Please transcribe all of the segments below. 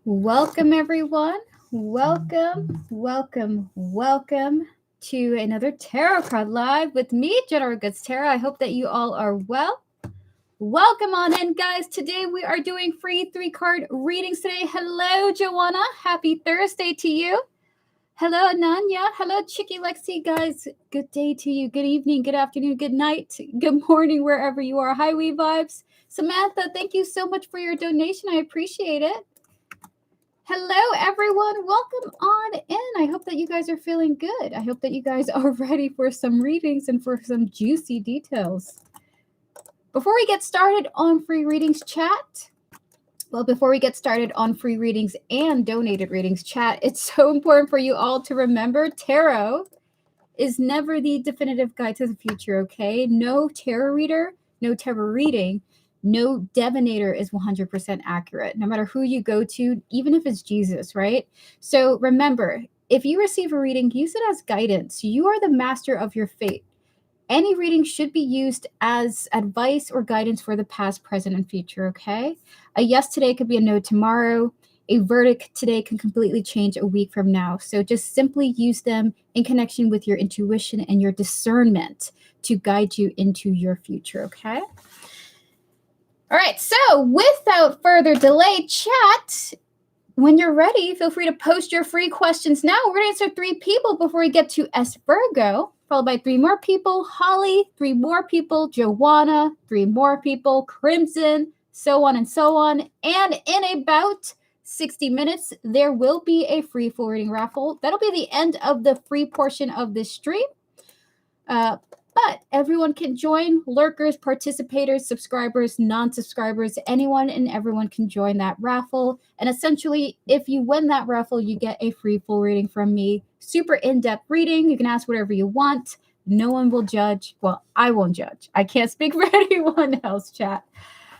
Welcome, everyone. Welcome to another Tarot Card Live with me, General Goods Tarot. I hope that you all are well. Welcome on in, guys. Today we are doing free 3-card readings today. Hello, Joanna. Happy Thursday to you. Hello, Ananya. Hello, Chicky Lexi, guys. Good day to you. Good evening, good afternoon, good night, good morning, wherever you are. Hi, We Vibes. Samantha, thank you so much for your donation. I appreciate it. Hello, everyone. Welcome on in. I hope that you guys are feeling good. I hope that you guys are ready for some readings and for some juicy details. Before we get started on free readings chat, before we get started on free readings and donated readings chat, it's so important for you all to remember tarot is never the definitive guide to the future, okay? No tarot reader, no tarot reading, no divinator is 100% accurate, no matter who you go to, even if it's Jesus, right? So remember, if you receive a reading, use it as guidance. You are the master of your fate. Any reading should be used as advice or guidance for the past, present, and future, okay? A yes today could be a no tomorrow. A verdict today can completely change a week from now. So just simply use them in connection with your intuition and your discernment to guide you into your future, okay? All right, so without further delay, chat, when you're ready, feel free to post your free questions now. We're going to answer 3 people before we get to S. Virgo, followed by 3 more people, Holly, 3 more people, Joanna, 3 more people, Crimson, so on and so on. And in about 60 minutes, there will be a free full reading raffle. That'll be the end of the free portion of this stream. But everyone can join, lurkers, participators, subscribers, non-subscribers, anyone and everyone can join that raffle. And essentially, if you win that raffle, you get a free full reading from me. Super in-depth reading. You can ask whatever you want. No one will judge. Well, I won't judge. I can't speak for anyone else, chat.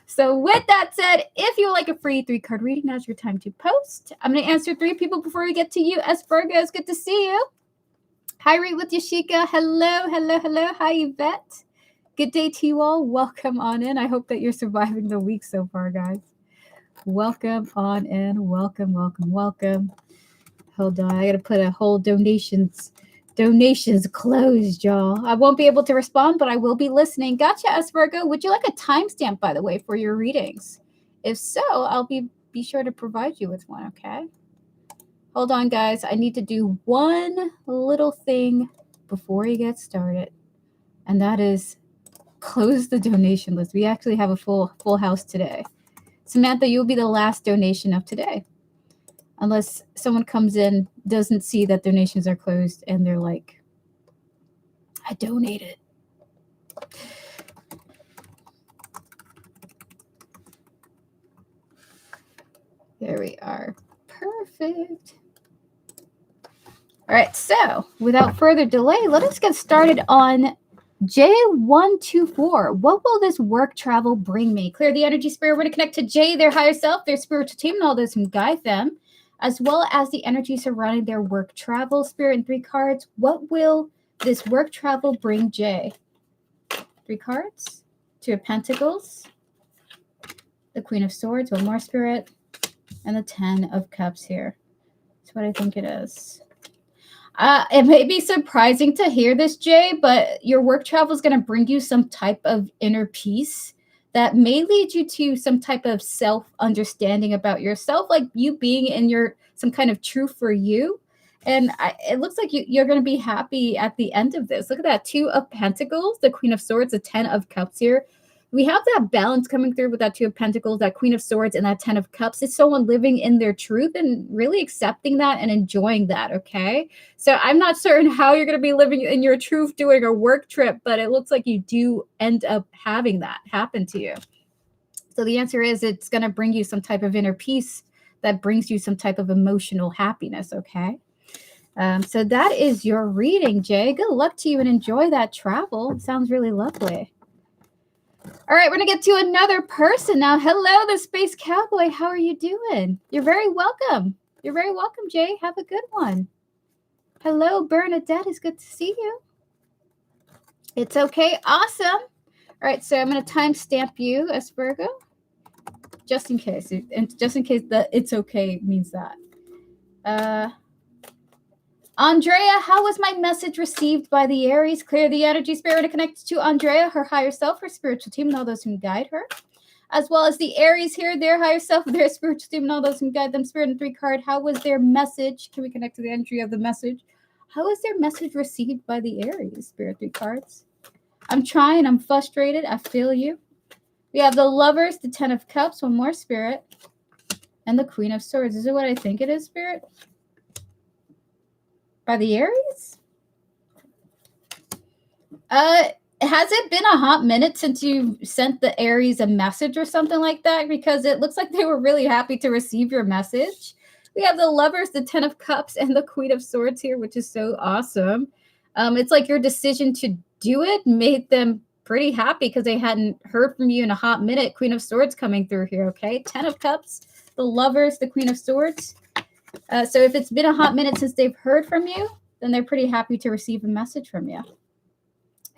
So with that said, if you would like a free 3-card reading, now's your time to post. I'm going to answer 3 people before we get to you. S. Virgo, it's good to see you. Hi, Read with Yashika. Hello. Hi, Yvette. Good day to you all. Welcome on in. I hope that you're surviving the week so far, guys. Welcome on in. Welcome. Hold on. I got to put a whole donations closed, y'all. I won't be able to respond, but I will be listening. Gotcha, S. Virgo. Would you like a timestamp, by the way, for your readings? If so, I'll be sure to provide you with one, okay? Hold on, guys. I need to do one little thing before we get started, and that is close the donation list. We actually have a full house today. Samantha, you'll be the last donation of today, unless someone comes in, doesn't see that donations are closed, and they're like, I donated. There we are. Perfect. All right, so without further delay, let us get started on J124. What will this work travel bring me? Clear the energy, spirit. We're going to connect to J, their higher self, their spiritual team, and all those who guide them, as well as the energy surrounding their work travel. Spirit in 3 cards. What will this work travel bring J? 3 cards. 2 of Pentacles. The Queen of Swords. One more, spirit. And the 10 of Cups here. That's what I think it is. It may be surprising to hear this, Jay, but your work travel is going to bring you some type of inner peace that may lead you to some type of self-understanding about yourself, like you being in some kind of truth for you. And it looks like you're going to be happy at the end of this. Look at that. 2 of Pentacles, the Queen of Swords, the 10 of Cups here. We have that balance coming through with that 2 of Pentacles, that Queen of Swords, and that 10 of Cups. It's someone living in their truth and really accepting that and enjoying that, okay? So I'm not certain how you're going to be living in your truth doing a work trip, but it looks like you do end up having that happen to you. So the answer is it's going to bring you some type of inner peace that brings you some type of emotional happiness, okay? So that is your reading, Jay. Good luck to you and enjoy that travel. It sounds really lovely. All right, we're going to get to another person now. Hello, the Space Cowboy. How are you doing? You're very welcome. You're very welcome, Jay. Have a good one. Hello, Bernadette. It's good to see you. It's okay. Awesome. All right, so I'm going to timestamp you, S. Virgo. just in case. And just in case that it's okay means that. Andrea, how was my message received by the Aries? Clear the energy, spirit, and connect to Andrea, her higher self, her spiritual team, and all those who guide her. As well as the Aries here, their higher self, their spiritual team, and all those who guide them. Spirit and 3 card. How was their message? Can we connect to the energy of the message? How was their message received by the Aries? Spirit 3 cards. I'm trying. I'm frustrated. I feel you. We have the Lovers, the 10 of Cups, one more, Spirit, and the Queen of Swords. Is it what I think it is, Spirit? By the Aries? Has it been a hot minute since you sent the Aries a message or something like that? Because it looks like they were really happy to receive your message. We have the Lovers, the 10 of Cups, and the Queen of Swords here, which is so awesome. It's like your decision to do it made them pretty happy because they hadn't heard from you in a hot minute. Queen of Swords coming through here, okay? 10 of Cups, the Lovers, the Queen of Swords. So if it's been a hot minute since they've heard from you, then they're pretty happy to receive a message from you.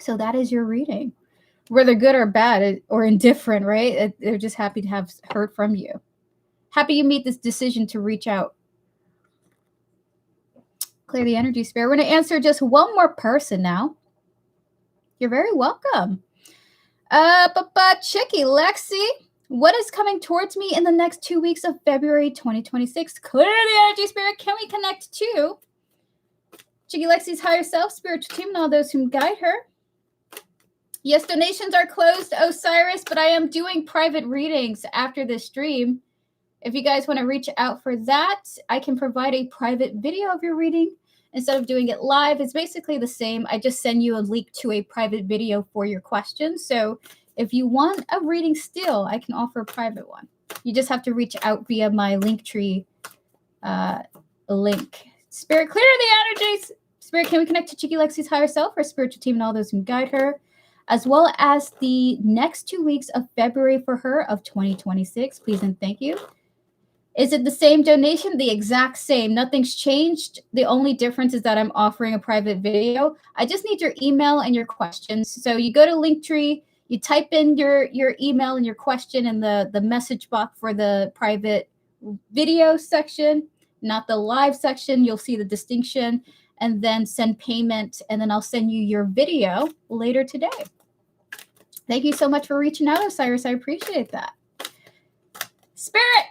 So that is your reading. Whether good or bad or indifferent, right? They're just happy to have heard from you. Happy you made this decision to reach out. Clear the energy, Spirit. We're going to answer just one more person now. You're very welcome. Chicky, Lexi, what is coming towards me in the next 2 weeks of February 2026? Clear the energy, Spirit. Can we connect to Chicky Lexi's higher self, spiritual team, and all those who guide her? Yes, donations are closed, Osiris, but I am doing private readings after this stream. If you guys want to reach out for that, I can provide a private video of your reading instead of doing it live. It's basically the same. I just send you a link to a private video for your questions. So if you want a reading still, I can offer a private one. You just have to reach out via my Linktree link. Spirit, clear the energies. Spirit, can we connect to Chicky Lexi's higher self, her spiritual team, and all those who guide her, as well as the next 2 weeks of February for her of 2026? Please and thank you. Is it the same donation? The exact same. Nothing's changed. The only difference is that I'm offering a private video. I just need your email and your questions. So you go to Linktree, you type in your email and your question in the message box for the private video section, not the live section. You'll see the distinction, and then send payment, and then I'll send you your video later today. Thank you so much for reaching out, Osiris. I appreciate that. Spirit,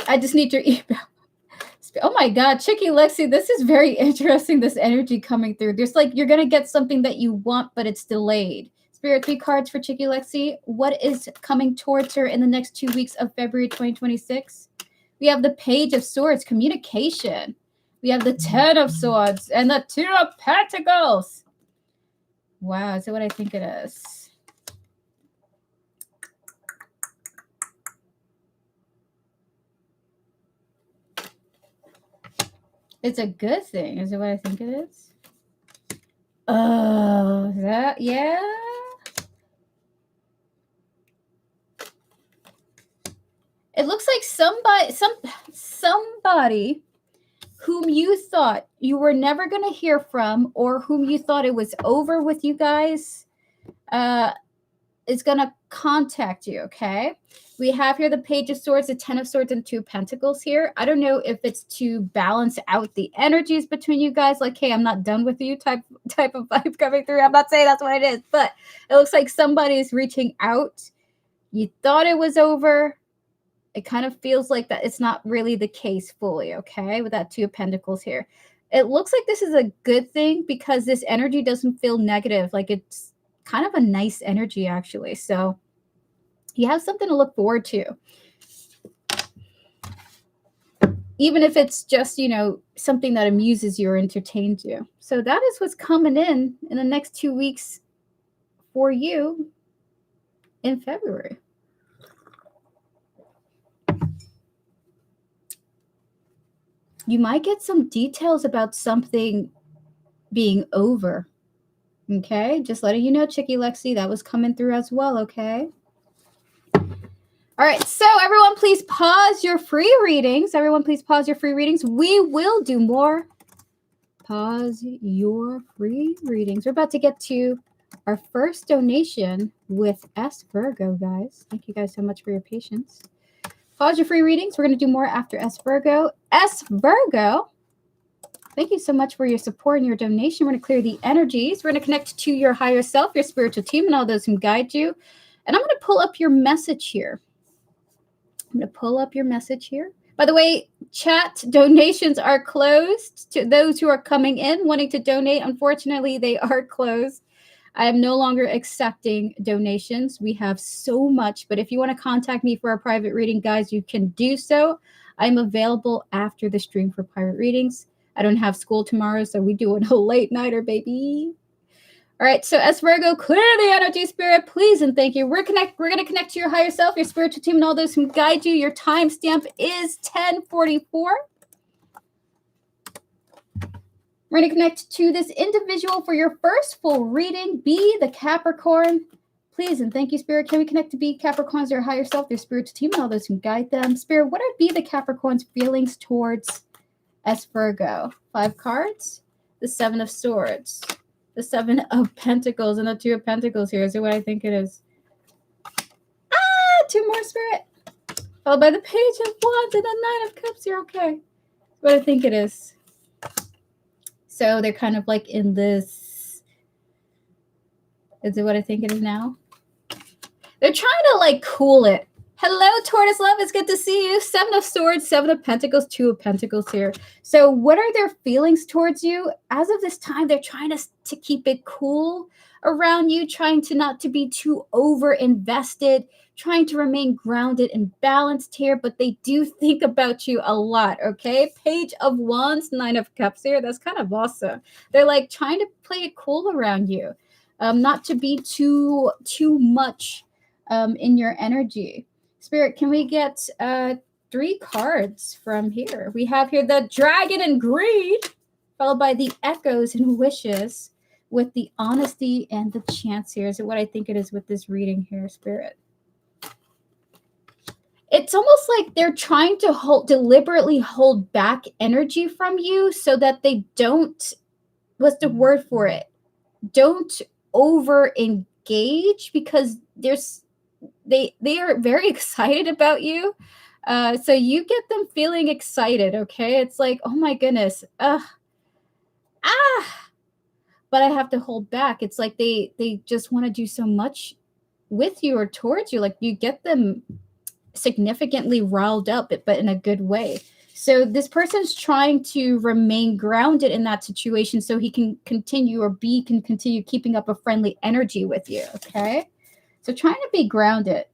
I just need your email. Oh my God, Chicky Lexi, this is very interesting, this energy coming through. There's like, you're going to get something that you want, but it's delayed. Spirit, 3 cards for Chicky Lexi. What is coming towards her in the next 2 weeks of February 2026? We have the Page of Swords, communication. We have the 10 of Swords and the 2 of Pentacles. Wow, is that what I think it is? It's a good thing. Is it what I think it is? That, yeah. It looks like somebody whom you thought you were never going to hear from, or whom you thought it was over with you guys, is going to contact you, okay? We have here the Page of Swords, the 10 of Swords, and 2 Pentacles here. I don't know if it's to balance out the energies between you guys, like, hey, I'm not done with you type of vibe coming through. I'm not saying that's what it is, but it looks like somebody's reaching out. You thought it was over. It kind of feels like that it's not really the case fully, okay, with that 2 of Pentacles here. It looks like this is a good thing because this energy doesn't feel negative. Like, it's kind of a nice energy, actually. So you have something to look forward to. Even if it's just, you know, something that amuses you or entertains you. So that is what's coming in the next 2 weeks for you in February. You might get some details about something being over. Okay, just letting you know, Chicky Lexi, that was coming through as well, okay? All right, so everyone, please pause your free readings. Everyone, please pause your free readings. We will do more. Pause your free readings. We're about to get to our first donation with S. Virgo, guys. Thank you guys so much for your patience. Pause your free readings. We're going to do more after S Virgo. S Virgo, thank you so much for your support and your donation. We're going to clear the energies. We're going to connect to your higher self, your spiritual team, and all those who guide you. And I'm going to pull up your message here. I'm going to pull up your message here. By the way, chat donations are closed to those who are coming in wanting to donate. Unfortunately, they are closed. I am no longer accepting donations. We have so much, but if you want to contact me for a private reading, guys, you can do so. I'm available after the stream for private readings. I don't have school tomorrow, so we doing a late nighter, baby. All right, so as Virgo, clear the energy, spirit, please and thank you. We're going to connect to your higher self, your spiritual team, and all those who guide you. Your timestamp is 10:44. We're going to connect to this individual for your first full reading. Be the Capricorn. Please and thank you, Spirit. Can we connect to Be Capricorns, their higher self, their spiritual team, and all those who guide them? Spirit, what are Be the Capricorn's feelings towards S Virgo? 5 cards. The 7 of Swords. The 7 of Pentacles and the 2 of Pentacles here. Is it what I think it is? 2 more, Spirit. Followed by the Page of Wands and the 9 of Cups. You're okay. What I think it is. So they're kind of like in this. Is it what I think it is now? They're trying to like cool it. Hello, Tortoise Love. It's good to see you. 7 of Swords, 7 of Pentacles, 2 of Pentacles here. So what are their feelings towards you? As of this time, they're trying to keep it cool around you, trying to not to be too over invested, trying to remain grounded and balanced here, but they do think about you a lot, okay? Page of Wands, 9 of Cups here. That's kind of awesome. They're like trying to play it cool around you, not to be too much in your energy. Spirit, can we get 3 cards from here? We have here the Dragon and Greed, followed by the Echoes and Wishes, with the Honesty and the Chance here. Is it what I think it is with this reading here, Spirit? It's almost like they're trying to deliberately hold back energy from you so that they don't, what's the word for it? Don't over engage, because they are very excited about you. So you get them feeling excited, okay? It's like, oh my goodness. But I have to hold back. It's like they just want to do so much with you or towards you. Like you get them significantly riled up, but in a good way. So this person's trying to remain grounded in that situation so he can continue, or B can continue keeping up a friendly energy with you, okay? So trying to be grounded.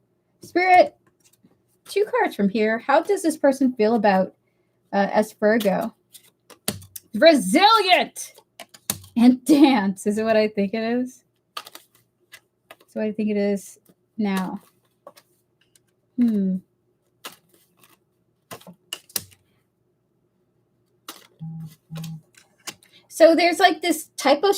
Spirit, 2 cards from here. How does this person feel about S Virgo? Resilient and dance. Is it what I think it is? So I think it is now. So there's like this type of,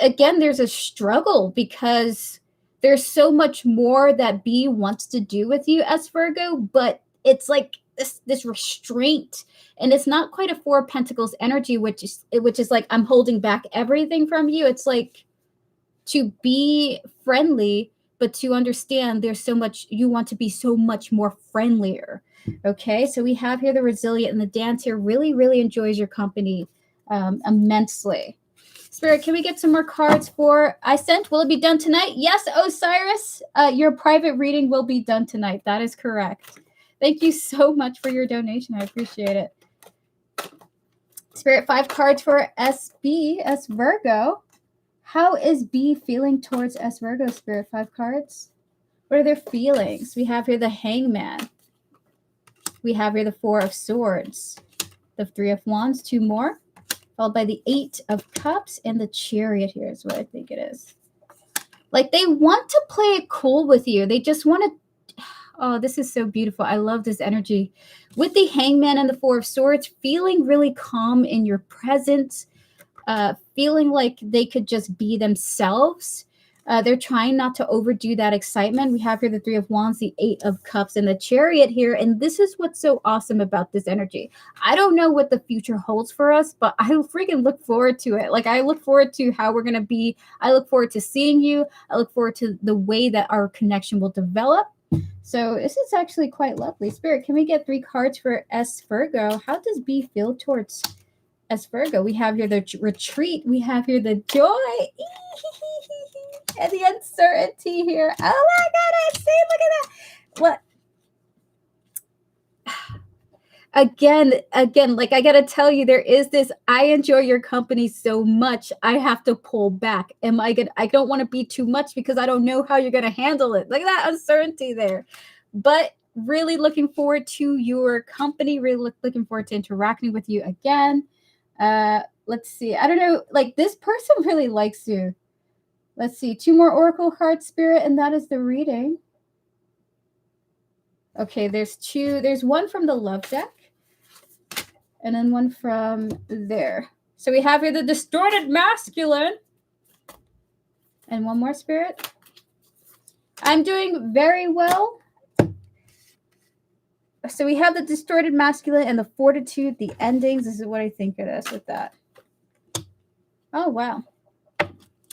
again, there's a struggle because there's so much more that B wants to do with you as Virgo, but it's like this restraint, and it's not quite a 4 of Pentacles energy, which is like, I'm holding back everything from you. It's like to be friendly, but to understand there's so much, you want to be so much more friendlier. Okay, so we have here the Resilient, and the Dance here really, really enjoys your company immensely. Spirit, can we get some more cards for I Sent? Will it be done tonight? Yes, Osiris, your private reading will be done tonight. That is correct. Thank you so much for your donation. I appreciate it. Spirit, 5 cards for SB, S Virgo. How is B feeling towards S Virgo, Spirit? 5 cards. What are their feelings? We have here the Hangman. We have here the 4 of Swords. The 3 of Wands, 2 more. Followed by the 8 of Cups and the Chariot here is what I think it is. Like they want to play it cool with you. They just want to, oh, this is so beautiful. I love this energy. With the Hangman and the 4 of Swords, feeling really calm in your presence, feeling like they could just be themselves. They're trying not to overdo that excitement. We have here the 3 of Wands, the 8 of Cups, and the Chariot here. And this is what's so awesome about this energy. I don't know what the future holds for us, but I freaking look forward to it. Like I look forward to how we're going to be. I look forward to seeing you. I look forward to the way that our connection will develop. So this is actually quite lovely. Spirit, can we get 3 cards for S Virgo? How does B feel towards S Virgo? We have here the retreat. We have here the joy. And the uncertainty here. Oh my God, I see. Look at that. What? Again, like I gotta tell you, there is this, I enjoy your company so much, I have to pull back. I don't want to be too much because I don't know how you're gonna handle it. Look at that uncertainty there. But really looking forward to your company, really looking forward to interacting with you again. Let's see. I don't know, like this person really likes you. Let's see, 2 more Oracle cards, Spirit, and that is the reading. Okay, there's 2. There's one from the love deck. And then one from there. So we have here the distorted masculine. And one more, Spirit. I'm doing very well. So we have the distorted masculine and the fortitude, the endings. This is what I think it is with that. Oh, wow.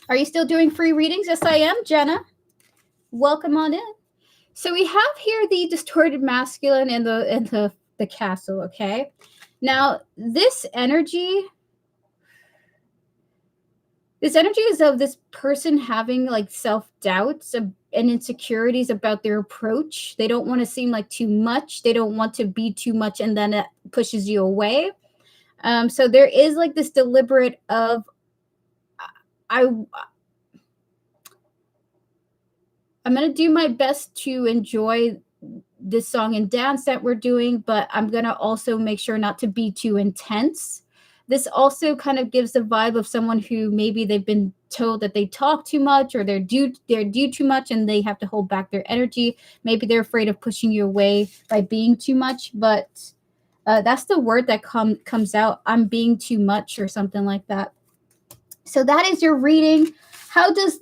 Are you still doing free readings? Yes, I am, Jenna. Welcome on in. So we have here the distorted masculine and the castle, okay? Now, this energy is of this person having like self-doubts and insecurities about their approach. They don't want to seem like too much. They don't want to be too much, and then it pushes you away. So there is like this deliberate of, I'm going to do my best to enjoy this song and dance that we're doing, but I'm going to also make sure not to be too intense. This also kind of gives the vibe of someone who maybe they've been told that they talk too much or they're due too much and they have to hold back their energy. Maybe they're afraid of pushing you away by being too much, but that's the word that comes out. I'm being too much or something like that. So that is your reading. How does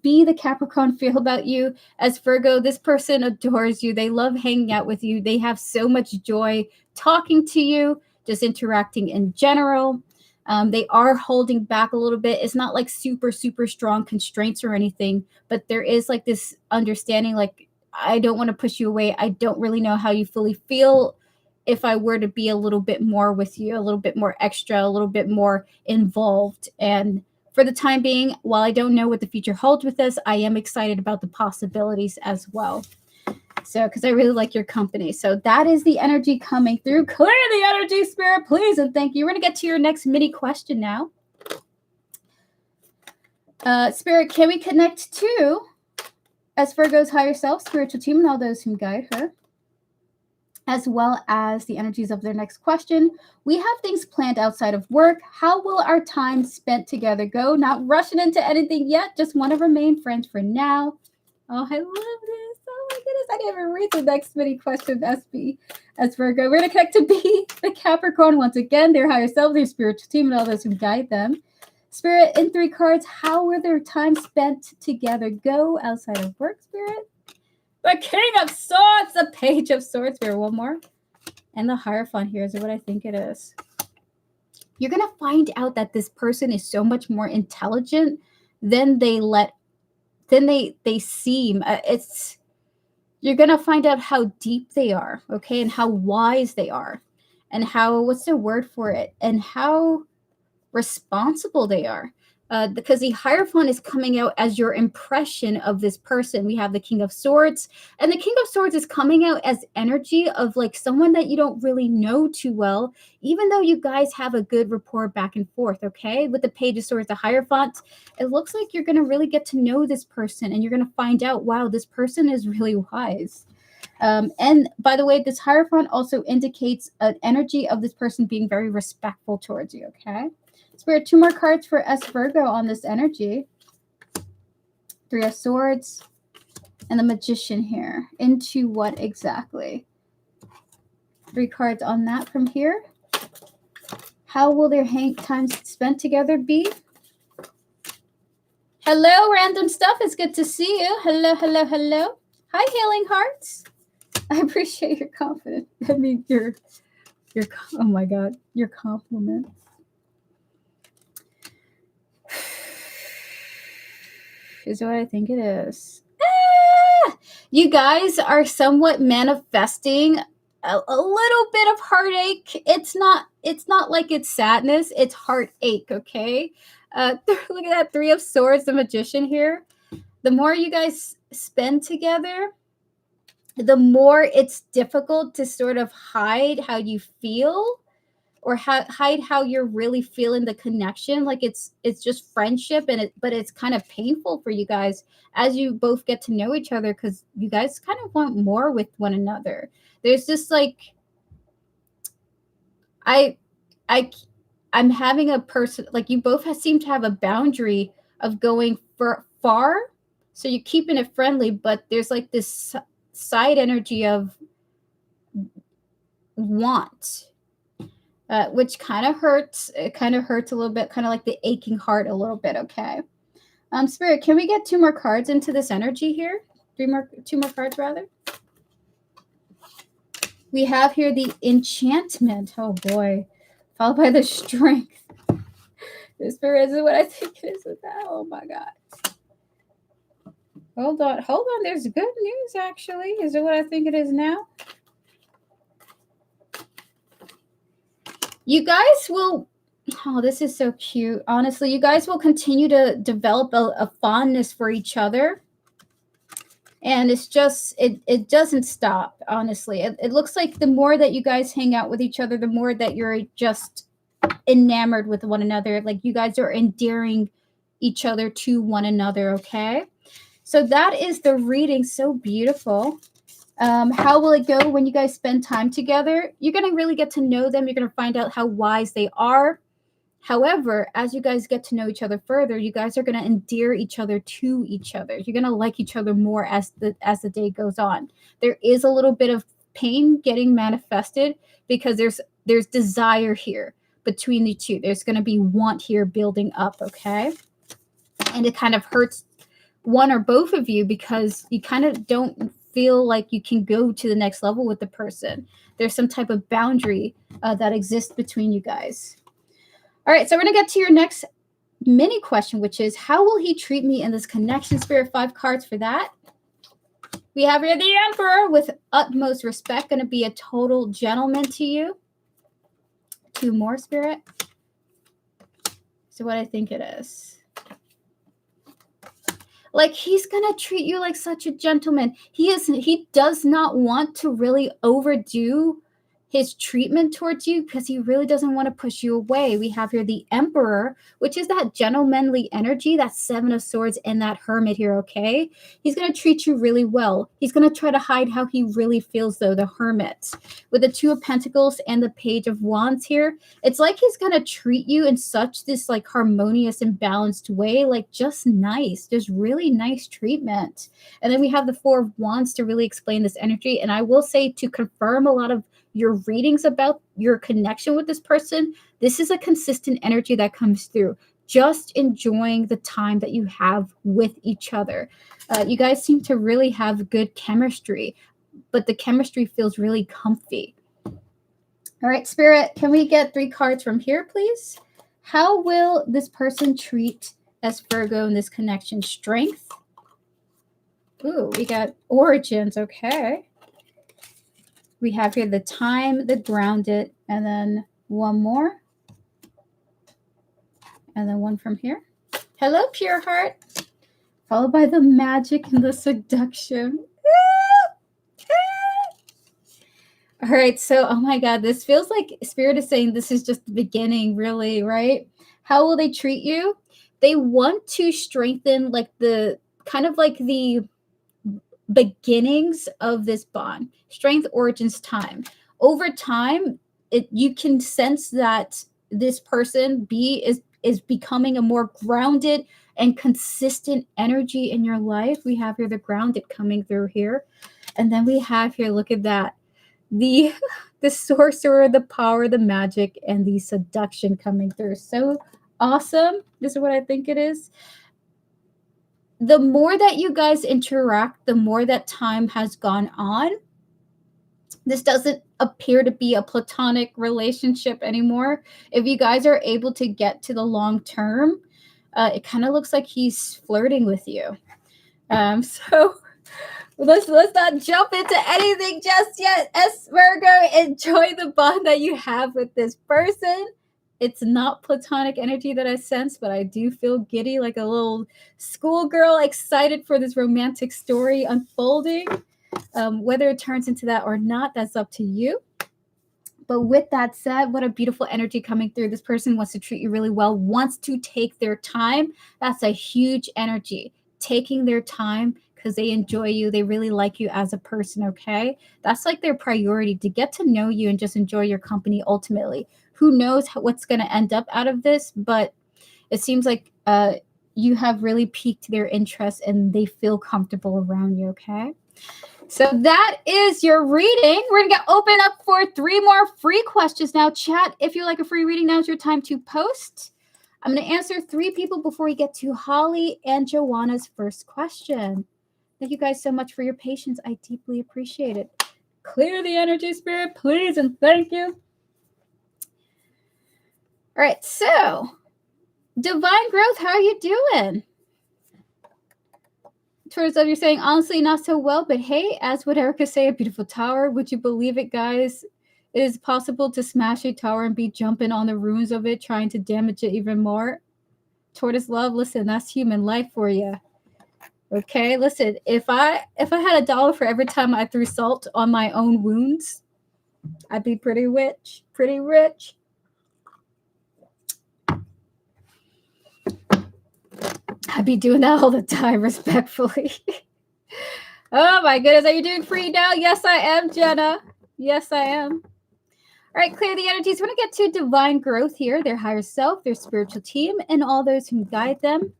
B, the Capricorn, feel about you? As Virgo, this person adores you. They love hanging out with you. They have so much joy talking to you, just interacting in general. They are holding back a little bit. It's not like super, super strong constraints or anything, but there is like this understanding, like, I don't want to push you away. I don't really know how you fully feel if I were to be a little bit more with you, a little bit more extra, a little bit more involved. And for the time being, while I don't know what the future holds with this, I am excited about the possibilities as well. So, because I really like your company. So that is the energy coming through. Clear the energy, Spirit, please, and thank you. We're going to get to your next mini question now. Spirit, can we connect to as Virgo's higher self, spiritual team, and all those who guide her, as well as the energies of their next question? We have things planned outside of work. How will our time spent together go? Not rushing into anything yet. Just want to remain friends for now. Oh, I love this. Oh my goodness. I didn't even read the next mini question, SB, as Virgo. We're going to connect to B, the Capricorn, once again, their higher self, their spiritual team, and all those who guide them. Spirit, in 3 cards, how will their time spent together go outside of work, Spirit? The King of Swords, the Page of Swords. Here, one more. And the Hierophant here is what I think it is. You're going to find out that this person is so much more intelligent than they seem. You're going to find out how deep they are, okay, and how wise they are, and how, what's the word for it, and how responsible they are. Because the Hierophant is coming out as your impression of this person. We have the King of Swords, and the King of Swords is coming out as energy of like someone that you don't really know too well, even though you guys have a good rapport back and forth, okay? With the Page of Swords, the Hierophant, it looks like you're going to really get to know this person, and you're going to find out, wow, this person is really wise. And by the way, this Hierophant also indicates an energy of this person being very respectful towards you, okay? Spirit, 2 more cards for S Virgo on this energy. 3 of Swords and the Magician here. Into what exactly? 3 cards on that from here. How will their time spent together be? Hello, random stuff. It's good to see you. Hello, hello, hello. Hi, Healing Hearts. I appreciate your confidence. I mean, your oh my God, your compliments. Is what I think it is. You guys are somewhat manifesting a little bit of heartache. It's not like it's sadness, it's heartache, okay? Look at that 3 of Swords, the Magician here. The more you guys spend together, the more it's difficult to sort of hide how you feel, or hide how you're really feeling the connection. Like it's just friendship, but it's kind of painful for you guys as you both get to know each other, because you guys kind of want more with one another. There's just like I I I'm having a person, like you both seem to have a boundary of going for far, so you're keeping it friendly, but there's like this side energy of want, which kind of hurts. It kind of hurts a little bit, kind of like the aching heart a little bit. Okay. Spirit, can we get 2 more cards into this energy here? 2 more cards rather. We have here the Enchantment. Oh boy. Followed by the Strength. The Spirit is what I think it is with that. Oh my God. Hold on. There's good news actually. Is it what I think it is now? You guys will, oh, this is so cute. Honestly, you guys will continue to develop a fondness for each other. And it's just, it doesn't stop, honestly. It looks like the more that you guys hang out with each other, the more that you're just enamored with one another. Like you guys are endearing each other to one another, okay? So that is the reading. So beautiful. How will it go when you guys spend time together? You're going to really get to know them. You're going to find out how wise they are. However, as you guys get to know each other further, you guys are going to endear each other to each other. You're going to like each other more as the day goes on. There is a little bit of pain getting manifested because there's desire here between the two. There's going to be want here building up, okay? And it kind of hurts one or both of you because you kind of don't feel like you can go to the next level with the person. There's some type of boundary that exists between you guys. All right, so we're going to get to your next mini question, which is, how will he treat me in this connection? Spirit, 5 cards for that. We have here the Emperor, with utmost respect, going to be a total gentleman to you. 2 more, Spirit. So what I think it is. Like he's going to treat you like such a gentleman. He does not want to really overdo his treatment towards you because he really doesn't want to push you away. We have here the Emperor, which is that gentlemanly energy, that 7 of Swords and that Hermit here, okay? He's going to treat you really well. He's going to try to hide how he really feels, though, the Hermit. With the 2 of Pentacles and the Page of Wands here, it's like he's going to treat you in such this like harmonious and balanced way, like just nice, just really nice treatment. And then we have the 4 of Wands to really explain this energy. And I will say, to confirm a lot of your readings about your connection with this person, this is a consistent energy that comes through. Just enjoying the time that you have with each other. You guys seem to really have good chemistry, but the chemistry feels really comfy. All right, Spirit, can we get 3 cards from here, please? How will this person treat as Virgo in this connection? Strength. Ooh, we got Origins, okay. We have here the Time, the Grounded, and then 1 more. And then 1 from here. Hello, Pure Heart. Followed by the Magic and the Seduction. All right, so, oh my God, this feels like Spirit is saying this is just the beginning, really, right? How will they treat you? They want to strengthen like the kind of like the beginnings of this bond. Strength, Origins, Time. Over time, you can sense that this person is becoming a more grounded and consistent energy in your life. We have here the Grounded coming through here. And then we have here, look at that, the Sorcerer, the Power, the Magic, and the Seduction coming through. So awesome. This is what I think it is. The more that you guys interact, the more that time has gone on. This doesn't appear to be a platonic relationship anymore. If you guys are able to get to the long term, it kind of looks like he's flirting with you. So let's not jump into anything just yet. Virgo, enjoy the bond that you have with this person. It's not platonic energy that I sense, but I do feel giddy like a little schoolgirl excited for this romantic story unfolding. Whether it turns into that or not, that's up to you. But with that said, what a beautiful energy coming through. This person wants to treat you really well, wants to take their time. That's a huge energy. Taking their time because they enjoy you. They really like you as a person, okay? That's like their priority, to get to know you and just enjoy your company ultimately. Who knows what's going to end up out of this, but it seems like you have really piqued their interest and they feel comfortable around you, okay? So that is your reading. We're going to open up for 3 more free questions now. Chat, if you like a free reading, now's your time to post. I'm going to answer 3 people before we get to Holly and Joanna's first question. Thank you guys so much for your patience. I deeply appreciate it. Clear the energy, Spirit, please, and thank you. All right, so Divine Growth, how are you doing? Towards you're saying, honestly, not so well, but hey, as would Erica say, a beautiful tower. Would you believe it, guys? It is possible to smash a tower and be jumping on the ruins of it, trying to damage it even more. Tortoise love, listen, that's human life for you. Okay, listen, if I had $1 for every time I threw salt on my own wounds, I'd be pretty rich, pretty rich. I'd be doing that all the time, respectfully. Oh my goodness, are you doing free now? Yes, I am, Jenna. Yes, I am. All right, clear the energies. We're going to get to Divine Growth here, their higher self, their spiritual team, and all those who guide them.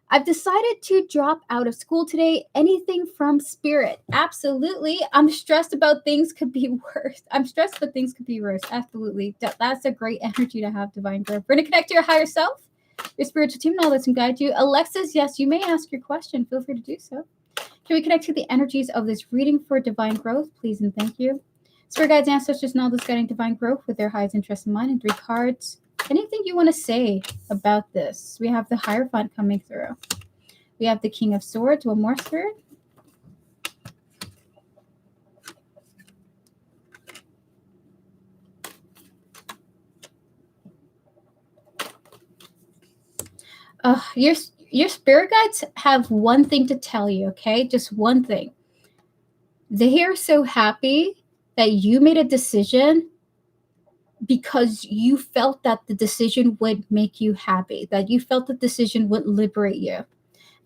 I've decided to drop out of school today. Anything from Spirit? Absolutely. I'm stressed about things could be worse. I'm stressed that things could be worse. Absolutely. That's a great energy to have, Divine Growth. We're going to connect to your higher self, your spiritual team, and all those who guide you. Alexis, yes, you may ask your question. Feel free to do so. Can we connect to the energies of this reading for Divine Growth, please and thank you? Spirit guides, ancestors, and all those guiding Divine Growth with their highest interest in mind, and 3 cards. Anything you want to say about this? We have the Hierophant coming through. We have the King of Swords. One more, Spirit. Your spirit guides have one thing to tell you, okay? Just one thing. They are so happy that you made a decision because you felt that the decision would make you happy, that you felt the decision would liberate you.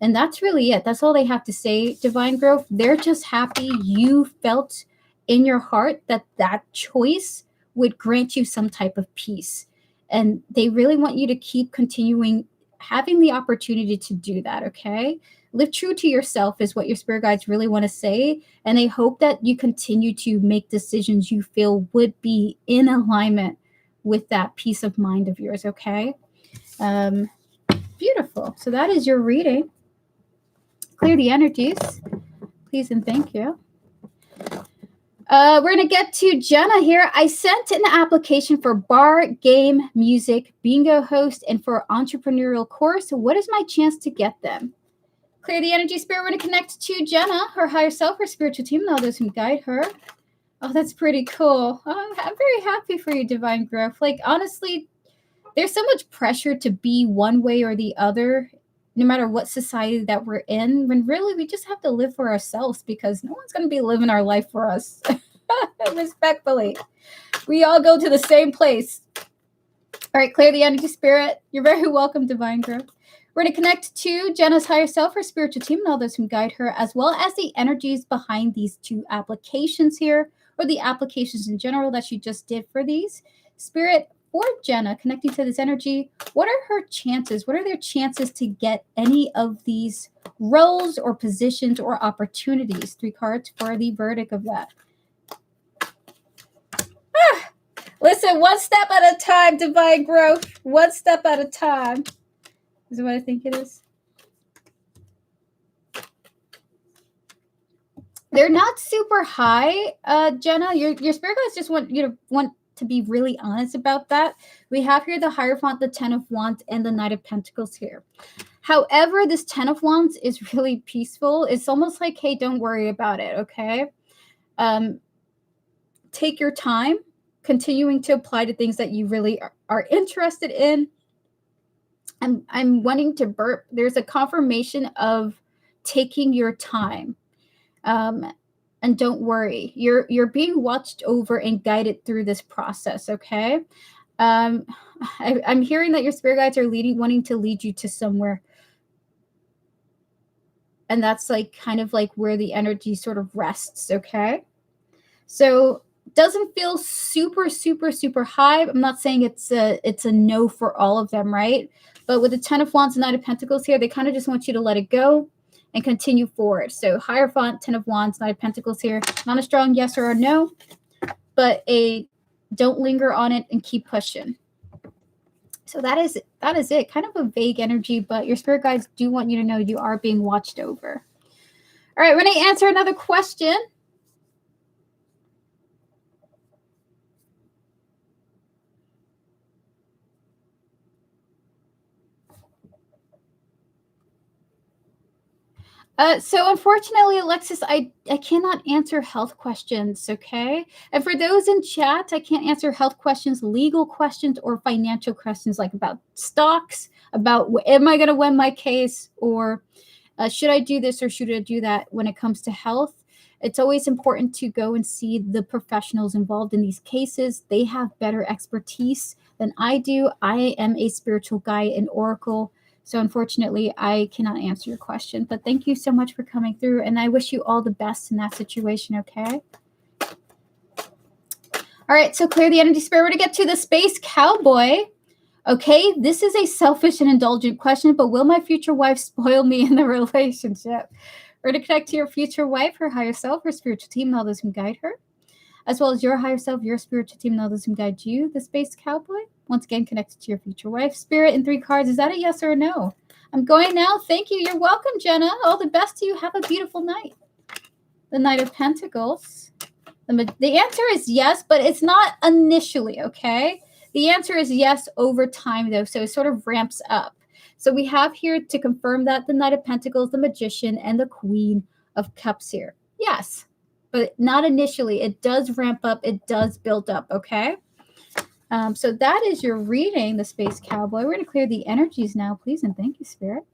And that's really it. That's all they have to say, Divine Growth. They're just happy you felt in your heart that that choice would grant you some type of peace. And they really want you to keep continuing having the opportunity to do that, okay? Live true to yourself is what your spirit guides really want to say. And they hope that you continue to make decisions you feel would be in alignment with that peace of mind of yours, okay? Beautiful. So that is your reading. Clear the energies, please and thank you. We're going to get to Jenna here. I sent an application for bar, game, music, bingo host, and for entrepreneurial course. What is my chance to get them? Clear the energy, Spirit. We're going to connect to Jenna, her higher self, her spiritual team, and all those who guide her. Oh, that's pretty cool. I'm very happy for you, Divine Growth. Like, honestly, there's so much pressure to be one way or the other, no matter what society that we're in, when really we just have to live for ourselves, because no one's going to be living our life for us. Respectfully. We all go to the same place. All right, clear the energy, Spirit. You're very welcome, Divine Growth. We're going to connect to Jenna's higher self, her spiritual team, and all those who guide her, as well as the energies behind these 2 applications here, or the applications in general that she just did for these. Spirit, for Jenna, connecting to this energy, what are her chances? What are their chances to get any of these roles or positions or opportunities? 3 cards for the verdict of that. Listen, one step at a time, Divine Growth. One step at a time. Is what I think it is. They're not super high, Jenna. Your spirit guides just want you to be really honest about that. We have here the Hierophant, the 10 of Wands, and the Knight of Pentacles here. However, this 10 of Wands is really peaceful. It's almost like, hey, don't worry about it, okay? Take your time, continuing to apply to things that you really are interested in. I'm wanting to burp. There's a confirmation of taking your time. And don't worry, you're being watched over and guided through this process, okay? I'm hearing that your spirit guides are wanting to lead you to somewhere. And that's like kind of like where the energy sort of rests, okay? So doesn't feel super, super, super high. I'm not saying it's a no for all of them, right? But with the 10 of Wands and 9 of Pentacles here, they kind of just want you to let it go and continue forward. So Hierophant, 10 of Wands, 9 of Pentacles here. Not a strong yes or a no, but a don't linger on it and keep pushing. So that is it. Kind of a vague energy, but your spirit guides do want you to know you are being watched over. All right, we're going to answer another question. So unfortunately, Alexis, I cannot answer health questions, okay? And for those in chat, I can't answer health questions, legal questions, or financial questions like about stocks, about am I going to win my case, or should I do this or should I do that when it comes to health. It's always important to go and see the professionals involved in these cases. They have better expertise than I do. I am a spiritual guide and oracle. So unfortunately, I cannot answer your question, but thank you so much for coming through, and I wish you all the best in that situation, okay? All right, so clear the energy spirit. We're going to get to the space cowboy. Okay, this is a selfish and indulgent question, but will my future wife spoil me in the relationship? We're going to connect to your future wife, her higher self, her spiritual team, and all those who guide her, as well as your higher self, your spiritual team, and all those who guide you, the space cowboy. Once again, connected to your future wife. Spirit in 3 cards. Is that a yes or a no? I'm going now. Thank you. You're welcome, Jenna. All the best to you. Have a beautiful night. The Knight of Pentacles. The answer is yes, but it's not initially, okay? The answer is yes over time, though, so it sort of ramps up. So we have here to confirm that the Knight of Pentacles, the Magician, and the Queen of Cups here. Yes, but not initially. It does ramp up. It does build up, okay? So that is your reading, the Space Cowboy. We're going to clear the energies now, please, and thank you, Spirit.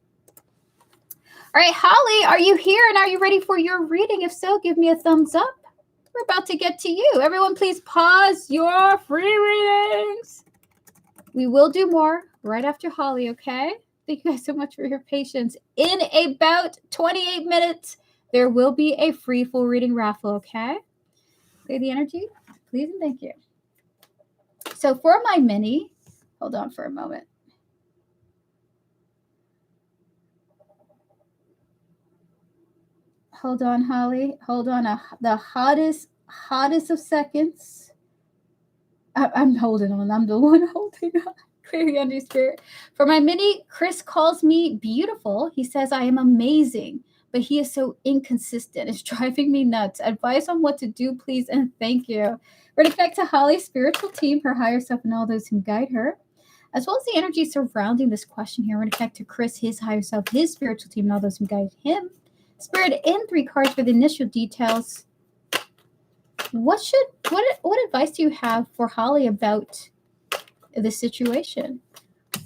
All right, Holly, are you here, and are you ready for your reading? If so, give me a thumbs up. We're about to get to you. Everyone, please pause your free readings. We will do more right after Holly, okay? Thank you guys so much for your patience. In about 28 minutes, there will be a free full reading raffle, okay? Clear the energy, please, and thank you. So for my mini, hold on for a moment. Hold on, Holly. Hold on. The hottest of seconds. I'm holding on. I'm the one holding on. Clear the energy, Spirit. For my mini, Chris calls me beautiful. He says I am amazing, but he is so inconsistent. It's driving me nuts. Advice on what to do, please, and thank you. We're going to connect to Holly's spiritual team, her higher self, and all those who guide her, as well as the energy surrounding this question here. We're going to connect to Chris, his higher self, his spiritual team, and all those who guide him. Spirit in 3 cards for the initial details. What advice do you have for Holly about the situation?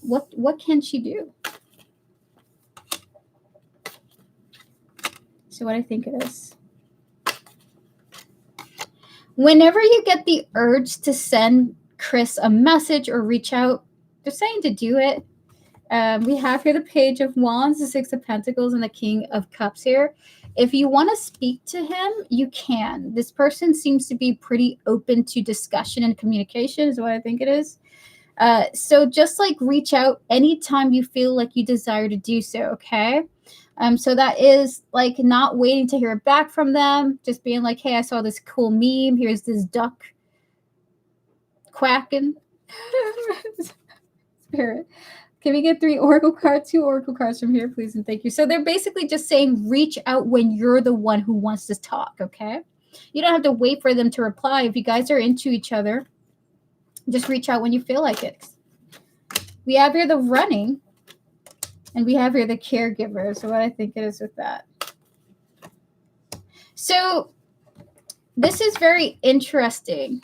What can she do? So what I think it is. Whenever you get the urge to send Chris a message or reach out, just saying to do it. We have here the Page of Wands, the 6 of Pentacles, and the King of Cups here. If you want to speak to him, you can. This person seems to be pretty open to discussion and communication is what I think it is. So just like reach out anytime you feel like you desire to do so, okay? So that is like not waiting to hear back from them, just being like, hey, I saw this cool meme. Here's this duck quacking. Spirit. Can we get 3 oracle cards, 2 oracle cards from here, please, and thank you. So they're basically just saying reach out when you're the one who wants to talk, okay? You don't have to wait for them to reply. If you guys are into each other, just reach out when you feel like it. We have here the running. And we have here the caregiver. So what I think it is with that. So this is very interesting.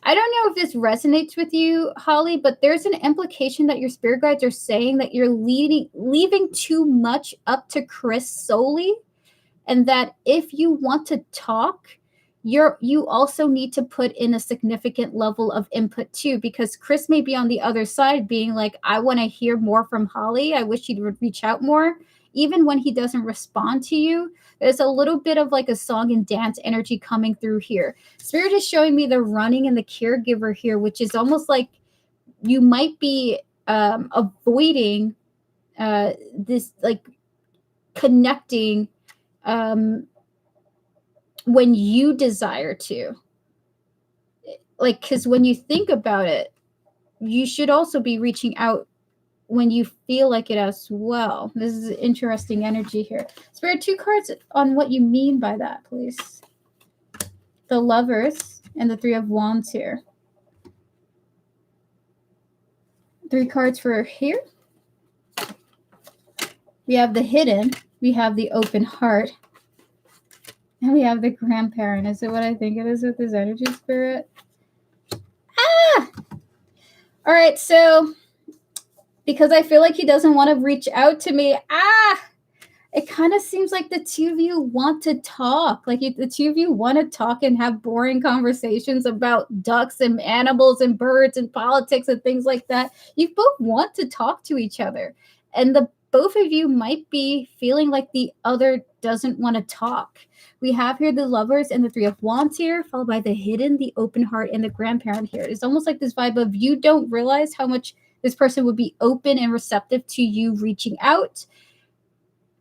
I don't know if this resonates with you, Holly, but there's an implication that your spirit guides are saying that you're leaving too much up to Chris solely, and that if you want to talk, you also need to put in a significant level of input too, because Chris may be on the other side being like, I want to hear more from Holly. I wish he'd reach out more. Even when he doesn't respond to you, there's a little bit of like a song and dance energy coming through here. Spirit is showing me the running and the caregiver here, which is almost like you might be avoiding this, like connecting when you desire to. Like, because when you think about it, you should also be reaching out when you feel like it as well. This is interesting energy here. Spirit, 2 cards on what you mean by that, please. The Lovers and the 3 of Wands here. 3 cards for here. We have the Hidden. We have the Open Heart. And we have the Grandparent. Is it what I think it is with this energy, Spirit? Ah! All right, so because I feel like he doesn't want to reach out to me. It kind of seems like the 2 of you want to talk. Like the 2 of you want to talk and have boring conversations about ducks and animals and birds and politics and things like that. You both want to talk to each other. And both of you might be feeling like the other doesn't want to talk. We have here the Lovers and the 3 of Wands here, followed by the Hidden, the Open Heart, and the Grandparent here. It's almost like this vibe of you don't realize how much this person would be open and receptive to you reaching out.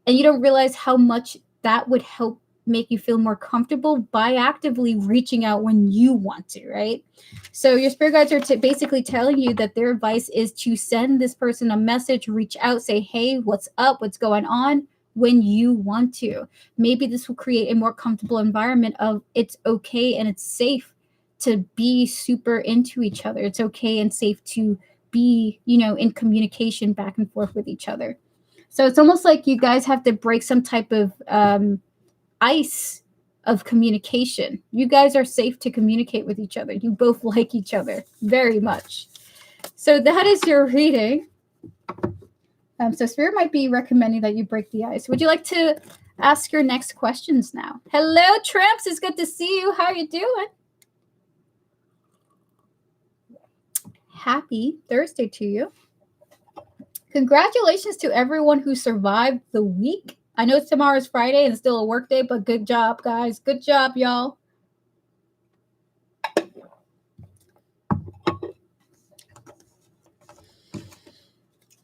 And you don't realize how much that would help make you feel more comfortable by actively reaching out when you want to, right? So your spirit guides are basically telling you that their advice is to send this person a message, reach out, say, hey, what's up? What's going on? When you want to. Maybe this will create a more comfortable environment of it's okay and it's safe to be super into each other. It's okay and safe to be, in communication back and forth with each other. So it's almost like you guys have to break some type of ice of communication. You guys are safe to communicate with each other. You both like each other very much. So that is your reading. So Spirit might be recommending that you break the ice. Would you like to ask your next questions now? Hello, Tramps. It's good to see you. How are you doing? Happy Thursday to you. Congratulations to everyone who survived the week. I know tomorrow's Friday and it's still a work day, but good job, guys. Good job, y'all.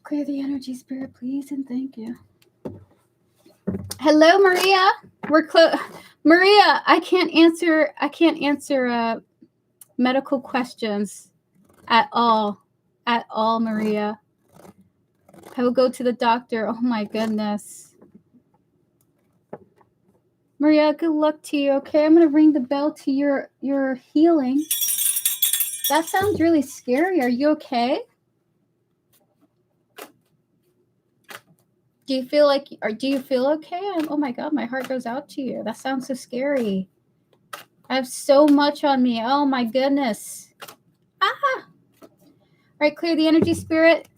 Clear the energy, Spirit, please, and thank you. Hello, Maria. We're close. Maria, I can't answer medical questions at all, Maria. I will go to the doctor. Oh my goodness. Maria, good luck to you. Okay, I'm gonna ring the bell to your healing. That sounds really scary. Are you okay? Do you feel okay? Oh my God, my heart goes out to you. That sounds so scary. I have so much on me. Oh my goodness. All right, clear the energy, Spirit.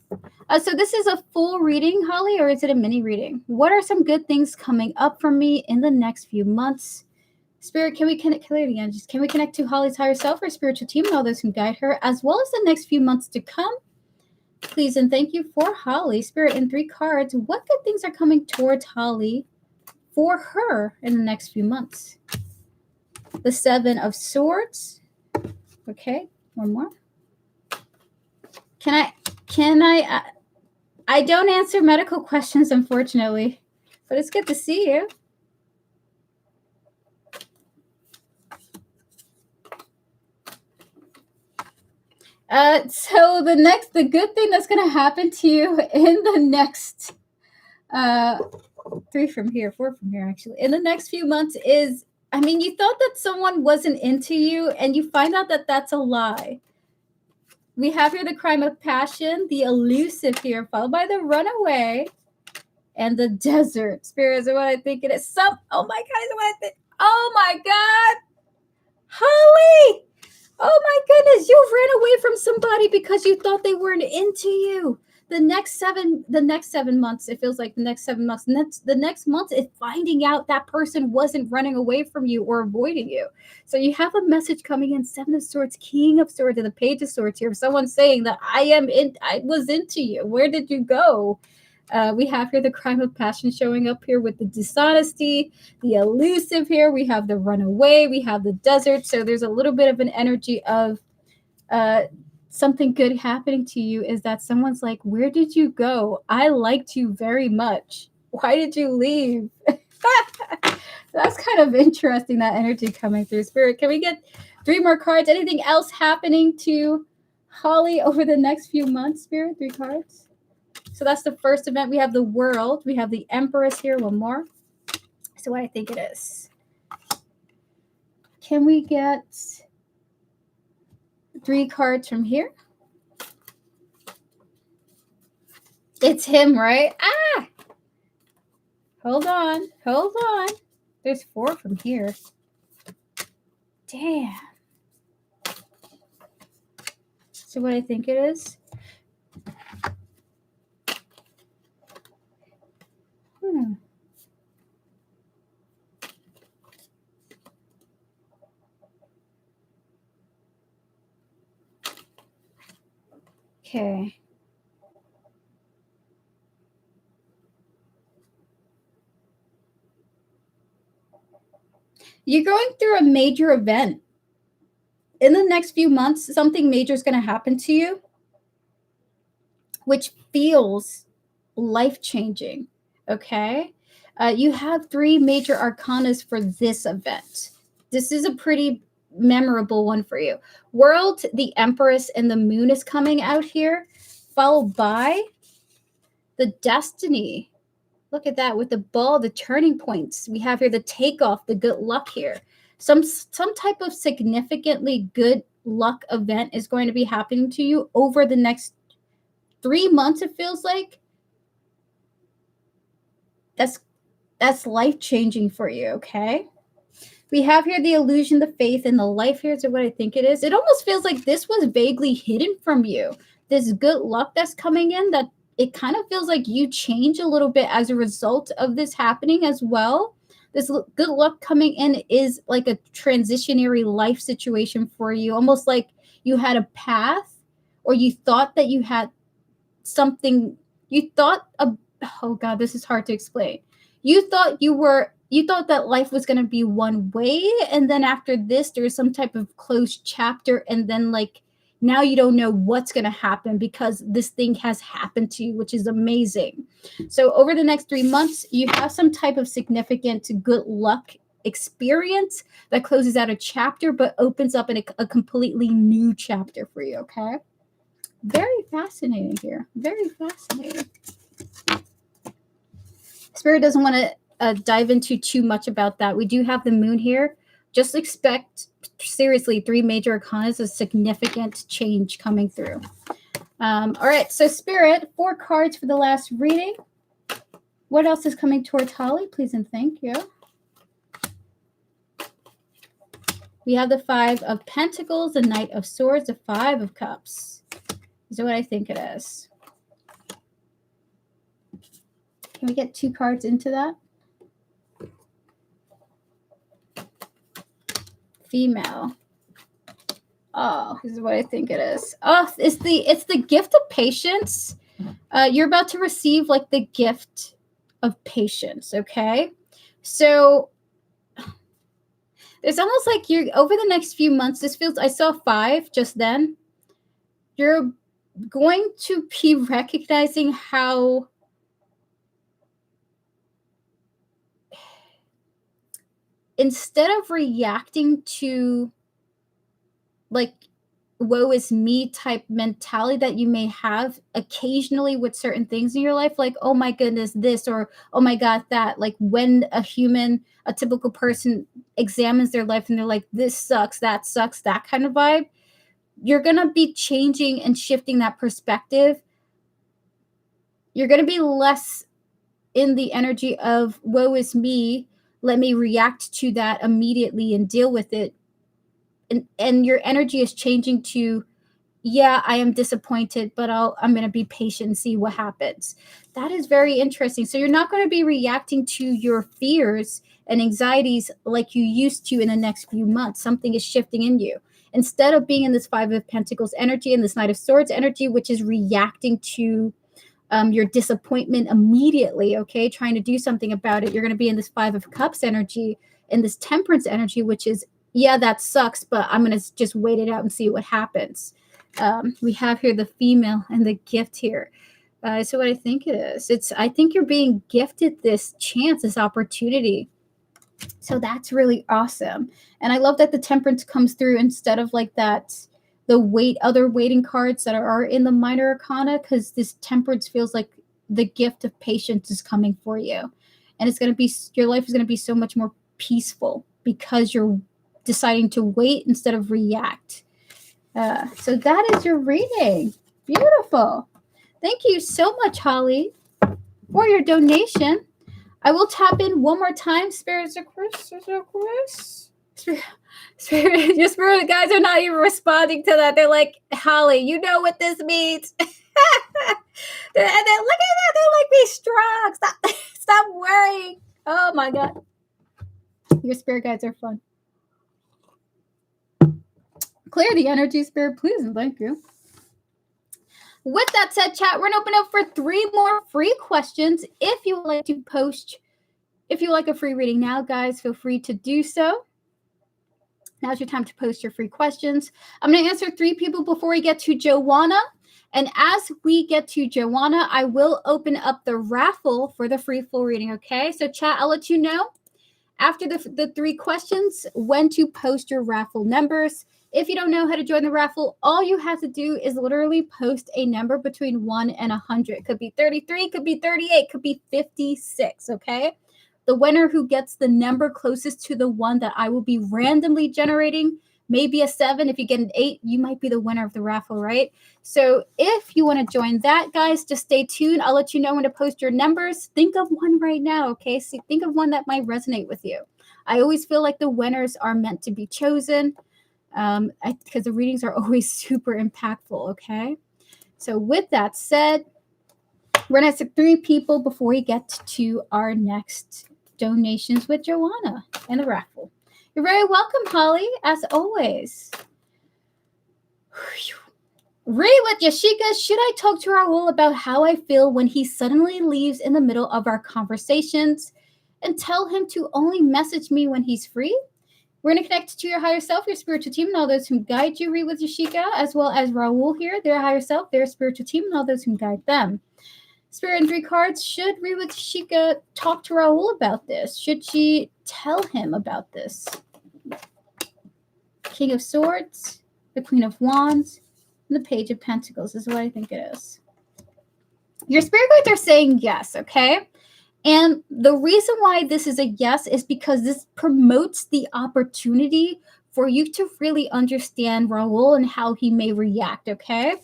So this is a full reading, Holly, or is it a mini reading? What are some good things coming up for me in the next few months? Spirit, can we connect to Holly's higher self, or spiritual team, and all those who guide her, as well as the next few months to come? Please and thank you for Holly. Spirit, in 3 cards, what good things are coming towards Holly for her in the next few months? The 7 of Swords. Okay, one more. I don't answer medical questions, unfortunately, but it's good to see you. So the good thing that's going to happen to you in the next 3 from here, 4 from here, actually, in the next few months is, you thought that someone wasn't into you, and you find out that that's a lie. We have here the crime of passion, the elusive here, followed by the runaway, and the desert. Spirit is what I think it is. Oh my God, is what I think. Oh my God. Holly! Oh my goodness, you ran away from somebody because you thought they weren't into you. The next 7 months, it feels like the next 7 months. The next month is finding out that person wasn't running away from you or avoiding you. So you have a message coming in, 7 of Swords, King of Swords, and the Page of Swords here. Someone saying that I was into you. Where did you go? We have here the crime of passion showing up here with the dishonesty, the elusive here. We have the runaway, we have the desert. So there's a little bit of an energy of something good happening to you, is that someone's like, where did you go? I liked you very much. Why did you leave? That's kind of interesting, that energy coming through. Spirit, can we get 3 more cards? Anything else happening to Holly over the next few months, Spirit? 3 cards. So that's the first event. We have the World. We have the Empress here. One more. So what I think it is. Can we get 3 cards from here? It's him, right? Ah! Hold on. Hold on. There's 4 from here. Damn. So what I think it is. Okay. You're going through a major event. In the next few months, something major is going to happen to you, which feels life-changing, okay? You have 3 major arcanas for this event. This is a pretty memorable one for you. World, the Empress, and the Moon is coming out here, followed by the Destiny. Look at that, with the ball, the turning points. We have here the takeoff, the good luck here. Some type of significantly good luck event is going to be happening to you over the next 3 months, it feels like. That's life-changing for you, okay? We have here the illusion, the faith, and the life here. So what I think it is. It almost feels like this was vaguely hidden from you. This good luck that's coming in, that it kind of feels like you change a little bit as a result of this happening as well. This good luck coming in is like a transitionary life situation for you, almost like you had a path, or you thought that you had something. Oh God, this is hard to explain. You thought that life was going to be one way, and then after this, there's some type of closed chapter, and then like now you don't know what's going to happen because this thing has happened to you, which is amazing. So over the next 3 months, you have some type of significant good luck experience that closes out a chapter, but opens up a completely new chapter for you, okay? Very fascinating here. Very fascinating. Spirit doesn't want to dive into too much about that. We do have the Moon here. Just expect, seriously, 3 major arcanas, a significant change coming through. All right, so Spirit, 4 cards for the last reading. What else is coming towards Holly? Please and thank you. We have the 5 of Pentacles, the Knight of Swords, the 5 of Cups. This is what I think it is. Can we get 2 cards into that? Female. Oh, this is what I think it is. Oh, it's the gift of patience. You're about to receive like the gift of patience, okay? So it's almost like you're over the next few months. This feels, I saw 5 just then. You're going to be recognizing how instead of reacting to like woe is me type mentality that you may have occasionally with certain things in your life, like, oh my goodness, this, or oh my God, that, like when a typical person examines their life and they're like, this sucks, that kind of vibe, you're going to be changing and shifting that perspective. You're going to be less in the energy of woe is me. Let me react to that immediately and deal with it. And your energy is changing to, yeah, I am disappointed, but I'm going to be patient and see what happens. That is very interesting. So you're not going to be reacting to your fears and anxieties like you used to in the next few months. Something is shifting in you. Instead of being in this Five of Pentacles energy and this Knight of Swords energy, which is reacting to your disappointment immediately, okay, trying to do something about it, you're going to be in this Five of Cups energy and this Temperance energy, which is, yeah, that sucks, but I'm going to just wait it out and see what happens. We have here the female and the gift here. So what I think it is, I think you're being gifted this chance, this opportunity. So that's really awesome. And I love that the Temperance comes through instead of like that, the other waiting cards that are in the Minor Arcana, because this Temperance feels like the gift of patience is coming for you. And it's going to be, your life is going to be so much more peaceful because you're deciding to wait instead of react. So that is your reading. Beautiful. Thank you so much, Holly, for your donation. I will tap in one more time. Spirits of Chris. Your spirit guys are not even responding to that. They're like, Holly, you know what this means. And then look at that. They're like, be strong. Stop worrying. Oh my God. Your spirit guides are fun. Clear the energy, spirit, please, and thank you. With that said, chat, we're going to open up for 3 more free questions. If you would like to post, if you like a free reading now, guys, feel free to do so. Now's your time to post your free questions. I'm going to answer 3 people before we get to Joanna. And as we get to Joanna, I will open up the raffle for the free full reading, okay? So, chat, I'll let you know after the 3 questions when to post your raffle numbers. If you don't know how to join the raffle, all you have to do is literally post a number between 1 and 100. It could be 33, could be 38, could be 56, okay? The winner who gets the number closest to the one that I will be randomly generating, maybe a 7. If you get an 8, you might be the winner of the raffle, right? So if you want to join that, guys, just stay tuned. I'll let you know when to post your numbers. Think of one right now, okay? So think of one that might resonate with you. I always feel like the winners are meant to be chosen because the readings are always super impactful, okay? So with that said, we're going to ask 3 people before we get to our next donations with Joanna and the raffle. You're very welcome, Holly, as always. Read with Yashika. Should I talk to Raul about how I feel when he suddenly leaves in the middle of our conversations and tell him to only message me when he's free? We're going to connect to your higher self, your spiritual team, and all those who guide you. Read with Yashika, as well as Raul here, their higher self, their spiritual team, and all those who guide them. Spirit and 3 cards. Should Read with Yashika talk to Raul about this? Should she tell him about this? King of Swords, the Queen of Wands, and the Page of Pentacles is what I think it is. Your spirit guides are saying yes, okay? And the reason why this is a yes is because this promotes the opportunity for you to really understand Raul and how he may react, okay?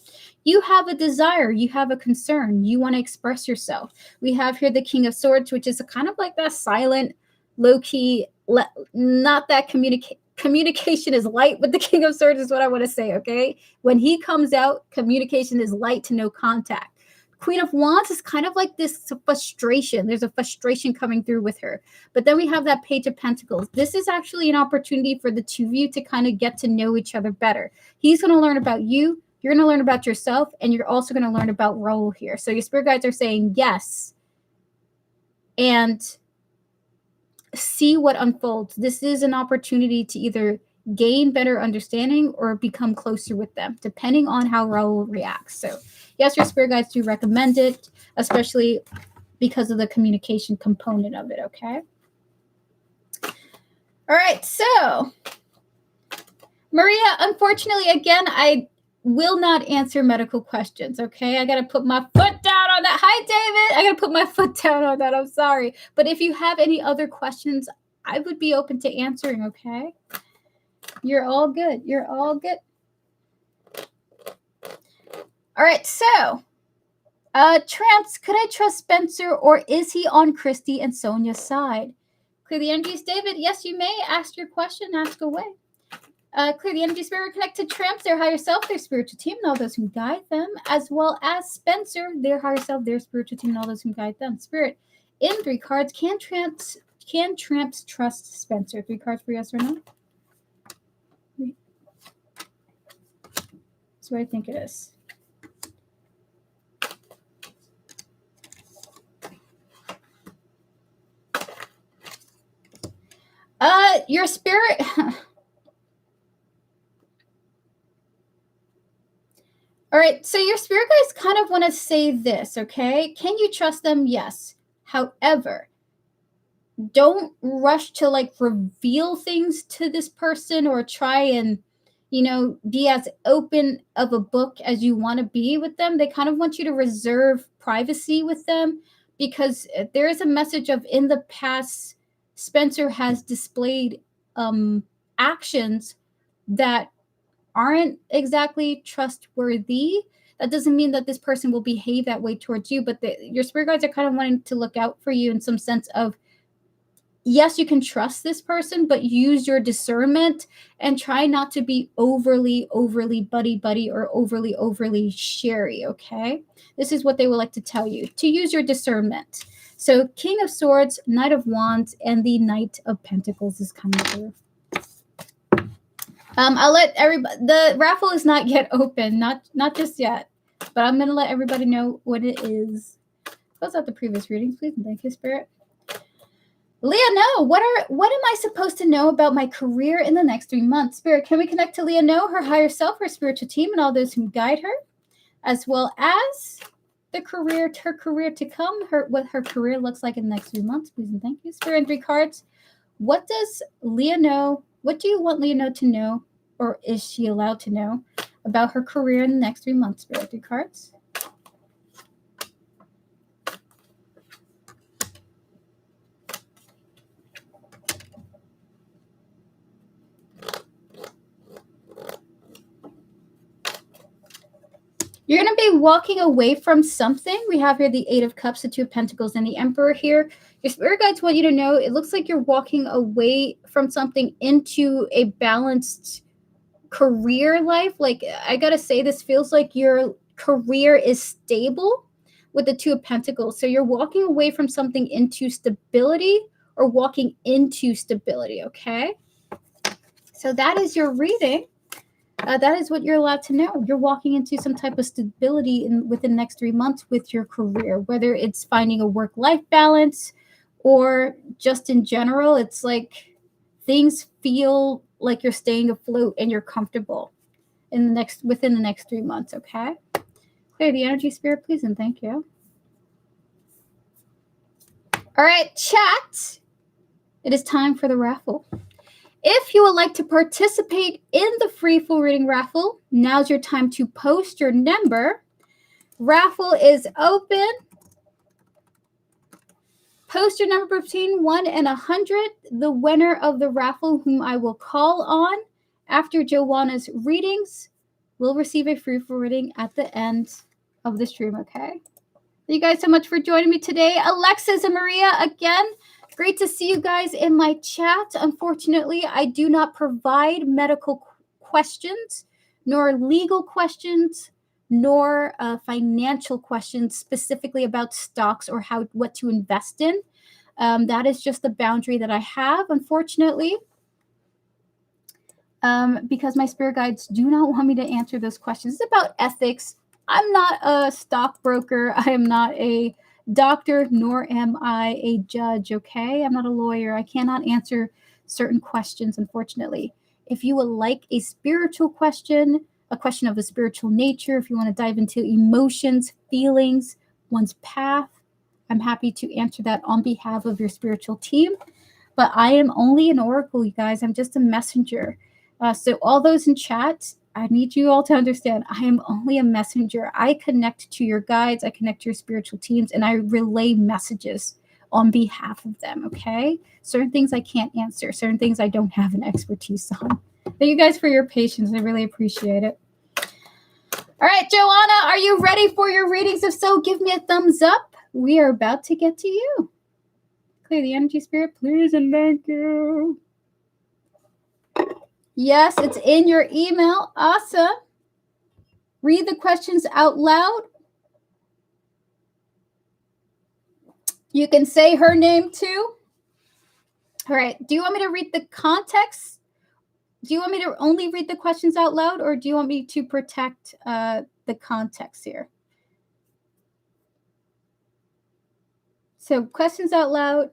You have a desire, you have a concern, you want to express yourself. We have here the King of Swords, which is a kind of like that silent, low-key, not that communication is light, but the King of Swords is what I want to say, okay? When he comes out, communication is light to no contact. Queen of Wands is kind of like this frustration. There's a frustration coming through with her. But then we have that Page of Pentacles. This is actually an opportunity for the 2 of you to kind of get to know each other better. He's going to learn about you. You're going to learn about yourself. And you're also going to learn about Raul here. So your spirit guides are saying yes. And see what unfolds. This is an opportunity to either gain better understanding or become closer with them, depending on how Raul reacts. So yes, your spirit guides do recommend it, especially because of the communication component of it, okay? All right, so Maria, unfortunately, again, I will not answer medical questions, okay? I got to put my foot down on that. Hi, David. I got to put my foot down on that. I'm sorry. But if you have any other questions, I would be open to answering, okay? You're all good. You're all good. All right, so Trance, could I trust Spencer or is he on Christy and Sonia's side? Clear the energies, David. Yes, you may ask your question. Ask away. Clear the energy, spirit, connect to Tramps, their higher self, their spiritual team, and all those who guide them, as well as Spencer, their higher self, their spiritual team, and all those who guide them. Spirit, in 3 cards, can Tramps trust Spencer? 3 cards for yes or no? That's what I think it is. Your spirit. All right, so your spirit guides kind of want to say this, okay? Can you trust them? Yes. However, don't rush to like reveal things to this person or try and, you know, be as open of a book as you want to be with them. They kind of want you to reserve privacy with them because there is a message of in the past, Spencer has displayed actions that aren't exactly trustworthy. That doesn't mean that this person will behave that way towards you, but your spirit guides are kind of wanting to look out for you in some sense of, yes, you can trust this person, but use your discernment and try not to be overly buddy or overly sherry, okay? This is what they would like to tell you, to use your discernment. So King of Swords, Knight of Wands, and the Knight of Pentacles is coming through. I'll let everybody, the raffle is not yet open, not just yet, but I'm going to let everybody know what it is. Close out the previous readings, please, and thank you, Spirit. Leah, no, what am I supposed to know about my career in the next 3 months? Spirit, can we connect to Leah, no, her higher self, her spiritual team, and all those who guide her, as well as her career to come, what her career looks like in the next 3 months, please, and thank you. Spirit, and 3 cards. What does Leah know? What do you want Leah to know, or is she allowed to know about her career in the next 3 months? Spirit, 3 cards. You're going to be walking away from something. We have here the 8 of Cups, the 2 of Pentacles, and the Emperor here. Your spirit guides want you to know it looks like you're walking away from something into a balanced career life. Like, I got to say, this feels like your career is stable with the 2 of Pentacles. So you're walking away from something into stability or walking into stability, okay? So that is your reading. That is what you're allowed to know. You're walking into some type of stability within the next 3 months with your career, whether it's finding a work-life balance or just in general. It's like things feel like you're staying afloat and you're comfortable within the next 3 months, okay? Clear the energy, Spirit, please, and thank you. All right, chat. It is time for the raffle. If you would like to participate in the free full reading raffle, now's your time to post your number. Raffle is open. Post your number between 1 and 100. The winner of the raffle, whom I will call on after Joanna's readings, will receive a free full reading at the end of the stream, okay? Thank you guys so much for joining me today. Alexis and Maria, again, great to see you guys in my chat. Unfortunately, I do not provide medical questions, nor legal questions, nor financial questions specifically about stocks or what to invest in. That is just the boundary that I have, unfortunately, because my spirit guides do not want me to answer those questions. It's about ethics. I'm not a stockbroker. I am not a doctor, nor am I a judge, okay? I'm not a lawyer. I cannot answer certain questions, unfortunately. If you would like a spiritual question, a question of a spiritual nature, if you want to dive into emotions, feelings, one's path, I'm happy to answer that on behalf of your spiritual team. But I am only an oracle, you guys. I'm just a messenger. So all those in chat, I need you all to understand, I am only a messenger. I connect to your guides, I connect to your spiritual teams, and I relay messages on behalf of them, okay? Certain things I can't answer, certain things I don't have an expertise on. Thank you guys for your patience. I really appreciate it. All right, Joanna, are you ready for your readings? If so, give me a thumbs up. We are about to get to you. Clear the energy, Spirit, please, and thank you. Yes, it's in your email. Awesome. Read the questions out loud. You can say her name too. All right. Do you want me to read the context? Do you want me to only read the questions out loud, or do you want me to protect the context here? So questions out loud,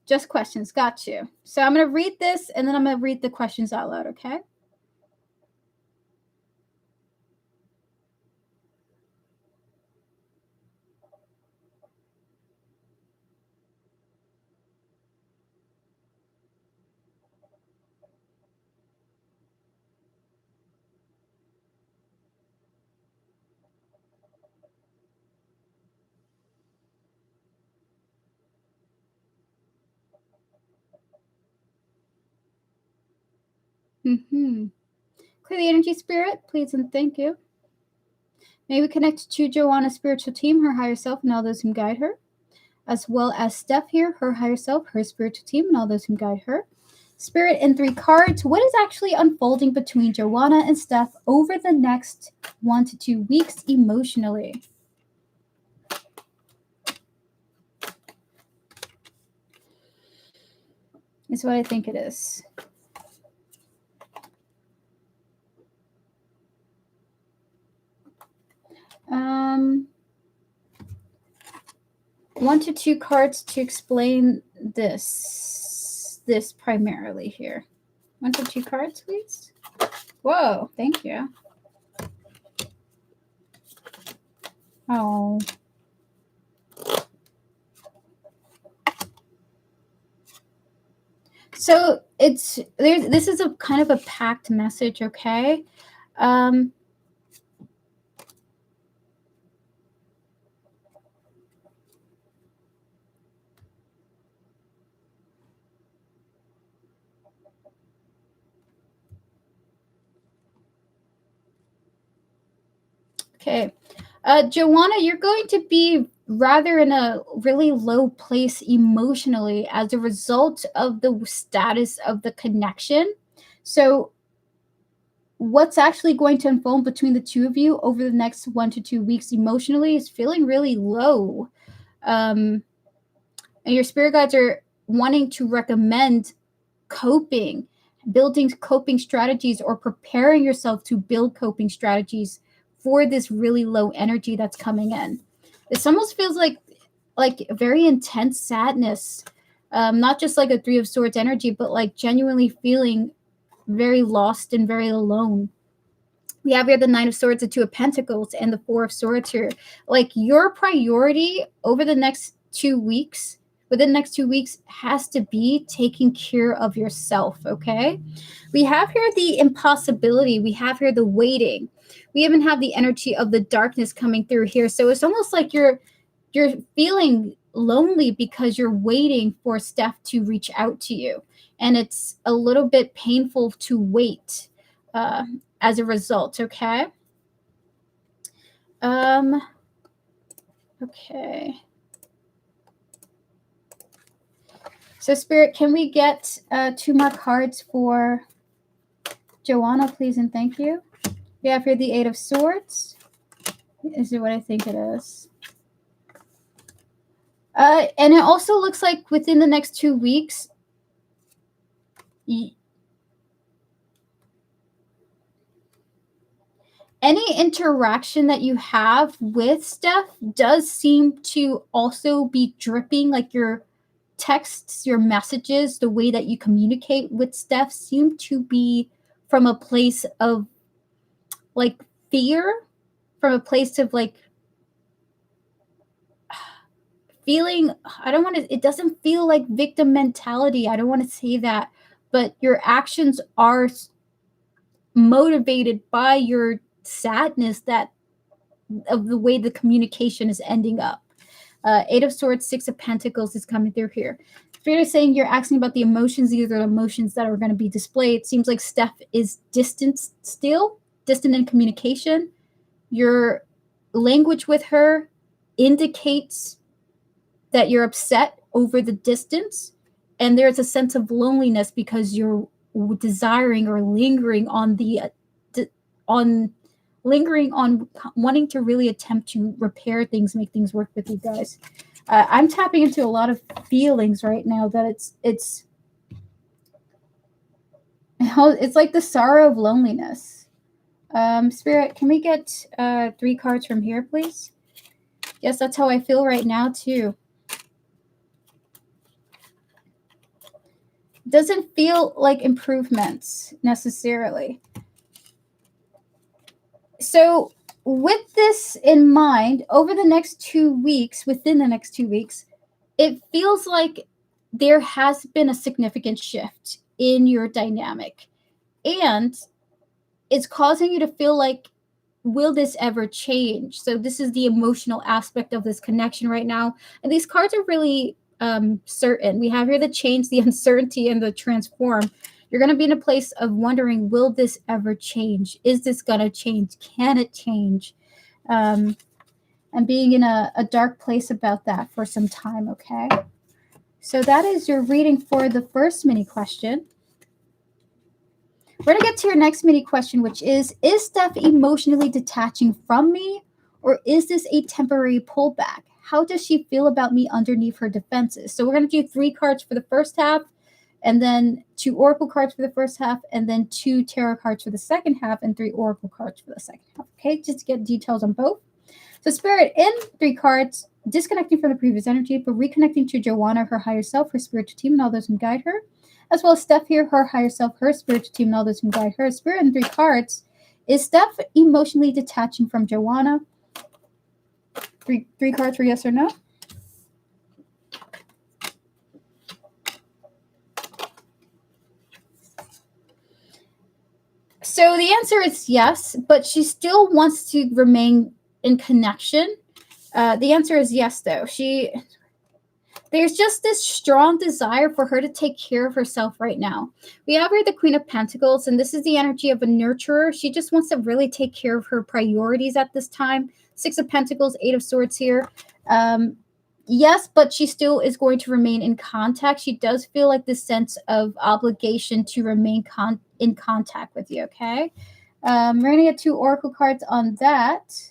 just questions. Got you. So I'm going to read this, and then I'm going to read the questions out loud, okay? Clear the energy, Spirit, please, and thank you. May we connect to Joanna's spiritual team, her higher self, and all those who guide her, as well as Steph here, her higher self, her spiritual team, and all those who guide her. Spirit in 3 cards. What is actually unfolding between Joanna and Steph over the next 1 to 2 weeks emotionally? Is what I think it is. One to two cards to explain this primarily here. 1 to 2 cards, please. Whoa, thank you. Oh. So this is a kind of a packed message, okay? Okay. Joanna, you're going to be rather in a really low place emotionally as a result of the status of the connection. So what's actually going to unfold between the two of you over the next 1 to 2 weeks emotionally is feeling really low. And your spirit guides are wanting to recommend building coping strategies, or preparing yourself to build coping strategies for this really low energy that's coming in. This almost feels like very intense sadness, not just like a 3 of Swords energy, but like genuinely feeling very lost and very alone. We have here the 9 of Swords, the 2 of Pentacles, and the 4 of Swords here. Like, your priority over the next 2 weeks, within the next 2 weeks, has to be taking care of yourself, okay? We have here the impossibility. We have here the waiting. We even have the energy of the darkness coming through here. So it's almost like you're feeling lonely because you're waiting for Steph to reach out to you. And it's a little bit painful to wait as a result, okay? Okay. So, Spirit, can we get 2 more cards for Joanna, please, and thank you? We have here the 8 of Swords. Is it what I think it is? And it also looks like within the next 2 weeks, any interaction that you have with Steph does seem to also be dripping, like your texts, your messages, the way that you communicate with Steph seem to be from a place of like fear, from a place of like feeling, it doesn't feel like victim mentality. I don't want to say that, but your actions are motivated by your sadness of the way the communication is ending up. 8 of Swords, 6 of Pentacles is coming through here. Spirit is saying you're asking about the emotions. These are the emotions that are going to be displayed. It seems like Steph is distant in communication. Your language with her indicates that you're upset over the distance, and there's a sense of loneliness because you're desiring or lingering on wanting to really attempt to repair things, make things work with you guys. I'm tapping into a lot of feelings right now that it's like the sorrow of loneliness. Spirit, can we get 3 cards from here, please? Yes, that's how I feel right now too. Doesn't feel like improvements necessarily. So with this in mind, over the next 2 weeks, within the next 2 weeks, it feels like there has been a significant shift in your dynamic. And it's causing you to feel like, will this ever change? So this is the emotional aspect of this connection right now. And these cards are really certain. We have here the change, the uncertainty, and the transform. You're going to be in a place of wondering, will this ever change? Is this going to change? Can it change? And being in a dark place about that for some time, okay? So that is your reading for the first mini question. We're going to get to your next mini question, which is Steph emotionally detaching from me, or is this a temporary pullback? How does she feel about me underneath her defenses? So we're going to do 3 cards for the first half, and then 2 oracle cards for the first half, and then 2 tarot cards for the second half, and 3 oracle cards for the second half. Okay, just to get details on both. So Spirit, in 3 cards, disconnecting from the previous energy, but reconnecting to Joanna, her higher self, her spiritual team, and all those who guide her. As well as Steph here, her higher self, her spiritual team, and all those who guide her. Spirit in 3 cards. Is Steph emotionally detaching from Joanna? 3 cards for yes or no. So the answer is yes, but she still wants to remain in connection. The answer is yes, though. There's just this strong desire for her to take care of herself right now. We have her the Queen of Pentacles, and this is the energy of a nurturer. She just wants to really take care of her priorities at this time. 6 of Pentacles, 8 of Swords here. Yes, but she still is going to remain in contact. She does feel like this sense of obligation to remain in contact with you, okay? We're going to get 2 oracle cards on that.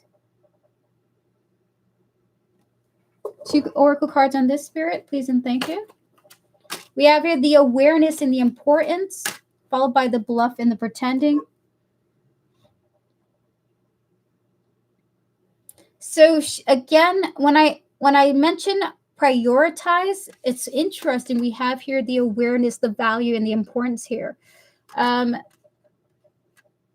2 oracle cards on this, Spirit, please and thank you. We have here the awareness and the importance, followed by the bluff and the pretending. So again, when I mention prioritize, it's interesting. We have here the awareness, the value, and the importance here. And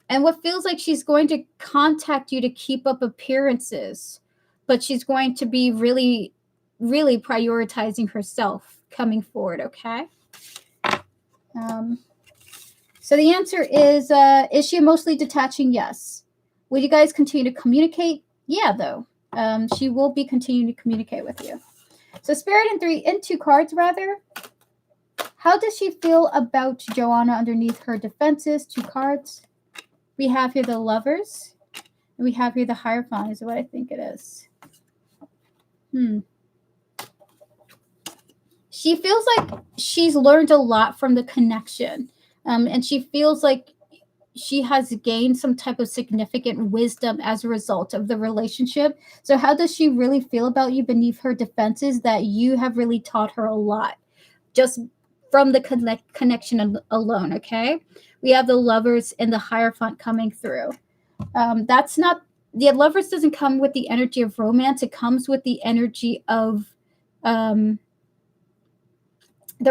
what feels like she's going to contact you to keep up appearances, but she's going to be really, really prioritizing herself coming forward, okay? So the answer is she emotionally detaching? Yes. Will you guys continue to communicate? Yeah, though. She will be continuing to communicate with you. So Spirit in 2 cards, rather. How does she feel about Joanna underneath her defenses? 2 cards. We have here the Lovers. And we have here the Hierophant is what I think it is. She feels like she's learned a lot from the connection. And she feels like she has gained some type of significant wisdom as a result of the relationship. So how does she really feel about you beneath her defenses? That you have really taught her a lot just from the connection alone, okay? We have the Lovers and the Hierophant coming through. That's not, the Lovers doesn't come with the energy of romance. It comes with the energy of the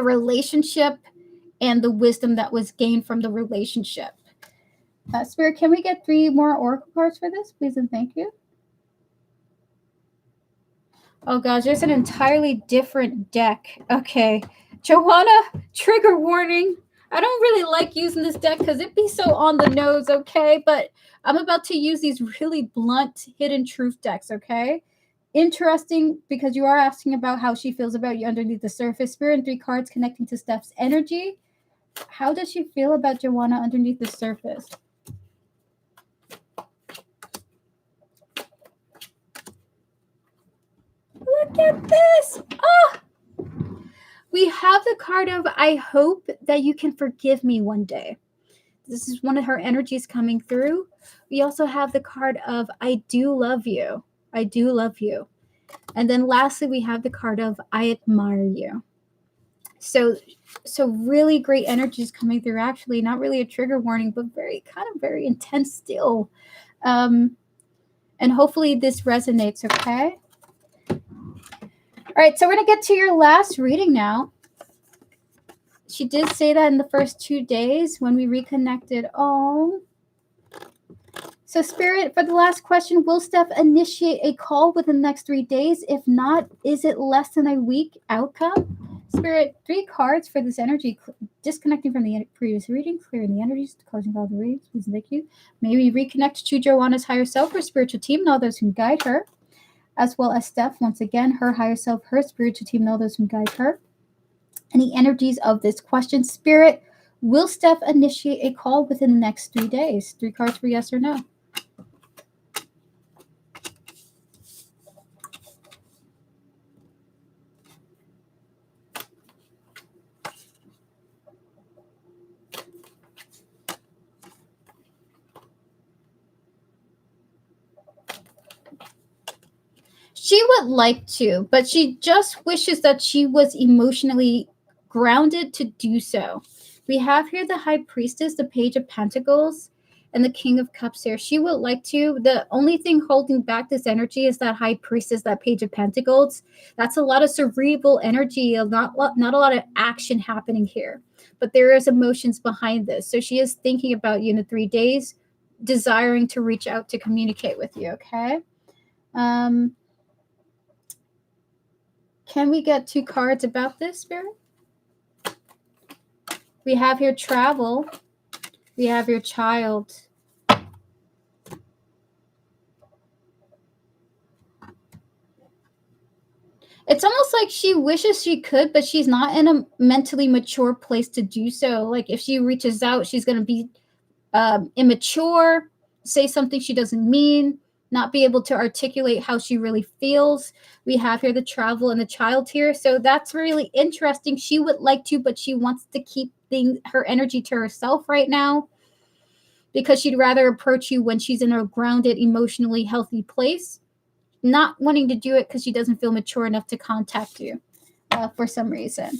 relationship and the wisdom that was gained from the relationship. Spirit, can we get 3 more oracle cards for this, please and thank you? Oh gosh, there's an entirely different deck. Okay, Joanna, trigger warning. I don't really like using this deck because it'd be so on the nose, okay? But I'm about to use these really blunt hidden truth decks, okay? Interesting, because you are asking about how she feels about you underneath the surface. Spirit in 3 cards connecting to Steph's energy. How does she feel about Joanna underneath the surface? Look at this. Oh, we have the card of I hope that you can forgive me one day. This is one of her energies coming through. We also have the card of I do love you. I do love you. And then lastly, we have the card of I admire you. So really great energies coming through. Actually, not really a trigger warning, but very intense still. And hopefully this resonates, okay? All right, so we're going to get to your last reading now. She did say that in the first 2 days when we reconnected. Oh. So Spirit, for the last question, will Steph initiate a call within the next 3 days? If not, is it less than a week outcome? Spirit, 3 cards for this energy. Disconnecting from the previous reading, clearing the energies, closing all the readings. Please and thank you. May we reconnect to Joanna's higher self, her spiritual team, and all those who guide her. As well as Steph, once again, her higher self, her spiritual team, and all those who guide her. Any energies of this question. Spirit, will Steph initiate a call within the next 3 days? 3 cards for yes or no. She would like to, but she just wishes that she was emotionally grounded to do so. We have here the High Priestess, the Page of Pentacles, and the King of Cups here. She would like to. The only thing holding back this energy is that High Priestess, that Page of Pentacles. That's a lot of cerebral energy, not a lot of action happening here. But there is emotions behind this. So she is thinking about you in the 3 days, desiring to reach out to communicate with you, okay? Can we get 2 cards about this, Spirit? We have here travel. We have your child. It's almost like she wishes she could, but she's not in a mentally mature place to do so. Like if she reaches out, she's going to be immature, say something she doesn't mean, not be able to articulate how she really feels. We have here the travel and the child here. So that's really interesting. She would like to, but she wants to keep her energy to herself right now because she'd rather approach you when she's in a grounded, emotionally healthy place, not wanting to do it because she doesn't feel mature enough to contact you for some reason.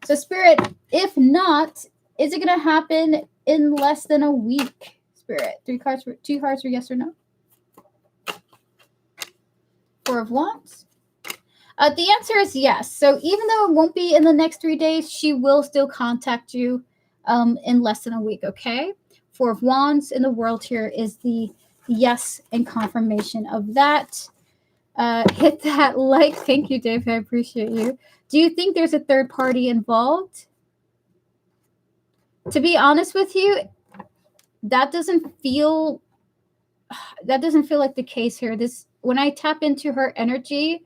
So Spirit, if not, is it going to happen in less than a week? Spirit, 2 cards for yes or no. 4 of Wands. The answer is yes. So even though it won't be in the next 3 days, she will still contact you in less than a week, okay? 4 of Wands in the world here is the yes and confirmation of that. Hit that like. Thank you, Dave. I appreciate you. Do you think there's a third party involved? To be honest with you, that doesn't feel like the case here. When I tap into her energy,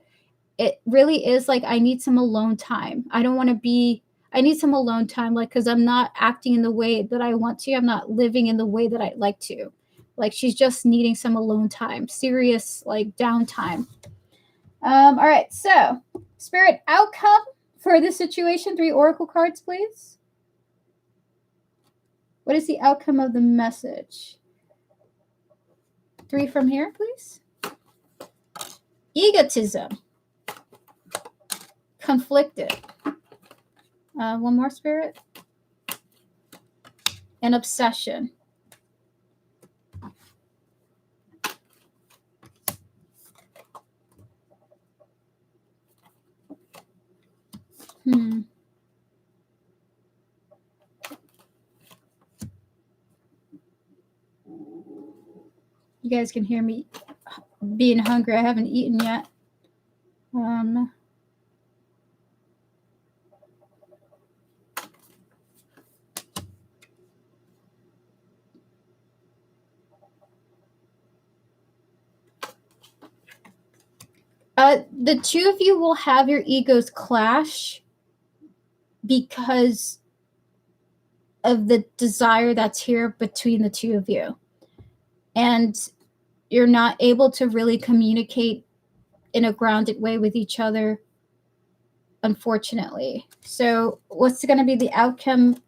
it really is like I need some alone time. I need some alone time, like, because I'm not acting in the way that I want to. I'm not living in the way that I'd like to. Like she's just needing some alone time, serious like downtime. All right, so Spirit, outcome for this situation. 3 oracle cards, please. What is the outcome of the message? 3 from here, please. Egotism. Conflicted. One more, Spirit. An obsession. You guys can hear me being hungry. I haven't eaten yet. The 2 of you will have your egos clash because of the desire that's here between the 2 of you. And you're not able to really communicate in a grounded way with each other, unfortunately. So what's going to be the outcome?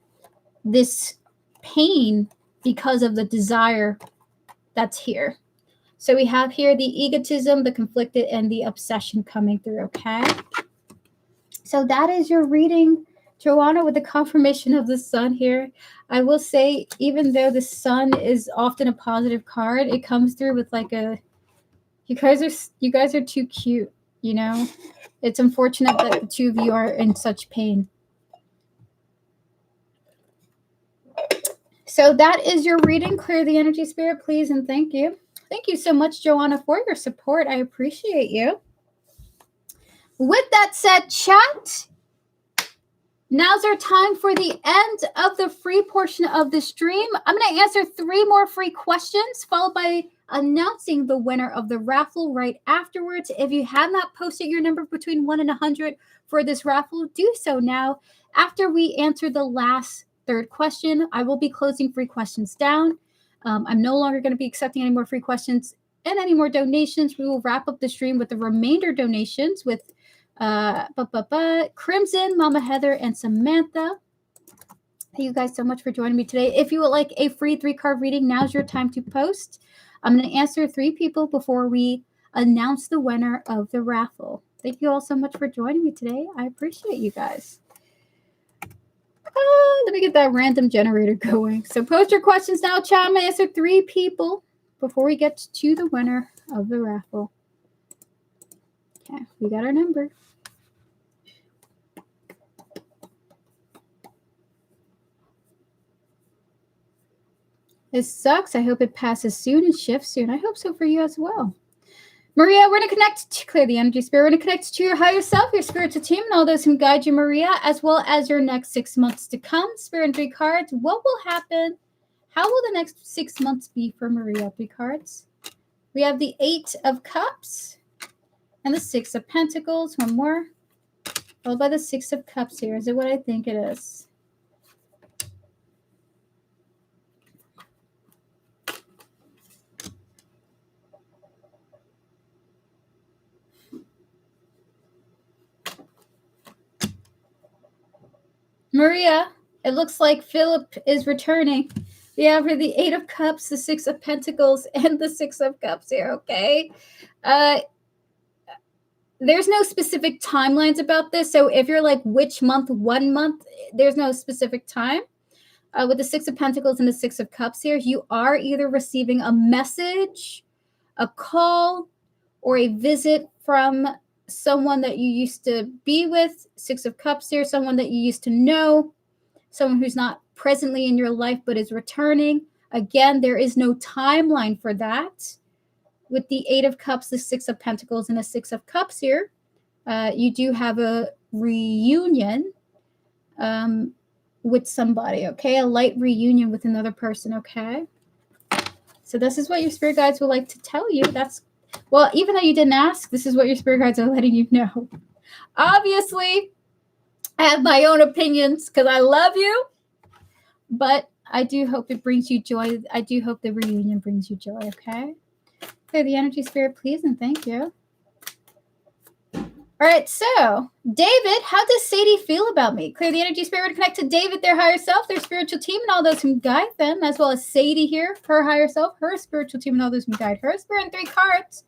This pain because of the desire that's here. So we have here the egotism, the conflicted, and the obsession coming through, okay? So that is your reading, Joanna, with the confirmation of the sun here. I will say, even though the sun is often a positive card, it comes through with like a, you guys are too cute, you know? It's unfortunate that the two of you are in such pain. So that is your reading. Clear the energy, spirit, please, and thank you. Thank you so much, Joanna, for your support. I appreciate you. With that said, chat, now's our time for the end of the free portion of the stream. I'm going to answer 3 more free questions, followed by announcing the winner of the raffle right afterwards. If you have not posted your number between 1 and 100 for this raffle, do so now. After we answer the last 3rd question, I will be closing free questions down. I'm no longer going to be accepting any more free questions and any more donations. We will wrap up the stream with the remainder donations with Crimson, Mama Heather, and Samantha. Thank you guys so much for joining me today. If you would like a free 3-card reading, now's your time to post. I'm going to answer 3 people before we announce the winner of the raffle. Thank you all so much for joining me today. I appreciate you guys. Let me get that random generator going. So post your questions now, chat. I'm going to answer 3 people before we get to the winner of the raffle. Okay, we got our number. This sucks. I hope it passes soon and shifts soon. I hope so for you as well. Maria, we're going to connect to clear the energy, spirit. We're going to connect to your higher self, your spiritual team, and all those who guide you, Maria, as well as your next 6 months to come. Spirit and 3 cards. What will happen? How will the next 6 months be for Maria? 3 cards. We have the 8 of Cups and the 6 of Pentacles. One more. Followed by the 6 of Cups here. Is it what I think it is? Maria, it looks like Philip is returning. We have here the 8 of Cups, the 6 of Pentacles, and the 6 of Cups here, okay? There's no specific timelines about this. So if you're like, which month, 1 month, there's no specific time. With the 6 of Pentacles and the 6 of Cups here, you are either receiving a message, a call, or a visit from someone that you used to be with. 6 of Cups here, someone that you used to know, someone who's not presently in your life but is returning. Again, there is no timeline for that. With the 8 of Cups, the 6 of Pentacles, and the 6 of Cups here, you do have a reunion with somebody, okay? A light reunion with another person, okay? So this is what your spirit guides would like to tell you. That's, well, even though you didn't ask, this is what your spirit guides are letting you know. Obviously, I have my own opinions because I love you, but I do hope it brings you joy. I do hope the reunion brings you joy, okay? Clear the energy, spirit, please, and thank you. All right, so David, how does Sadie feel about me? Clear the energy, spirit, connect to David, their higher self, their spiritual team, and all those who guide them, as well as Sadie here, her higher self, her spiritual team, and all those who guide her. Spirit and 3 cards.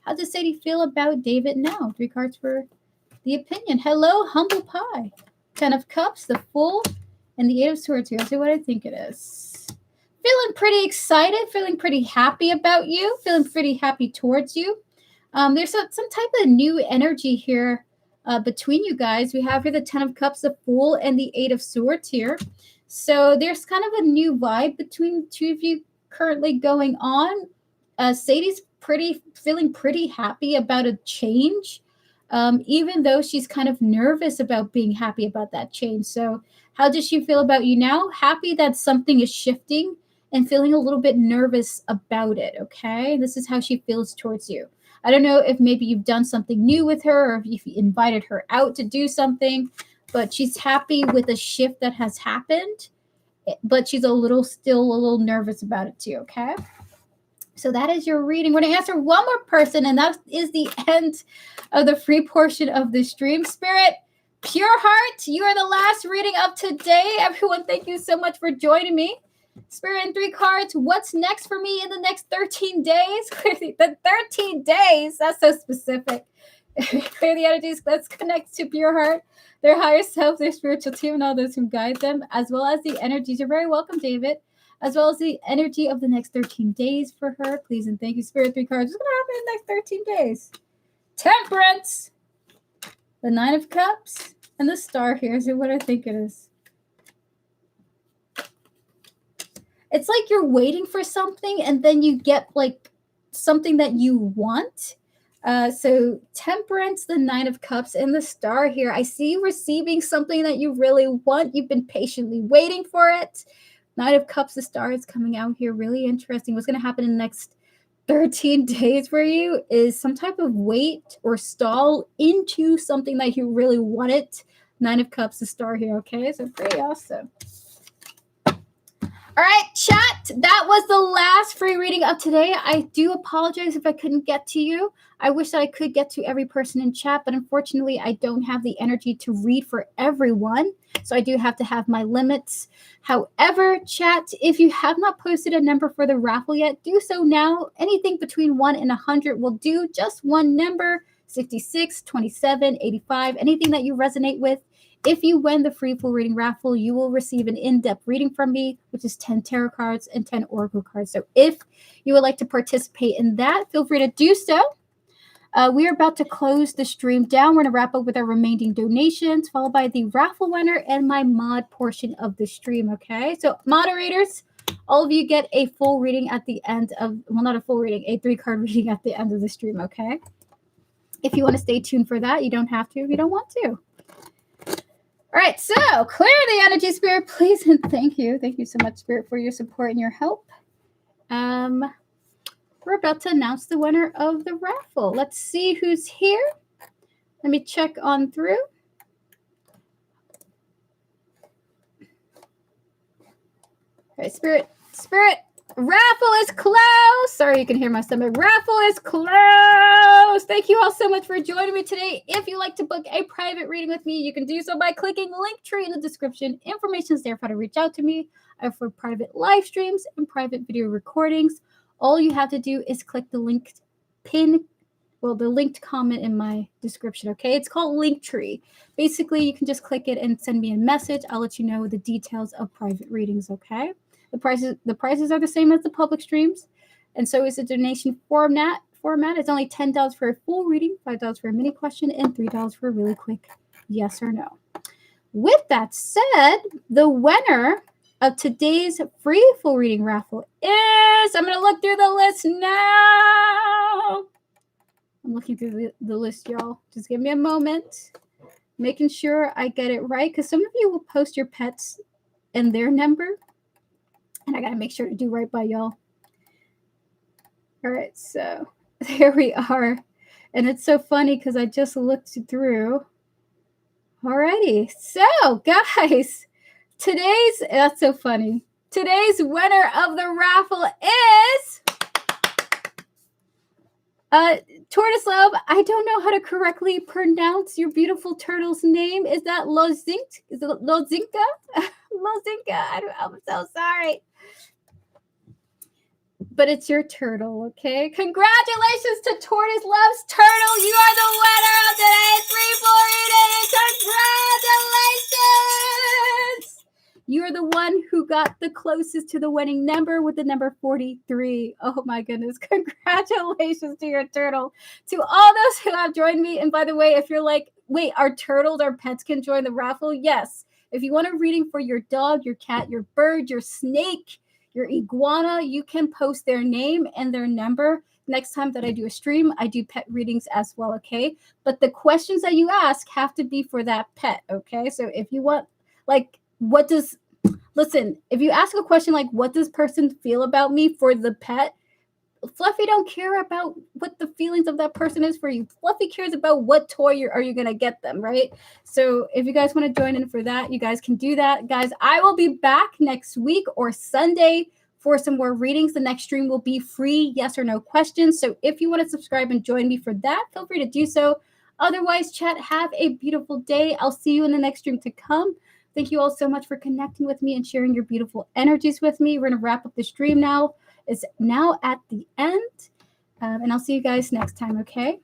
How does Sadie feel about David now? 3 cards for the opinion. Hello, humble pie. 10 of Cups, the Fool, and the 8 of Swords here. See what I think it is. Feeling pretty excited, feeling pretty happy about you, feeling pretty happy towards you. There's some type of new energy here between you guys. We have here the 10 of Cups, the Fool, and the 8 of Swords here. So there's kind of a new vibe between the 2 of you currently going on. Sadie's feeling pretty happy about a change, even though she's kind of nervous about being happy about that change. So how does she feel about you now? Happy that something is shifting and feeling a little bit nervous about it, okay? This is how she feels towards you. I don't know if maybe you've done something new with her or if you invited her out to do something, but she's happy with the shift that has happened, but she's still a little nervous about it too, okay? So that is your reading. We're going to answer one more person, and that is the end of the free portion of the stream. Spirit, Pure Heart, you are the last reading of today. Everyone, thank you so much for joining me. Spirit and 3 cards, what's next for me in the next 13 days? The 13 days, that's so specific. Clear the energies, let's connect to Pure Heart, their higher self, their spiritual team, and all those who guide them, as well as the energies. You're very welcome, David. As well as the energy of the next 13 days for her. Please and thank you, Spirit. 3 cards. What's going to happen in the next 13 days? Temperance, the 9 of Cups, and the Star here. So what I think it is. It's like you're waiting for something, and then you get like something that you want. So Temperance, the 9 of Cups, and the Star here. I see you receiving something that you really want. You've been patiently waiting for it. 9 of Cups, the Star is coming out here. Really interesting. What's going to happen in the next 13 days for you is some type of wait or stall into something that you really wanted. 9 of Cups, the Star here. Okay, so pretty awesome. All right, chat, that was the last free reading of today. I do apologize if I couldn't get to you. I wish that I could get to every person in chat, but unfortunately, I don't have the energy to read for everyone. So I do have to have my limits. However, chat, if you have not posted a number for the raffle yet, do so now. Anything between 1 and 100 will do. Just one number, 66, 27, 85, anything that you resonate with. If you win the free full reading raffle, you will receive an in-depth reading from me, which is 10 tarot cards and 10 oracle cards. So if you would like to participate in that, feel free to do so. We are about to close the stream down. We're going to wrap up with our remaining donations, followed by the raffle winner and my mod portion of the stream, okay? So moderators, all of you get a full reading at the end of, well, not a full reading, a 3-card reading at the end of the stream, okay? If you want to stay tuned for that, you don't have to if you don't want to. All right, so clear the energy, Spirit, please, and thank you. Thank you so much, Spirit, for your support and your help. We're about to announce the winner of the raffle. Let's see who's here. Let me check on through. All right, Spirit, raffle is closed. Sorry, you can hear my stomach. Raffle is closed. Thank you all so much for joining me today. If you'd like to book a private reading with me, you can do so by clicking the Linktree in the description. Information is there for how to reach out to me. I offer private live streams and private video recordings. All you have to do is click the linked comment in my description, okay? It's called Linktree. Basically, you can just click it and send me a message. I'll let you know the details of private readings, okay? The prices are the same as the public streams, and so is the donation format. It's only $10 for a full reading, $5 for a mini question, and $3 for a really quick yes or no. With that said, the winner of today's free full reading raffle is, I'm going to look through the list now. I'm looking through the list, y'all. Just give me a moment. Making sure I get it right, because some of you will post your pets and their number. And I got to make sure to do right by y'all. All right, so there we are. And it's so funny because I just looked through. Alrighty, so guys, that's so funny. Today's winner of the raffle is Tortoise Love. I don't know how to correctly pronounce your beautiful turtle's name. Is that Lozinka? Is it Lozinka? Lozinka. I'm so sorry. But it's your turtle, okay? Congratulations to Tortoise Love's turtle. You are the winner of today's free full reading. Congratulations! You are the one who got the closest to the winning number with the number 43. Oh my goodness. Congratulations to your turtle. To all those who have joined me. And by the way, if you're like, wait, our turtles, our pets can join the raffle? Yes. If you want a reading for your dog, your cat, your bird, your snake, your iguana, you can post their name and their number. Next time that I do a stream, I do pet readings as well, okay? But the questions that you ask have to be for that pet, okay? So if you want, like, if you ask a question like, what does person feel about me for the pet? Fluffy don't care about what the feelings of that person is for you. Fluffy cares about what toy are you going to get them, right? So if you guys want to join in for that, you guys can do that. Guys, I will be back next week or Sunday for some more readings. The next stream will be free yes or no questions. So if you want to subscribe and join me for that, feel free to do so. Otherwise, chat, have a beautiful day. I'll see you in the next stream to come. Thank you all so much for connecting with me and sharing your beautiful energies with me. We're going to wrap up the stream now. It's now at the end. And I'll see you guys next time, okay?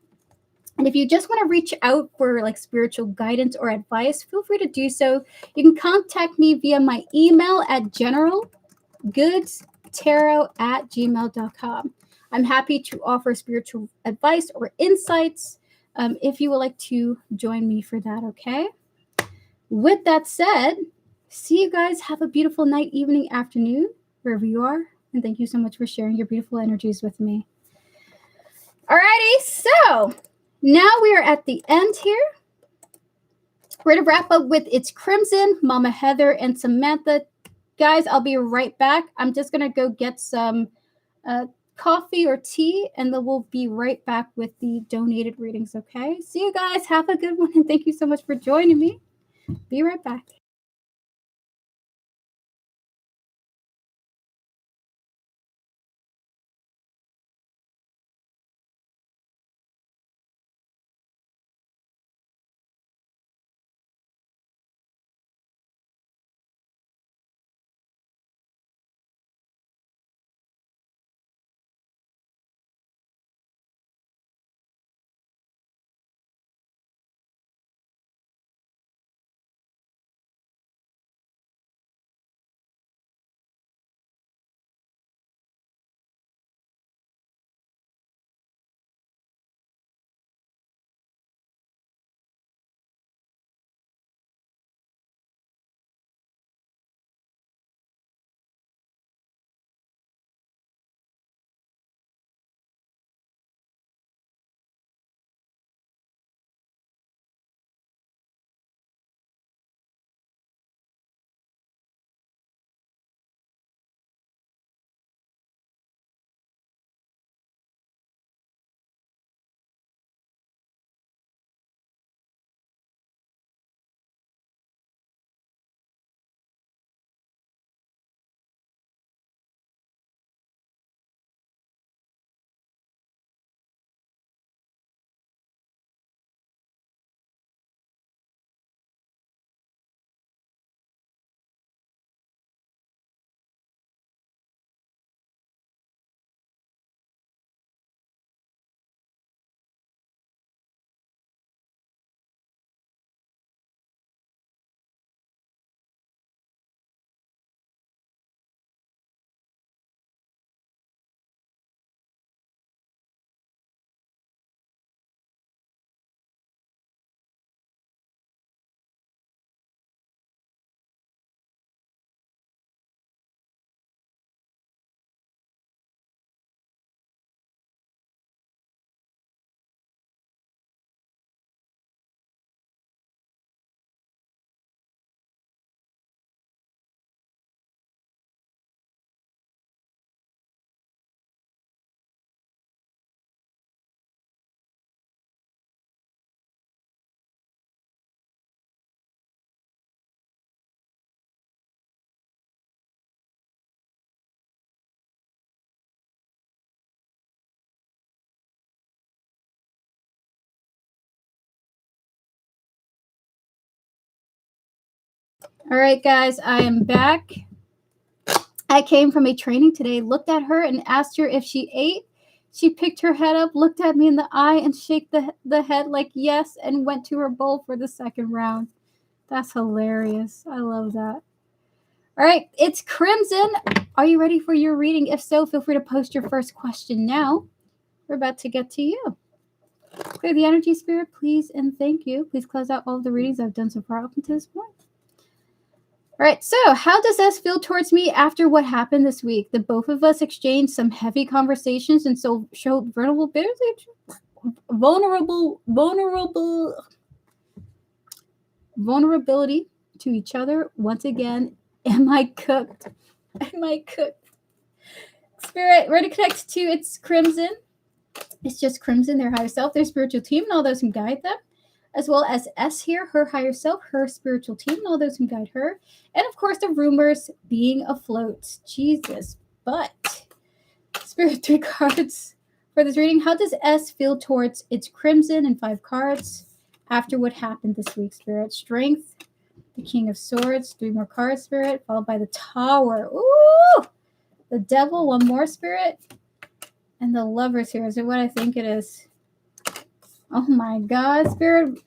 And if you just want to reach out for like spiritual guidance or advice, feel free to do so. You can contact me via my email at generalgoodstarot@gmail.com. I'm happy to offer spiritual advice or insights if you would like to join me for that, okay? With that said, see you guys. Have a beautiful night, evening, afternoon, wherever you are. And thank you so much for sharing your beautiful energies with me. Alrighty, so now we are at the end here. We're going to wrap up with It's Crimson, Mama Heather, and Samantha. Guys, I'll be right back. I'm just going to go get some coffee or tea, and then we'll be right back with the donated readings, okay? See you guys. Have a good one, and thank you so much for joining me. Be right back. All right, guys, I am back. I came from a training today, looked at her and asked her if she ate. She picked her head up, looked at me in the eye, and shook the head like yes, and went to her bowl for the second round. That's hilarious. I love that. All right, it's Crimson. Are you ready for your reading? If so, feel free to post your first question now. We're about to get to you. Clear the energy, spirit, please, and thank you. Please close out all of the readings I've done so far up until this point. All right, so how does S feel towards me after what happened this week? The both of us exchanged some heavy conversations and so showed vulnerability to each other. Once again, am I cooked? Am I cooked? Spirit, we're to connect to It's Crimson. It's just Crimson, their higher self, their spiritual team, and all those who guide them. As well as S here, her higher self, her spiritual team, and all those who guide her. And of course, the rumors being afloat. Jesus. But Spirit, 3 cards for this reading. How does S feel towards its Crimson and 5 cards after what happened this week, Spirit? Strength, the King of Swords, 3 more cards, Spirit, followed by the Tower. Ooh! The Devil, 1 more, Spirit. And the Lovers here. Is it what I think it is? Oh my God, Spirit.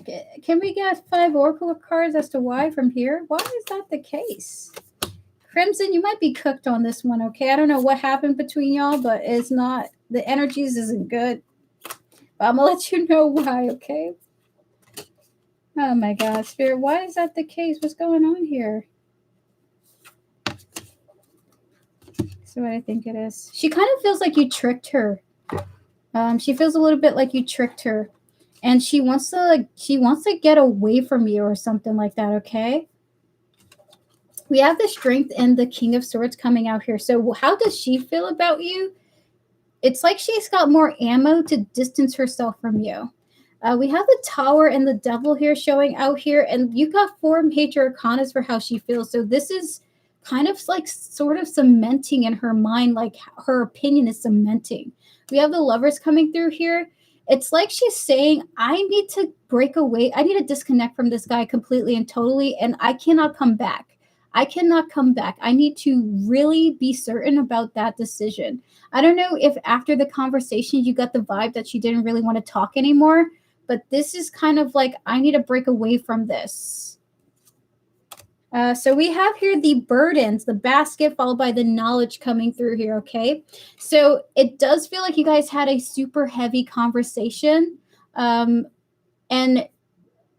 Can we get 5 Oracle cards as to why from here? Why is that the case? Crimson, you might be cooked on this one, okay? I don't know what happened between y'all, but it's not, the energies isn't good. But I'm gonna let you know why, okay? Oh my God, Spirit, why is that the case? What's going on here? So what I think it is. She kind of feels like you tricked her. She feels a little bit like you tricked her. And she wants to get away from you or something like that, okay? We have the Strength and the King of Swords coming out here. So how does she feel about you? It's like she's got more ammo to distance herself from you. We have the Tower and the Devil here showing out here. And you got 4 major arcanas for how she feels. So this is kind of like sort of cementing in her mind, like her opinion is cementing. We have the Lovers coming through here. It's like she's saying, I need to break away. I need to disconnect from this guy completely and totally. And I cannot come back. I cannot come back. I need to really be certain about that decision. I don't know if after the conversation you got the vibe that she didn't really want to talk anymore, but this is kind of like, I need to break away from this. So we have here the burdens, the basket, followed by the knowledge coming through here, okay? So it does feel like you guys had a super heavy conversation, and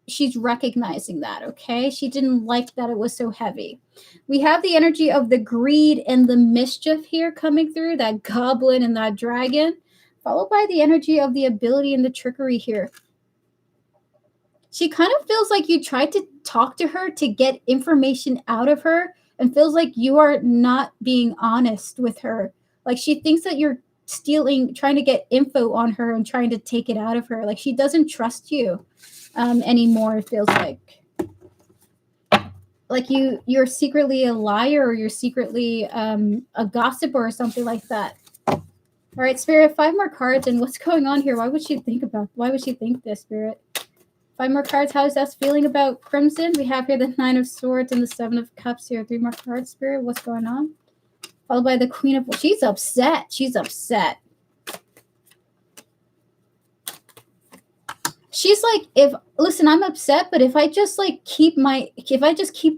she's recognizing that, okay? She didn't like that it was so heavy. We have the energy of the greed and the mischief here coming through, that goblin and that dragon, followed by the energy of the ability and the trickery here. She kind of feels like you tried to talk to her to get information out of her and feels like you are not being honest with her. Like she thinks that you're stealing, trying to get info on her and trying to take it out of her. Like she doesn't trust you anymore, it feels like you're secretly a liar, or you're secretly a gossiper or something like that. All right, Spirit, 5 more cards. And what's going on here? Why would she think this, Spirit? 5 more cards. How is us feeling about Crimson? We have here the 9 of Swords and the 7 of Cups here. 3 more cards, Spirit. What's going on? Followed by the Queen of... She's upset. She's upset. She's like, listen, I'm upset, but if I just keep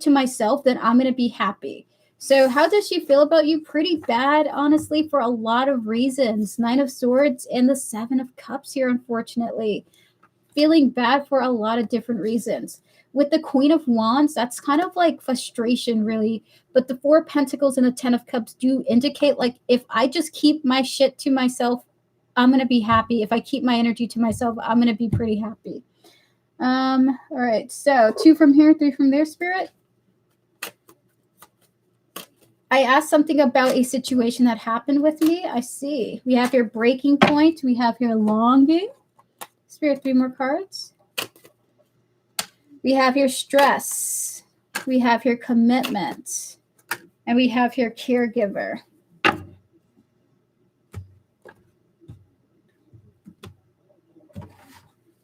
to myself, then I'm gonna be happy. So how does she feel about you? Pretty bad, honestly, for a lot of reasons. 9 of Swords and the 7 of Cups here, unfortunately. Feeling bad for a lot of different reasons. With the Queen of Wands, that's kind of like frustration, really. But the 4 of Pentacles and the 10 of Cups do indicate, like, if I just keep my shit to myself, I'm going to be happy. If I keep my energy to myself, I'm going to be pretty happy. All right. So 2 from here, 3 from there, Spirit. I asked something about a situation that happened with me. I see. We have here breaking point. We have here longing. Spirit, 3 more cards. We have here stress. We have here commitment. And we have here caregiver.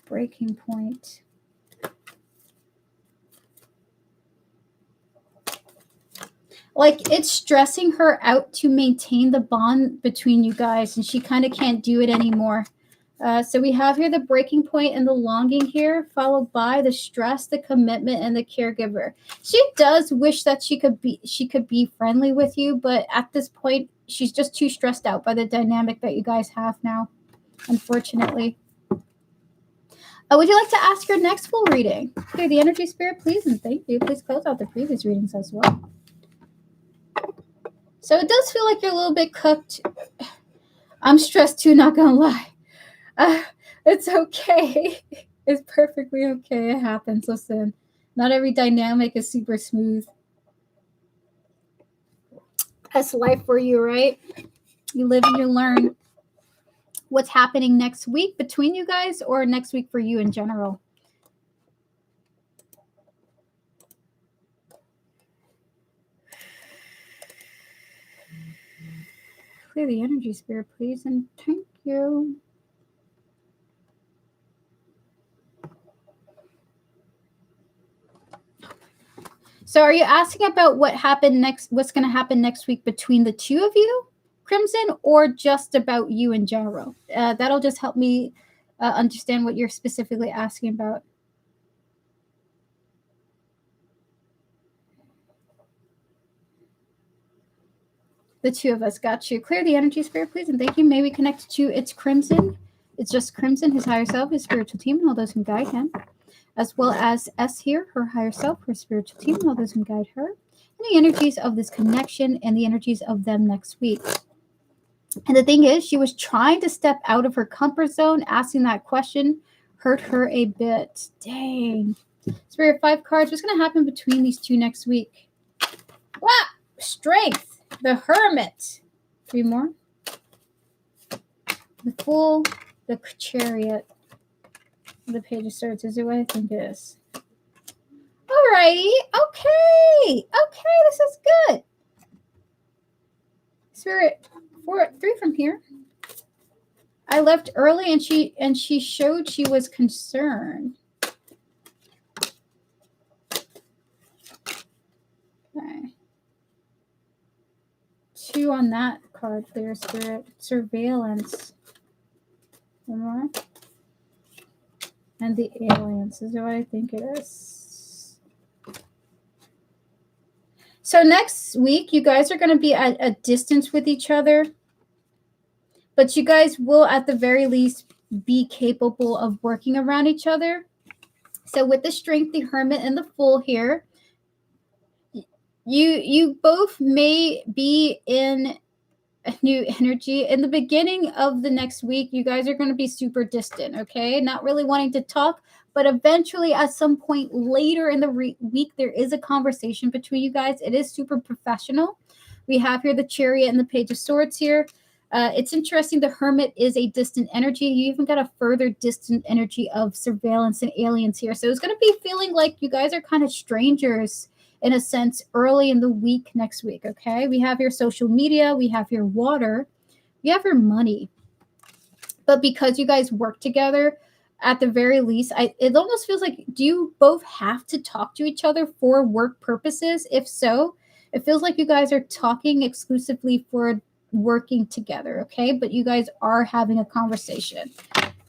Breaking point. Like, it's stressing her out to maintain the bond between you guys, and she kind of can't do it anymore. So we have here the breaking point and the longing here, followed by the stress, the commitment, and the caregiver. She does wish that she could be friendly with you, but at this point, she's just too stressed out by the dynamic that you guys have now, unfortunately. Would you like to ask your next full reading? Okay, the energy, Spirit, please, and thank you. Please close out the previous readings as well. So it does feel like you're a little bit cooked. I'm stressed too, not gonna lie. It's okay. It's perfectly okay. It happens. Listen, not every dynamic is super smooth. That's life for you, right? You live and you learn. What's happening next week between you guys, or next week for you in general? clear the energy, Spirit, please, and thank you. So are you asking about what happened next, what's going to happen next week between the two of you, Crimson, or just about you in general? That'll just help me understand what you're specifically asking about. The two of us, got you. Clear the energy, Spirit, please, and thank you. May we connect to its Crimson. It's just Crimson, his higher self, his spiritual team, and all those who guide him, as well as S here, her higher self, her spiritual team, and all those who guide her, and the energies of this connection and the energies of them next week. And the thing is, she was trying to step out of her comfort zone. Asking that question hurt her a bit. Dang. Spirit, 5 cards. What's going to happen between these two next week? Wow. Strength. The Hermit. 3 more. The Fool. The Chariot. The Page of Swords. Is it what I think it is? Alrighty. Okay. Okay. This is good. Spirit. 3 from here. I left early and she showed she was concerned. Okay. 2 on that card, clear, Spirit. Surveillance. 1 more. And the aliens is what I think it is. So next week, you guys are going to be at a distance with each other. But you guys will, at the very least, be capable of working around each other. So with the Strength, the Hermit, and the Fool here, you both may be in a new energy. In the beginning of the next week, you guys are going to be super distant, okay? Not really wanting to talk, but eventually at some point later in the week, there is a conversation between you guys. It is super professional. We have here the Chariot and the Page of Swords here. It's interesting. The Hermit is a distant energy. You even got a further distant energy of surveillance and aliens here. So it's going to be feeling like you guys are kind of strangers in a sense early in the week next week, okay? We have your social media. We have your water. We have your money. But because you guys work together, at the very least, it almost feels like, do you both have to talk to each other for work purposes? If so, it feels like you guys are talking exclusively for working together, okay? But you guys are having a conversation.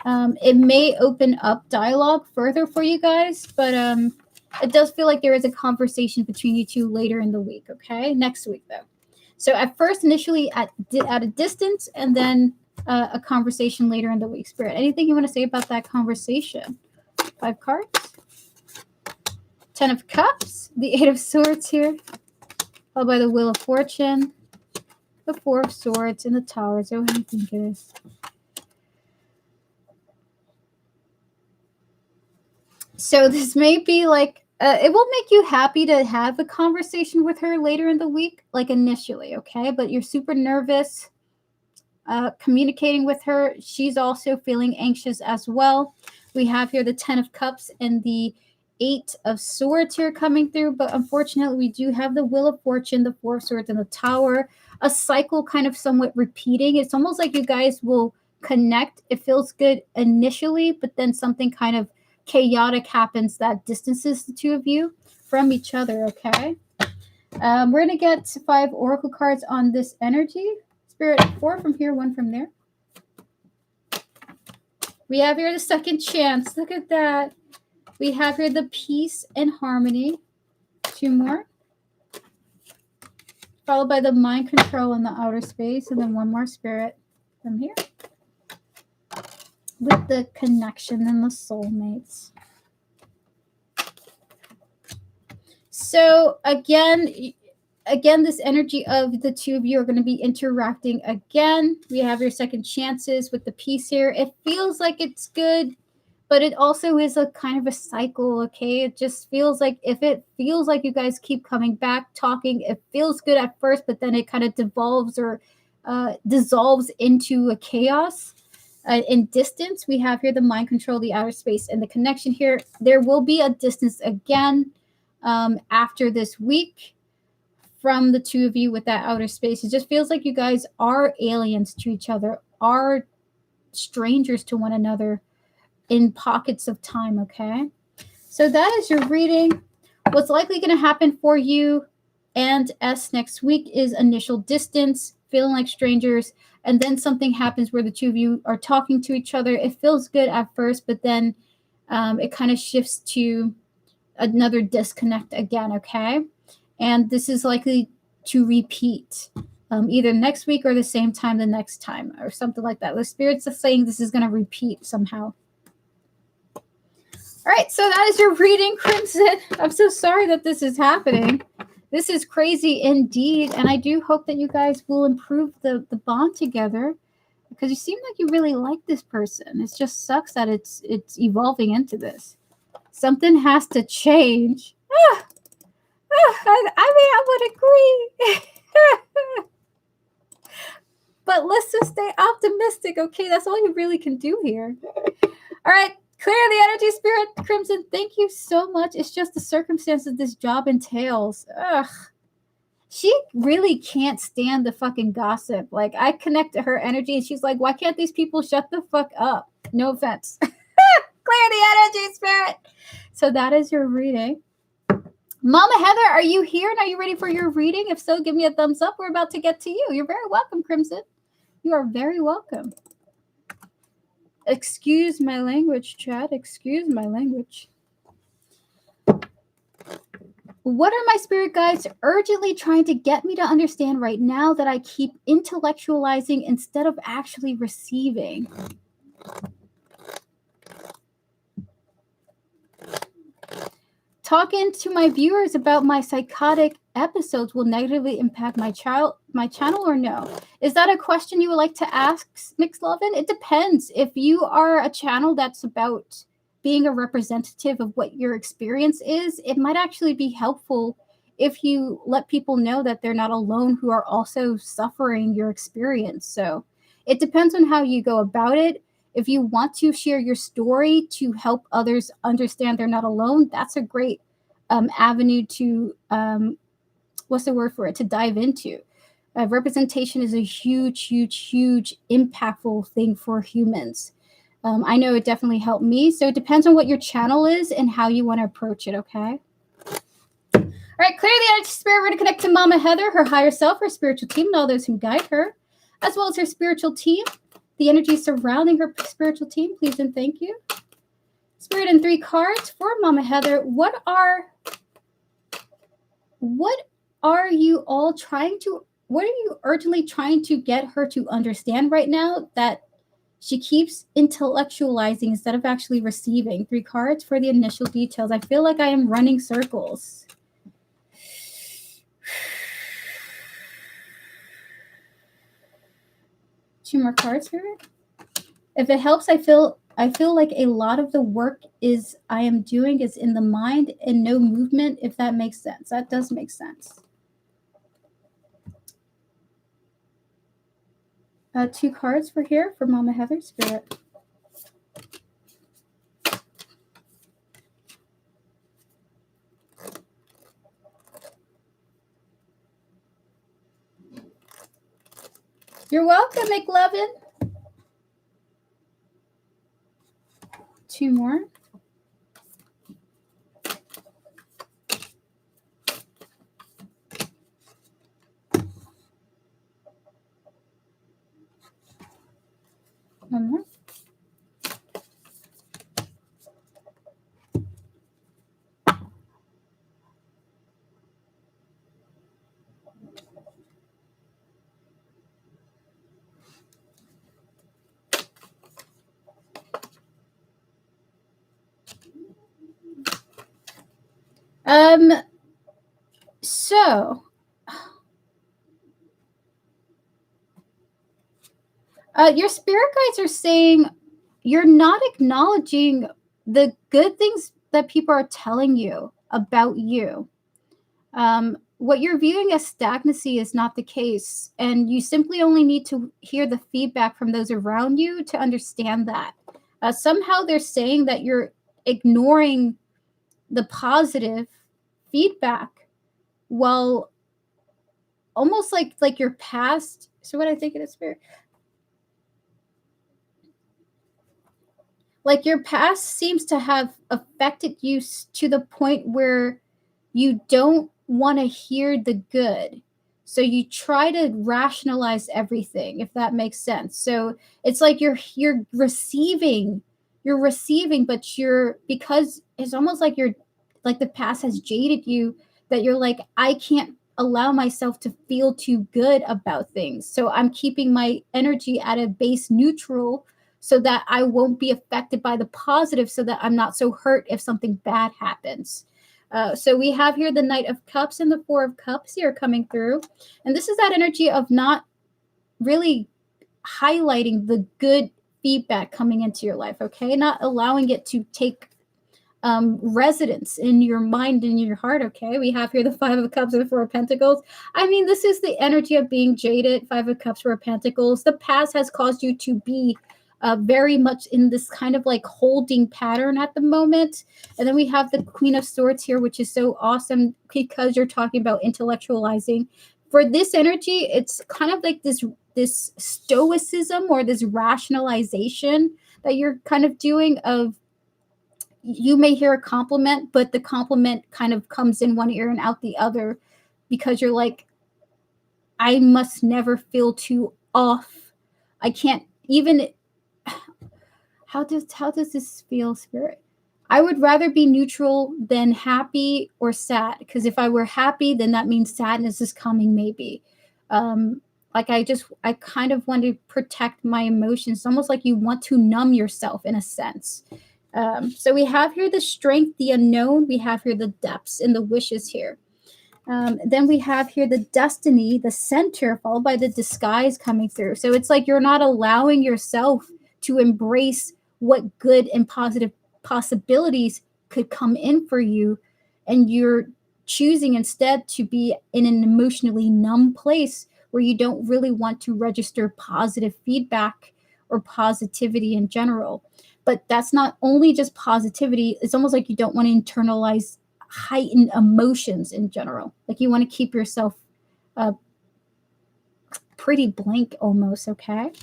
It may open up dialogue further for you guys, but it does feel like there is a conversation between you two later in the week, okay? Next week, though. So at first, initially at a distance, and then a conversation later in the week. Spirit, anything you want to say about that conversation? 5 cards. 10 of Cups. The 8 of Swords here. Followed by the Wheel of Fortune. The 4 of Swords and the Tower. So what do you think it is? So this may be like, it will make you happy to have a conversation with her later in the week, like initially, okay? But you're super nervous communicating with her. She's also feeling anxious as well. We have here the 10 of Cups and the 8 of Swords here coming through. But unfortunately, we do have the Wheel of Fortune, the 4 of Swords, and the Tower. A cycle kind of somewhat repeating. It's almost like you guys will connect. It feels good initially, but then something kind of chaotic happens that distances the two of you from each other, okay? We're going to get 5 oracle cards on this energy. Spirit, 4 from here, 1 from there. We have here the Second Chance. Look at that. We have here the Peace and Harmony. 2 more. Followed by the Mind Control in the Outer Space. And then 1 more, Spirit, from here. With the Connection and the Soulmates. So again, this energy of the two of you are going to be interacting again. We have your second chances with the Peace here. It feels like it's good, but it also is a kind of a cycle, okay? It just feels like if it feels like you guys keep coming back, talking, it feels good at first, but then it kind of devolves or dissolves into a chaos. In distance, we have here the Mind Control, the Outer Space, and the Connection here. There will be a distance again after this week. from the two of you with that outer space. It just feels like you guys are aliens to each other, are strangers to one another in pockets of time, okay? So that is your reading. What's likely going to happen for you and S next week is initial distance, feeling like strangers, and then something happens where the two of you are talking to each other. It feels good at first, but then it kind of shifts to another disconnect again, okay? And this is likely to repeat either next week or the same time the next time or something like that. The spirits are saying this is going to repeat somehow. All right, so that is your reading, Crimson. I'm so sorry that this is happening. This is crazy indeed, and I do hope that you guys will improve the bond together because you seem like you really like this person. It just sucks that it's evolving into this. Something has to change. I would agree. But let's just stay optimistic, okay? That's all you really can do here. All right. Clear the energy, Spirit Crimson. Thank you so much. It's just the circumstances this job entails. Ugh. She really can't stand the fucking gossip. Like, I connect to her energy, and she's like, why can't these people shut the fuck up? No offense. Clear the energy, Spirit. So that is your reading. Mama Heather, are you here and are you ready for your reading? If so, give me a thumbs up. We're about to get to you. You're very welcome, Crimson. You are very welcome. Excuse my language, Chad. Excuse my language. What are my spirit guides urgently trying to get me to understand right now that I keep intellectualizing instead of actually receiving? Talking to my viewers about my psychotic episodes will negatively impact my channel or no? Is that a question you would like to ask, MixLovin? It depends. If you are a channel that's about being a representative of what your experience is, it might actually be helpful if you let people know that they're not alone who are also suffering your experience. So it depends on how you go about it. If you want to share your story to help others understand they're not alone, that's a great avenue to, what's the word for it, to dive into. Representation is a huge, huge, huge impactful thing for humans. I know it definitely helped me. So it depends on what your channel is and how you want to approach it, okay? All right, clear the energy, Spirit. We're going to connect to Mama Heather, her higher self, her spiritual team, and all those who guide her, as well as her spiritual team. The energy surrounding her spiritual team, please and thank you. Spirit in 3 cards for Mama Heather. What are you urgently trying to get her to understand right now that she keeps intellectualizing instead of actually receiving? 3 cards for the initial details. I feel like I am running circles. Two more cards for it. If it helps, I feel like a lot of the work I am doing is in the mind and no movement, if that makes sense. That does make sense. 2 cards for here for Mama Heather, Spirit. You're welcome, McLovin. 2 more. One more. So your spirit guides are saying you're not acknowledging the good things that people are telling you about you. What you're viewing as stagnancy is not the case, and you simply only need to hear the feedback from those around you to understand that. Somehow they're saying that you're ignoring the positive feedback while almost like your past. So what I think it is, Spirit, like your past seems to have affected you to the point where you don't want to hear the good. So you try to rationalize everything, if that makes sense. So it's like you're receiving, but you're, because it's almost like you're, like the past has jaded you, that you're like, I can't allow myself to feel too good about things. So I'm keeping my energy at a base neutral so that I won't be affected by the positive, so that I'm not so hurt if something bad happens. So we have here the Knight of Cups and the Four of Cups here coming through. And this is that energy of not really highlighting the good feedback coming into your life, okay? Not allowing it to take residence in your mind and in your heart, okay? We have here the Five of Cups and the Four of Pentacles. I mean, this is the energy of being jaded. Five of Cups, Four of Pentacles. The past has caused you to be very much in this kind of like holding pattern at the moment. And then we have the Queen of Swords here, which is so awesome because you're talking about intellectualizing. For this energy, it's kind of like this stoicism or this rationalization that you're kind of doing. Of, you may hear a compliment, but the compliment kind of comes in one ear and out the other, because you're like, I must never feel too off. I can't even. How does this feel, Spirit? I would rather be neutral than happy or sad, because if I were happy, then that means sadness is coming, maybe. Like I kind of want to protect my emotions. It's almost like you want to numb yourself in a sense. So we have here the Strength, the Unknown. We have here the Depths and the Wishes here. Then we have here the Destiny, the Center, followed by the Disguise coming through. So it's like you're not allowing yourself to embrace what good and positive possibilities could come in for you, and you're choosing instead to be in an emotionally numb place where you don't really want to register positive feedback or positivity in general. But that's not only just positivity, it's almost like you don't want to internalize heightened emotions in general. Like you want to keep yourself pretty blank almost, okay?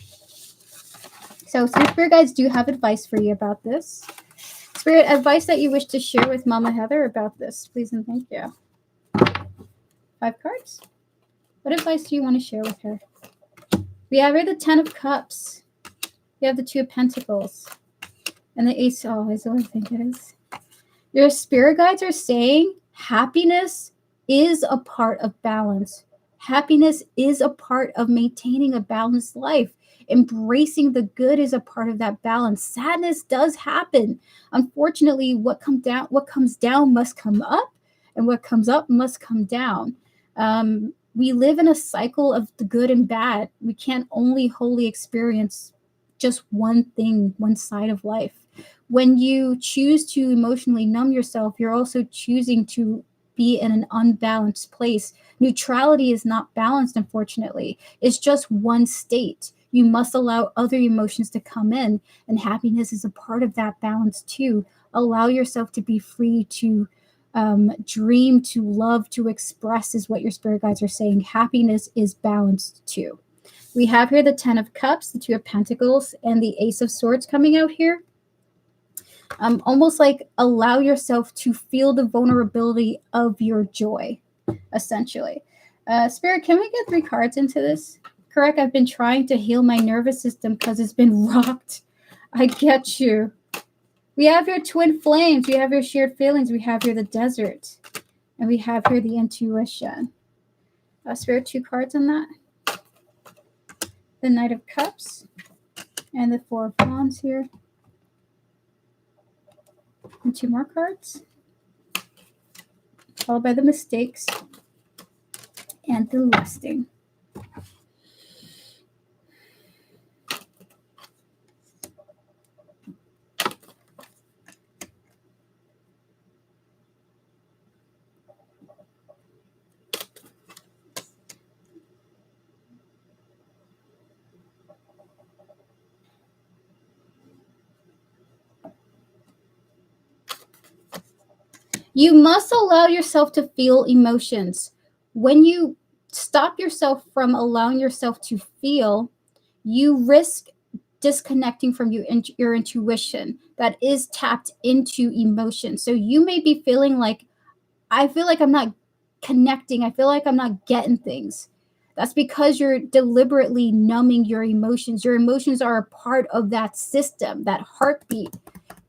So some spirit guides do have advice for you about this. Spirit advice that you wish to share with Mama Heather about this, please and thank you. 5 cards. What advice do you want to share with her? We have here the 10 of Cups. We have the 2 of Pentacles. And the Ace. Oh, is what I think it is. Your spirit guides are saying happiness is a part of balance. Happiness is a part of maintaining a balanced life. Embracing the good is a part of that balance. Sadness does happen. Unfortunately, what comes down must come up, and what comes up must come down. We live in a cycle of the good and bad. We can't only wholly experience just one thing, one side of life. When you choose to emotionally numb yourself, you're also choosing to be in an unbalanced place. Neutrality is not balanced, unfortunately. It's just one state. You must allow other emotions to come in, and happiness is a part of that balance too. Allow yourself to be free to dream, to love, to express, is what your spirit guides are saying. Happiness is balanced too. We have here the 10 of Cups, the 2 of Pentacles, and the Ace of Swords coming out here. Almost like allow yourself to feel the vulnerability of your joy, essentially. Spirit, can we get 3 cards into this? Correct, I've been trying to heal my nervous system because it's been rocked. I get you. We have your Twin Flames. We have your Shared Feelings. We have here the Desert. And we have here the Intuition. Spirit, 2 cards on that. The Knight of Cups. And the 4 of Wands here. And 2 more cards. Followed by the Mistakes. And the Lusting. You must allow yourself to feel emotions. When you stop yourself from allowing yourself to feel, you risk disconnecting from your intuition that is tapped into emotion. So you may be feeling like, I feel like I'm not connecting. I feel like I'm not getting things. That's because you're deliberately numbing your emotions. Your emotions are a part of that system, that heartbeat.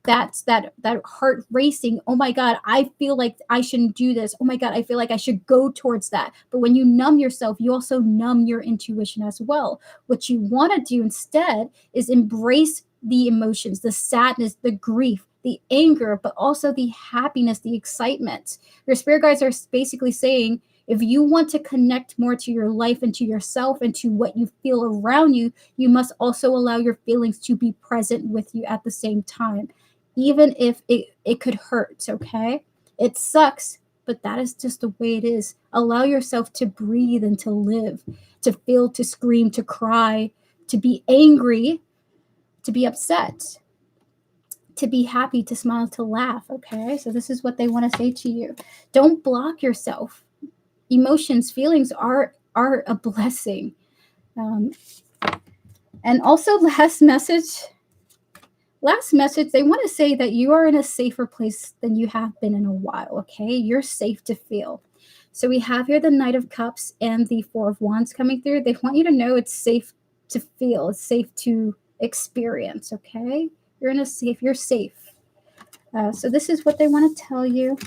That's that heart racing. Oh my God, I feel like I shouldn't do this. Oh my God, I feel like I should go towards that. But when you numb yourself, you also numb your intuition as well. What you want to do instead is embrace the emotions, the sadness, the grief, the anger, but also the happiness, the excitement. Your spirit guides are basically saying, if you want to connect more to your life and to yourself and to what you feel around you, you must also allow your feelings to be present with you at the same time, even if it could hurt, okay? It sucks, but that is just the way it is. Allow yourself to breathe and to live, to feel, to scream, to cry, to be angry, to be upset, to be happy, to smile, to laugh, okay? So this is what they want to say to you. Don't block yourself. Emotions, feelings are a blessing. And also last message, they want to say that you are in a safer place than you have been in a while, okay? You're safe to feel. So we have here the Knight of Cups and the Four of Wands coming through. They want you to know it's safe to feel. It's safe to experience, okay? You're safe. So this is what they want to tell you.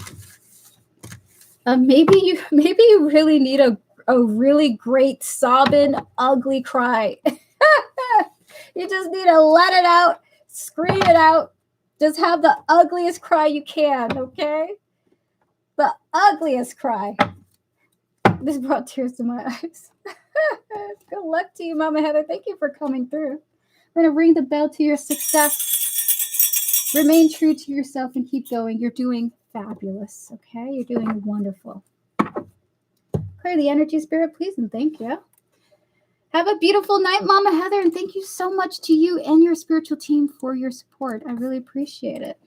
Maybe you really need a really great sobbing, ugly cry. You just need to let it out, scream it out. Just have the ugliest cry you can, okay? The ugliest cry. This brought tears to my eyes. Good luck to you, Mama Heather. Thank you for coming through. I'm going to ring the bell to your success. Remain true to yourself and keep going. You're doing fabulous, okay? You're doing wonderful. Clear the energy, Spirit, please, and thank you. Have a beautiful night, Mama Heather, and thank you so much to you and your spiritual team for your support. I really appreciate it.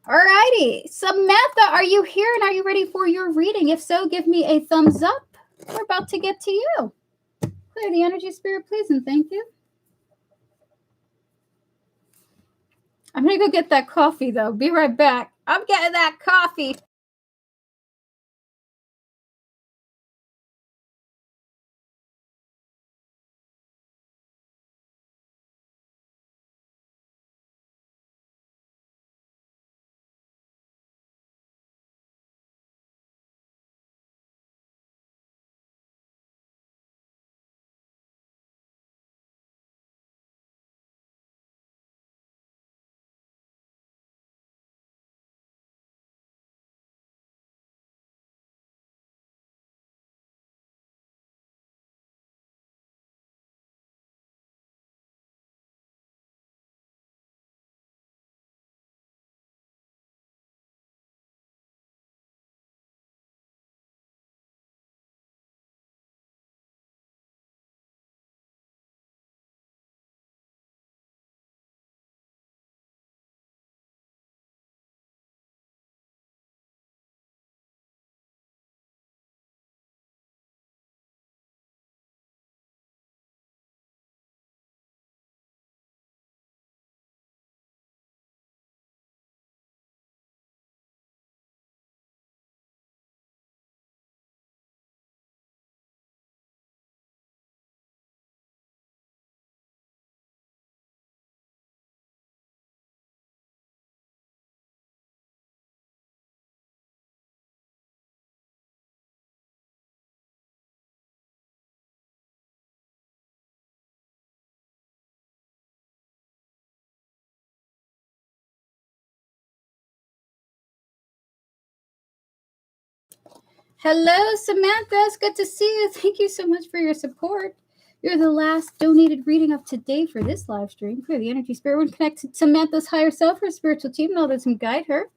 Alrighty, Samantha, are you here and are you ready for your reading? If so, give me a thumbs up. We're about to get to you. Clear the energy, Spirit, please, and thank you. I'm going to go get that coffee, though. Be right back. I'm getting that coffee. Hello, Samantha. It's good to see you. Thank you so much for your support. You're the last donated reading of today for this live stream. Clear the energy, Spirit. When connected to Samantha's higher self, her spiritual team, and all those who guide her,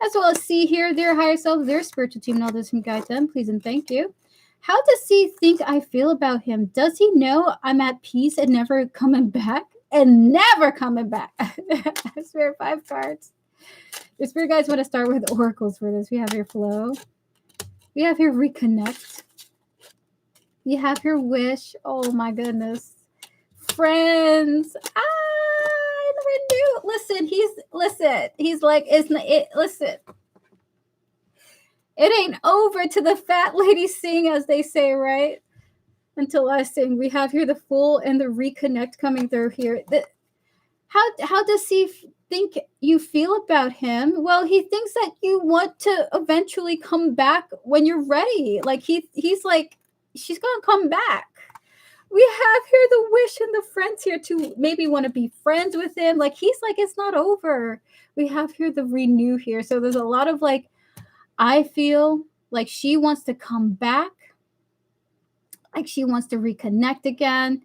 as well as see here their higher self, their spiritual team, and all those who guide them. Please and thank you. How does he think I feel about him? Does he know I'm at peace and never coming back? And never coming back. Spirit 5 cards. Your spirit guides want to start with oracles for this. We have your flow. We have here reconnect. You have your wish. Oh my goodness. Friends. Renew. Listen, he's like, isn't it? Listen. It ain't over till the fat lady sing, as they say, right? Until I sing. We have here the Fool and the reconnect coming through here. How does he think you feel about him? Well, he thinks that you want to eventually come back when you're ready. Like he's like, she's gonna come back. We have here the wish and the friends here to maybe want to be friends with him. Like he's like, it's not over. We have here the renew here. So there's a lot of like, I feel like she wants to come back. Like she wants to reconnect again.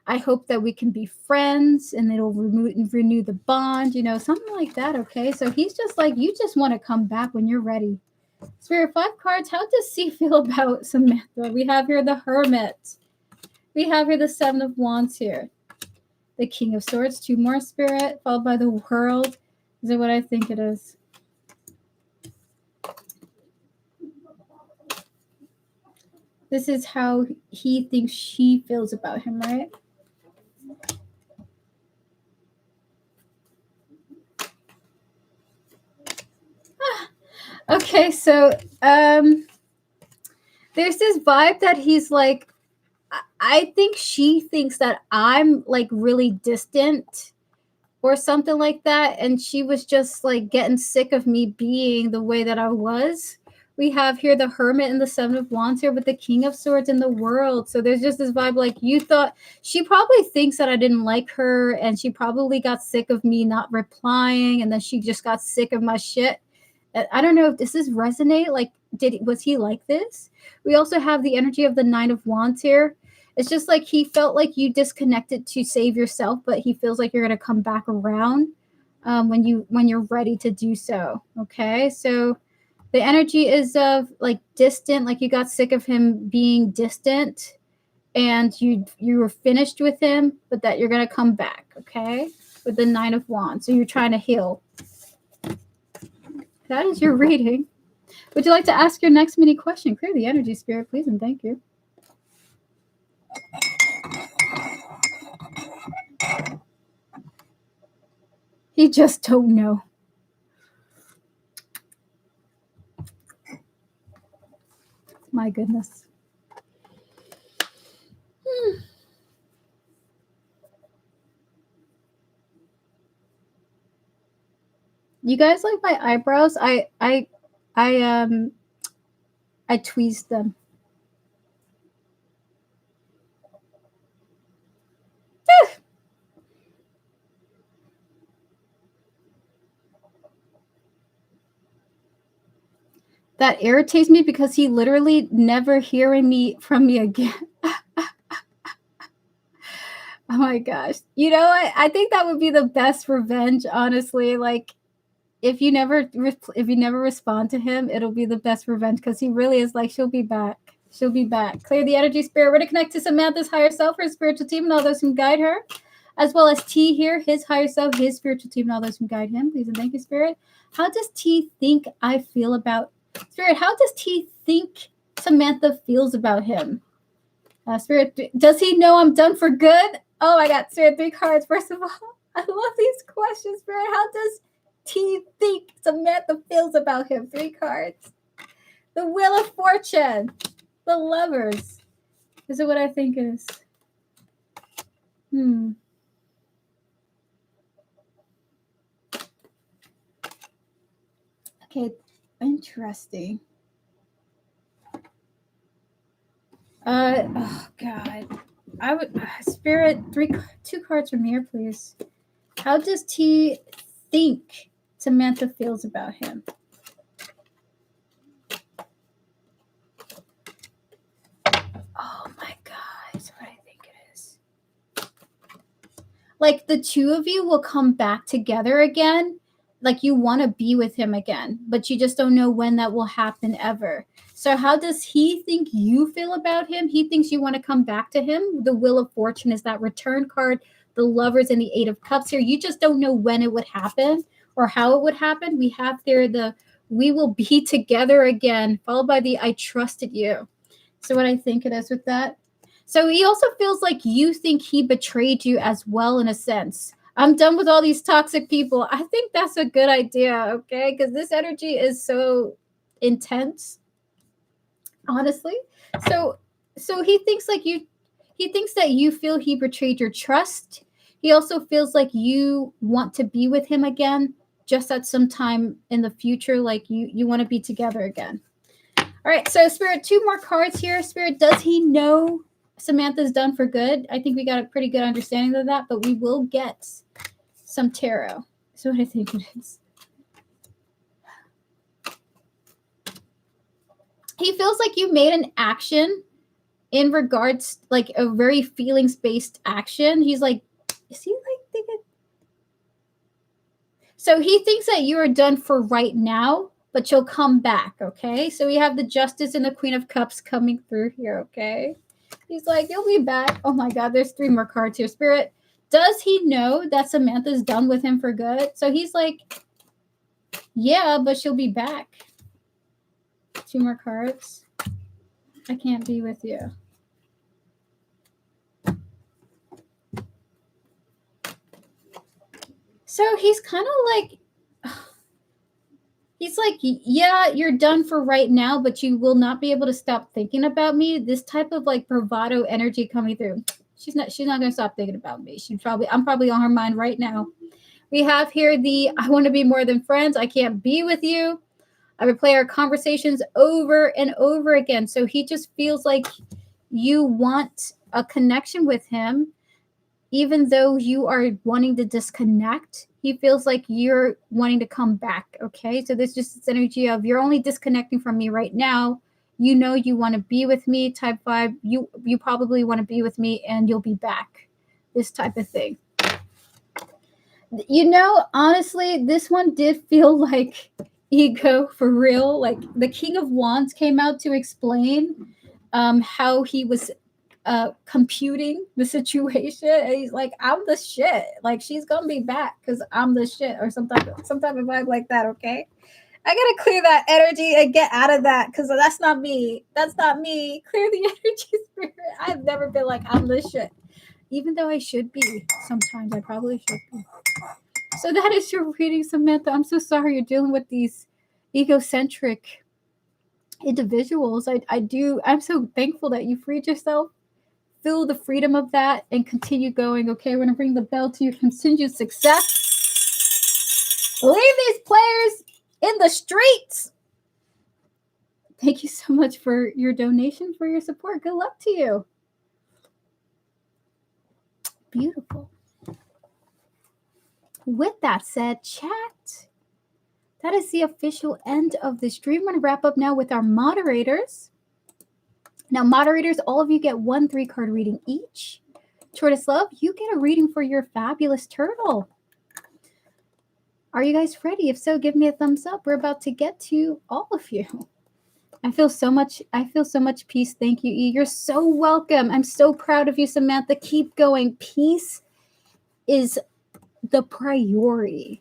I hope that we can be friends and it'll renew the bond, something like that. Okay. So he's just like, you just want to come back when you're ready. Spirit, 5 cards. How does he feel about Samantha? We have here the Hermit. We have here the 7 of Wands here. The King of Swords. 2 more, Spirit, followed by the World. Is it what I think it is? This is how he thinks she feels about him, right? Okay, so there's this vibe that he's like, I think she thinks that I'm like really distant or something like that, and she was just like getting sick of me being the way that I was. We have here the Hermit and the 7 of Wands here with the King of Swords in the World. So there's just this vibe like you thought, she probably thinks that I didn't like her, and she probably got sick of me not replying, and then she just got sick of my shit. I don't know if this is resonate. Like, was he like this? We also have the energy of the 9 of Wands here. It's just like he felt like you disconnected to save yourself, but he feels like you're gonna come back around when you're ready to do so. Okay, so the energy is of like distant, like you got sick of him being distant, and you were finished with him, but that you're gonna come back. Okay, with the 9 of Wands, so you're trying to heal. That is your reading. Would you like to ask your next mini question? Clear the energy, Spirit, please, and thank you. He just don't know. My goodness. You guys like my eyebrows? I tweezed them. That irritates me because he literally never hearing from me again. Oh my gosh. You know what? I think that would be the best revenge, honestly. Like if you never respond to him, it'll be the best revenge because he really is like, she'll be back. She'll be back. Clear the energy, Spirit. We're to connect to Samantha's higher self, her spiritual team, and all those who guide her, as well as T here, his higher self, his spiritual team, and all those who guide him. Please and thank you, Spirit. How does T think I feel about Spirit? How does T think Samantha feels about him? Spirit, does he know I'm done for good? Oh, I got Spirit 3 cards. First of all, I love these questions, Spirit. How does T think Samantha feels about him? 3 cards. The Wheel of Fortune. The Lovers. Is it what I think it is? Okay, interesting. Oh God. I would Spirit 2 cards from here, please. How does T think Samantha feels about him? Oh my God, that's what I think it is. Like the 2 of you will come back together again. Like you want to be with him again, but you just don't know when that will happen ever. So how does he think you feel about him? He thinks you want to come back to him. The Wheel of Fortune is that return card. The Lovers and the 8 of Cups here. You just don't know when it would happen or how it would happen. We have there the We will be together again, followed by the I trusted you. So what I think it is with that. So he also feels like you think he betrayed you as well, in a sense. I'm done with all these toxic people. I think that's a good idea, okay? Because this energy is so intense, honestly. So he thinks like he thinks that you feel he betrayed your trust. He also feels like you want to be with him again, just at some time in the future, like you want to be together again. All right, so Spirit, 2 more cards here. Spirit, does he know Samantha's done for good? I think we got a pretty good understanding of that, but we will get some tarot. So what I think it is. He feels like you made an action in regards, like a very feelings-based action. He's like, is he like thinking? So he thinks that you are done for right now, but you'll come back, okay? So we have the Justice and the Queen of Cups coming through here, okay? He's like, you'll be back. Oh my God, there's 3 more cards here. Spirit, does he know that Samantha's done with him for good? So he's like, yeah, but she'll be back. 2 more cards. I can't be with you. So he's kind of like, he's like, yeah, you're done for right now, but you will not be able to stop thinking about me. This type of like bravado energy coming through. She's not going to stop thinking about me. I'm probably on her mind right now. We have here the, I want to be more than friends. I can't be with you. I replay our conversations over and over again. So he just feels like you want a connection with him, even though you are wanting to disconnect. He feels like you're wanting to come back, okay? So there's just this energy of you're only disconnecting from me right now. You know you want to be with me, type 5. You probably want to be with me and you'll be back. This type of thing. You know, honestly, this one did feel like ego for real. Like the King of Wands came out to explain how he was computing the situation, and he's like, I'm the shit, like she's gonna be back because I'm the shit, or some type of vibe like that. Okay, I gotta clear that energy and get out of that, because that's not me. Clear the energy, Spirit. I've never been like I'm the shit, even though I should be. Sometimes I probably should be. So that is your reading, Samantha. I'm so sorry you're dealing with these egocentric individuals. I'm so thankful that you freed yourself. Feel the freedom of that and continue going. Okay, we're gonna bring the bell to your continued success. Leave these players in the streets. Thank you so much for your donation, for your support. Good luck to you. Beautiful. With that said, chat, that is the official end of the stream. We're gonna wrap up now with our moderators. Now, moderators, all of you get 1 3-card reading each. Tortoise Love, you get a reading for your fabulous turtle. Are you guys ready? If so, give me a thumbs up. We're about to get to all of you. I feel so much peace. Thank you, E. You're so welcome. I'm so proud of you, Samantha. Keep going. Peace is the priority.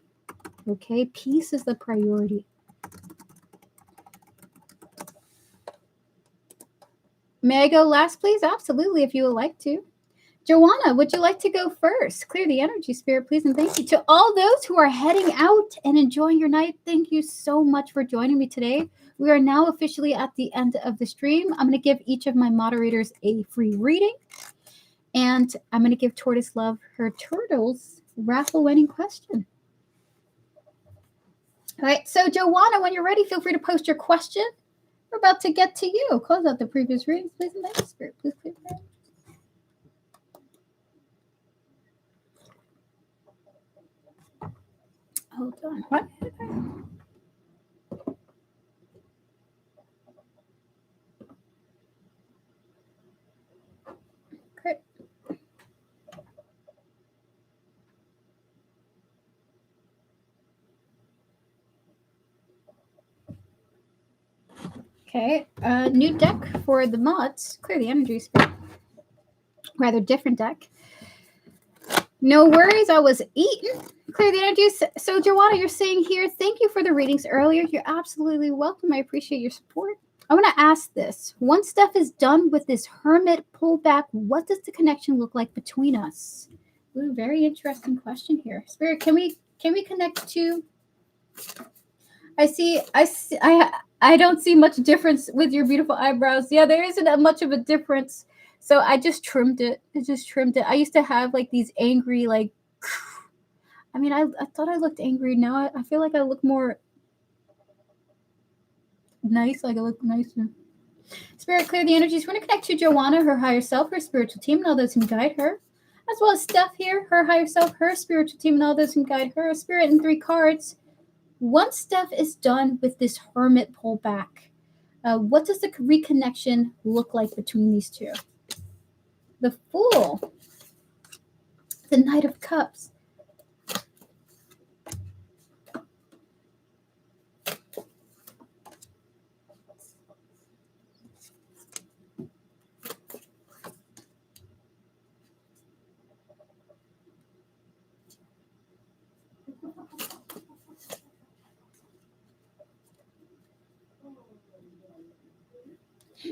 Okay? Peace is the priority. May I go last, please? Absolutely, if you would like to. Joanna, would you like to go first? Clear the energy, Spirit, please, and thank you. To all those who are heading out and enjoying your night, thank you so much for joining me today. We are now officially at the end of the stream. I'm going to give each of my moderators a free reading, and I'm going to give Tortoise Love her turtles raffle winning question. All right, so Joanna, when you're ready, feel free to post your question. We're about to get to you. Close out the previous readings, please, and thank you, Spirit. Please clear the energy. Hold on. What? Great. Okay. New deck for the mods. Clear the energy, Spirit. Rather different deck. No worries, I was eating. Clear the energy. So, Joanna, you're saying here, thank you for the readings earlier. You're absolutely welcome. I appreciate your support. I want to ask this. Once Steph is done with this hermit pullback, what does the connection look like between us? Ooh, very interesting question here. Spirit, can we connect to? I don't see much difference with your beautiful eyebrows. Yeah, there isn't much of a difference. So I just trimmed it. I used to have like these angry, like, I mean, I thought I looked angry. Now I feel like I look more nice. Like I look nicer. Spirit, clear the energies. We're going to connect to Joanna, her higher self, her spiritual team, and all those who guide her. As well as Steph here, her higher self, her spiritual team, and all those who guide her. Spirit in 3 cards. Once Steph is done with this hermit pullback, what does the reconnection look like between these two? The Fool, the Knight of Cups.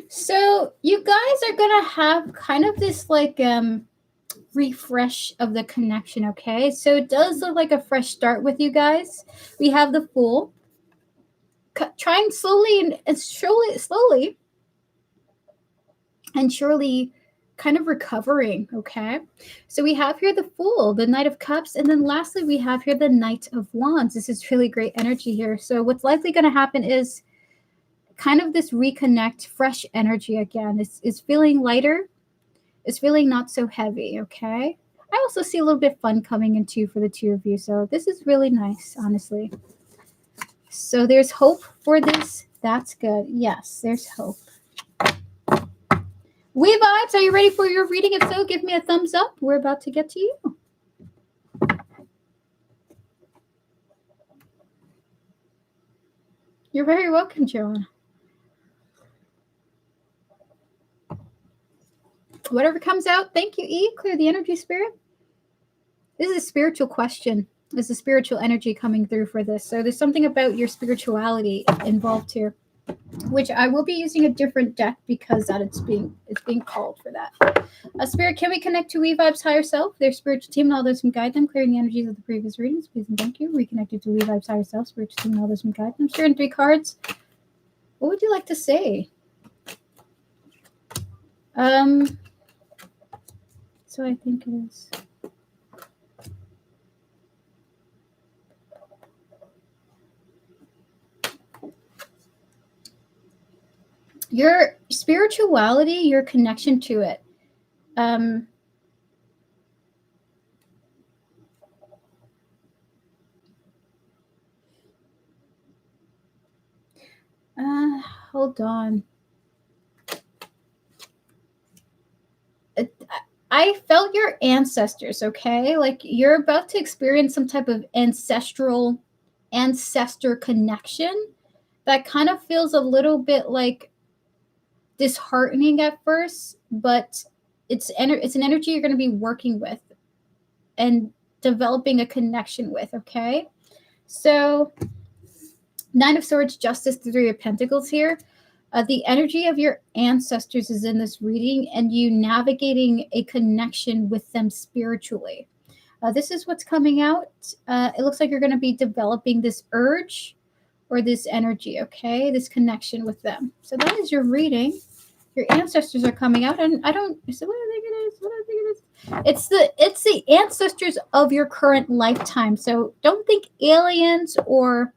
So you guys are gonna have kind of this like refresh of the connection, okay? So it does look like a fresh start with you guys. We have the Fool trying slowly and slowly and surely kind of recovering, okay? So we have here the Fool, the Knight of Cups, and then lastly we have here the Knight of Wands. This is really great energy here. So what's likely going to happen is kind of this reconnect, fresh energy again. It's feeling lighter. It's feeling not so heavy, okay? I also see a little bit of fun coming in too for the two of you. So this is really nice, honestly. So there's hope for this. That's good. Yes, there's hope. We Vibes, are you ready for your reading? If so, give me a thumbs up. We're about to get to you. You're very welcome, Joanna. Whatever comes out, thank you, E. Clear the energy, Spirit. This is a spiritual question. There's a spiritual energy coming through for this. So there's something about your spirituality involved here, which I will be using a different deck because that it's being called for that. Spirit, can we connect to We Vibes' higher self, their spiritual team, and all those who guide them, clearing the energies of the previous readings? Please and thank you. Reconnected to We Vibes' higher self, spiritual team, and all those who guide them. Spirit in 3 cards. What would you like to say? So I think it is. Your spirituality, your connection to it. Hold on. I felt your ancestors, okay? Like you're about to experience some type of ancestor connection that kind of feels a little bit like disheartening at first, but it's an energy you're going to be working with and developing a connection with, okay? So 9 of Swords, Justice, 3 of Pentacles here. The energy of your ancestors is in this reading and you navigating a connection with them spiritually. This is what's coming out. It looks like you're going to be developing this urge or this energy, okay? This connection with them. So that is your reading. Your ancestors are coming out, and I don't. So what do I think it is? What do I think it is? It's the ancestors of your current lifetime. So don't think aliens or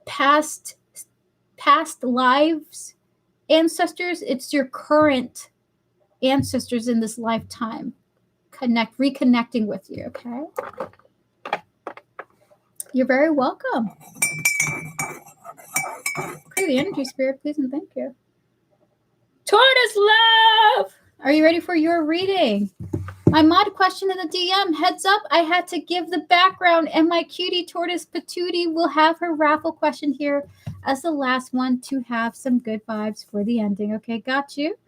past lives ancestors. It's your current ancestors in this lifetime reconnecting with you, okay? You're very welcome. Clear the energy, Spirit, please, and thank you. Tortoise Love! Are you ready for your reading? My mod question in the DM, heads up, I had to give the background, and my cutie Tortoise Patootie will have her raffle question here as the last one to have some good vibes for the ending. Okay, got you?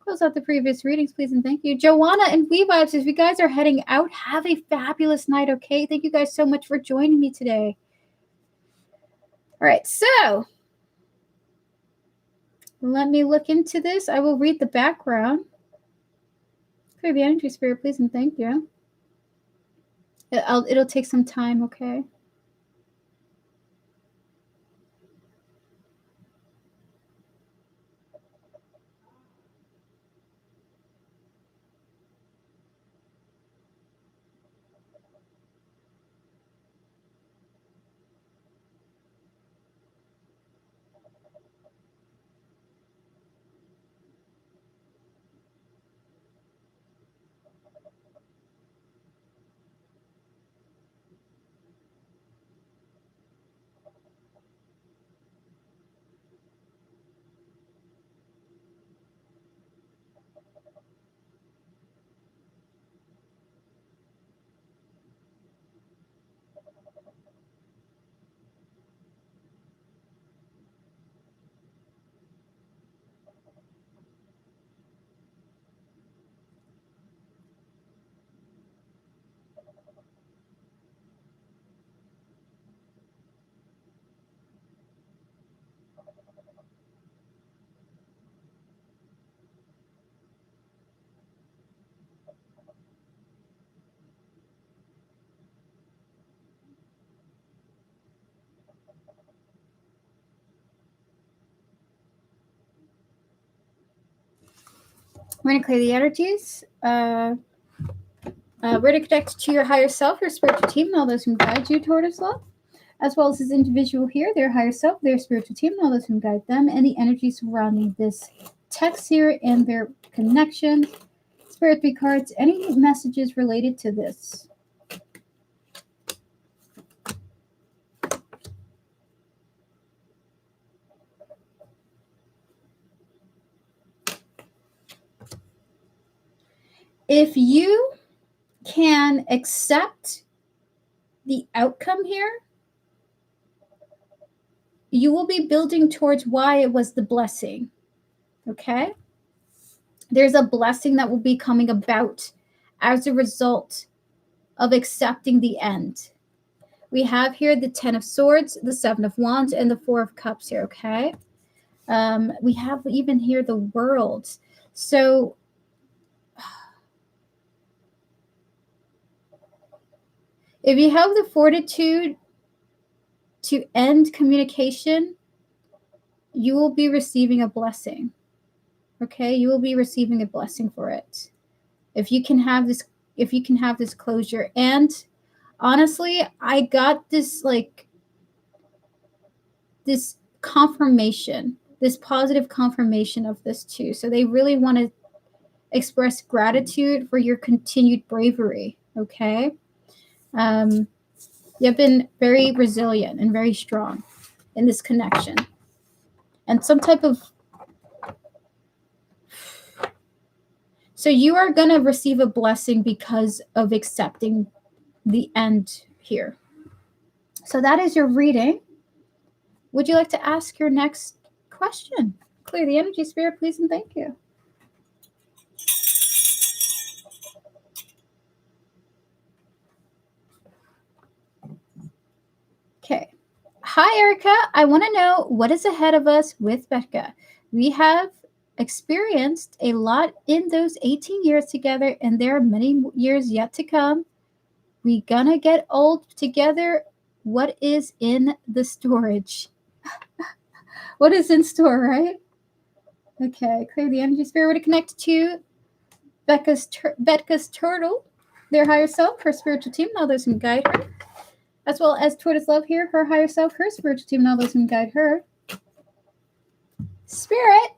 Close out the previous readings, please, and thank you. Joanna and Vibes, if you guys are heading out, have a fabulous night, okay? Thank you guys so much for joining me today. All right, so let me look into this. I will read the background. Clear the energy, Spirit, please, and thank you. It'll take some time, okay? We're going to clear the energies. We're to connect to your higher self, your spiritual team, and all those who guide you toward His love, as well as this individual here, their higher self, their spiritual team, and all those who guide them, and the energy surrounding this text here and their connection. Spirit 3 cards, any messages related to this? If you can accept the outcome here, you will be building towards why it was the blessing, okay? There's a blessing that will be coming about as a result of accepting the end. We have here the 10 of Swords, the 7 of Wands, and the 4 of Cups here, okay? We have even here the World. So if you have the fortitude to end communication, you will be receiving a blessing. Okay, you will be receiving a blessing for it. If you can have this closure. And honestly, I got this this confirmation, this positive confirmation of this too. So they really want to express gratitude for your continued bravery. Okay. You've been very resilient and very strong in this connection. And some type of... So you are going to receive a blessing because of accepting the end here. So that is your reading. Would you like to ask your next question? Clear the energy, Spirit, please, and thank you. Okay. Hi, Erica. I want to know what is ahead of us with Becca. We have experienced a lot in those 18 years together, and there are many years yet to come. We gonna get old together. What is in the storage? What is in store, right? Okay, clear the energy, Spirit. We're to connect to Becca's turtle, their higher self, her spiritual team, and all those who guide her. As well as Tortoise Love here, her higher self, her spiritual team, and all those who guide her. Spirit.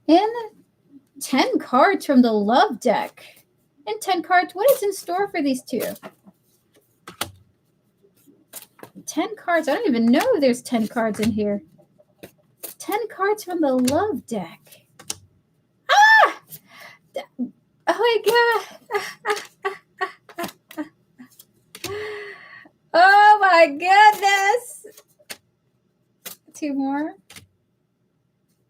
In 10 cards from the Love deck. In 10 cards, what is in store for these two? 10 cards. I don't even know there's 10 cards in here. 10 cards from the Love deck. Ah! Oh my God. Oh my goodness. two more.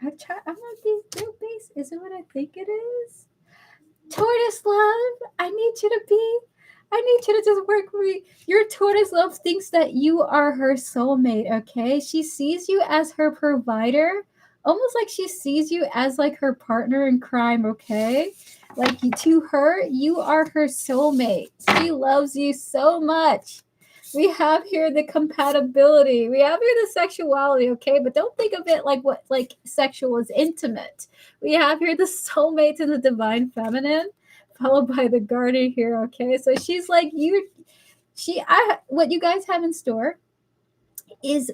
I'm gonna be real base. Is it what I think it is? Tortoise love, I need you to just work with me. Your tortoise love thinks that you are her soulmate, okay? She sees you as her provider, almost like she sees you as like her partner in crime, okay? Like to her, you are her soulmate. She loves you so much. We have here the compatibility. We have here the sexuality, okay? But don't think of it like what like sexual is intimate. We have here the soulmates and the divine feminine, followed by the guardian here, okay? So she's like what you guys have in store is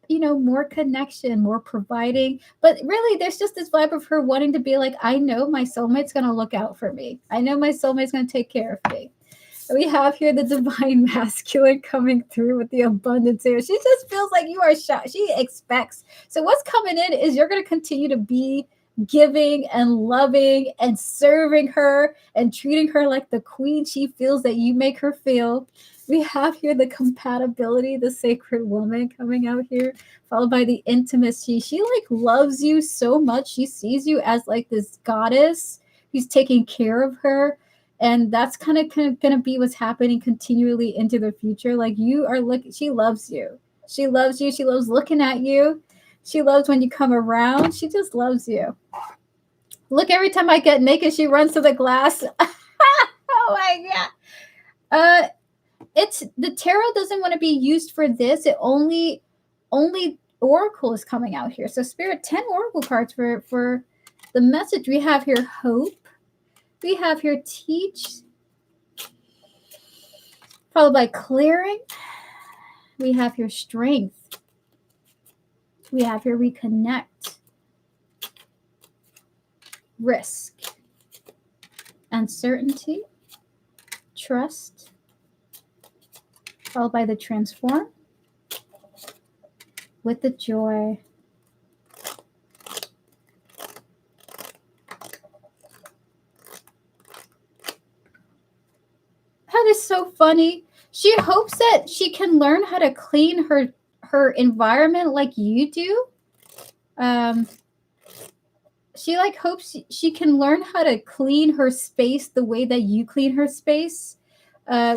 more connection, more providing, but really there's just this vibe of her wanting to be like, I know my soulmate's gonna look out for me. I know my soulmate's gonna take care of me. We have here the divine masculine coming through with the abundance here. She just feels like you are shocked. She expects. So what's coming in is you're going to continue to be giving and loving and serving her and treating her like the queen she feels that you make her feel. We have here the compatibility, the sacred woman coming out here, followed by the intimacy. She like loves you so much. She sees you as like this goddess who's taking care of her. And that's kind of going to be what's happening continually into the future. Like you are she loves you. She loves you. She loves looking at you. She loves when you come around. She just loves you. Look, every time I get naked, she runs to the glass. Oh my God. It's the tarot doesn't want to be used for this. It only oracle is coming out here. So Spirit, 10 oracle cards for the message. We have here hope. We have here teach, followed by clearing. We have here strength. We have here reconnect, risk, uncertainty, trust, followed by the transform, with the joy. That is so funny. She hopes that she can learn how to clean her environment like you do. She like hopes she can learn how to clean her space the way that you clean her space.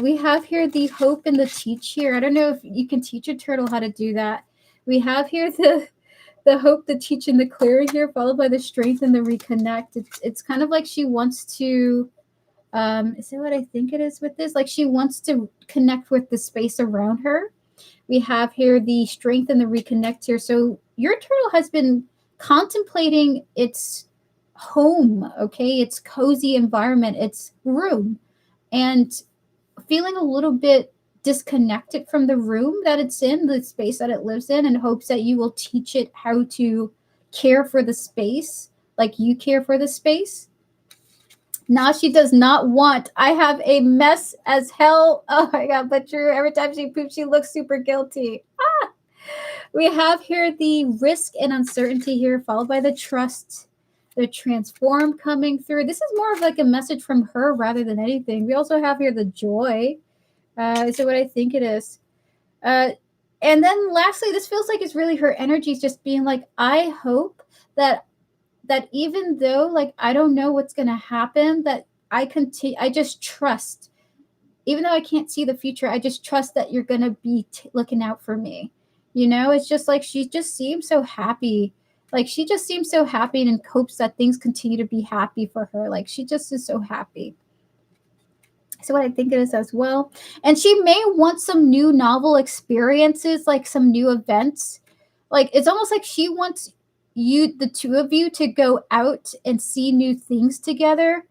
We have here the hope and the teach here. I don't know if you can teach a turtle how to do that. We have here the hope, the teach, and the clearing here, followed by the strength and the reconnect. It's kind of like she wants to. Is it what I think it is with this? Like she wants to connect with the space around her. We have here the strength and the reconnect here. So your turtle has been contemplating its home, okay? Its cozy environment, its room, and feeling a little bit disconnected from the room that it's in, the space that it lives in, and hopes that you will teach it how to care for the space like you care for the space. Now she does not want. I have a mess as hell. Oh my God, but true. Every time she poops, she looks super guilty. Ah! We have here the risk and uncertainty here, followed by the trust, the transform coming through. This is more of like a message from her rather than anything. We also have here the joy. Is it what I think it is? And then lastly, this feels like it's really her energy is just being like, I hope that even though like I don't know what's going to happen, that I just trust, even though I can't see the future, I just trust that you're going to be looking out for me. It's just like she just seems so happy. Like she just seems so happy and hopes that things continue to be happy for her. Like she just is so happy. So what I think it is as well. And she may want some new novel experiences, like some new events. Like it's almost like she wants the two of you to go out and see new things together.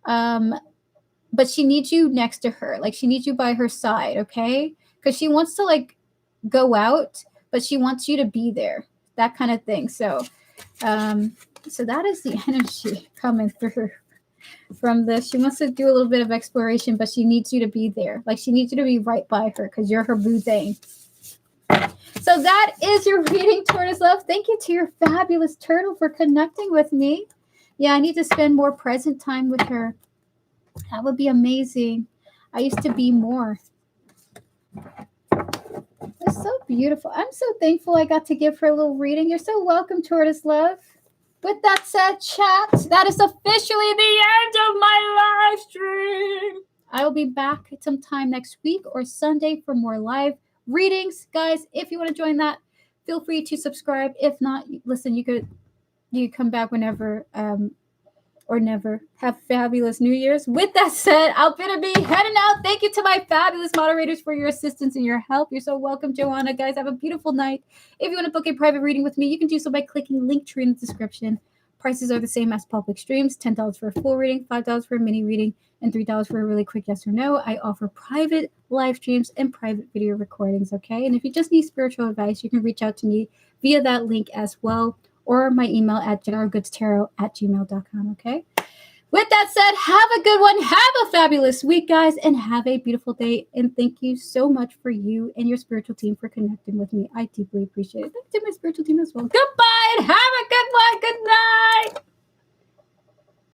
But she needs you next to her. Like she needs you by her side, okay? Because she wants to like go out, but she wants you to be there. That kind of thing. So that is the energy coming through from this. She wants to do a little bit of exploration, but she needs you to be there. Like she needs you to be right by her because you're her boo thing. So that is your reading, Tortoise Love. Thank you to your fabulous turtle for connecting with me. Yeah, I need to spend more present time with her. That would be amazing. I used to be more. It's so beautiful. I'm so thankful I got to give her a little reading. You're so welcome, Tortoise Love. With that said, chat, that is officially the end of my live stream. I will be back sometime next week or Sunday for more live readings. Guys, if you want to join that, feel free to subscribe. If not, listen, you come back whenever or never. Have fabulous New Year's. With that said, I'll better be heading out. Thank you to my fabulous moderators for your assistance and your help. You're so welcome, Joanna. Guys, have a beautiful night. If you want to book a private reading with me, you can do so by clicking Linktree in the description. Prices are the same as public streams. $10 for a full reading, $5 for a mini reading, and $3 for a really quick yes or no. I offer private live streams and private video recordings, okay? And if you just need spiritual advice, you can reach out to me via that link as well, or my email at generalgoodstarot@gmail.com, okay? With that said, have a good one. Have a fabulous week, guys, and have a beautiful day. And thank you so much for you and your spiritual team for connecting with me. I deeply appreciate it. Thank you to my spiritual team as well. Goodbye and have a good one. Good night.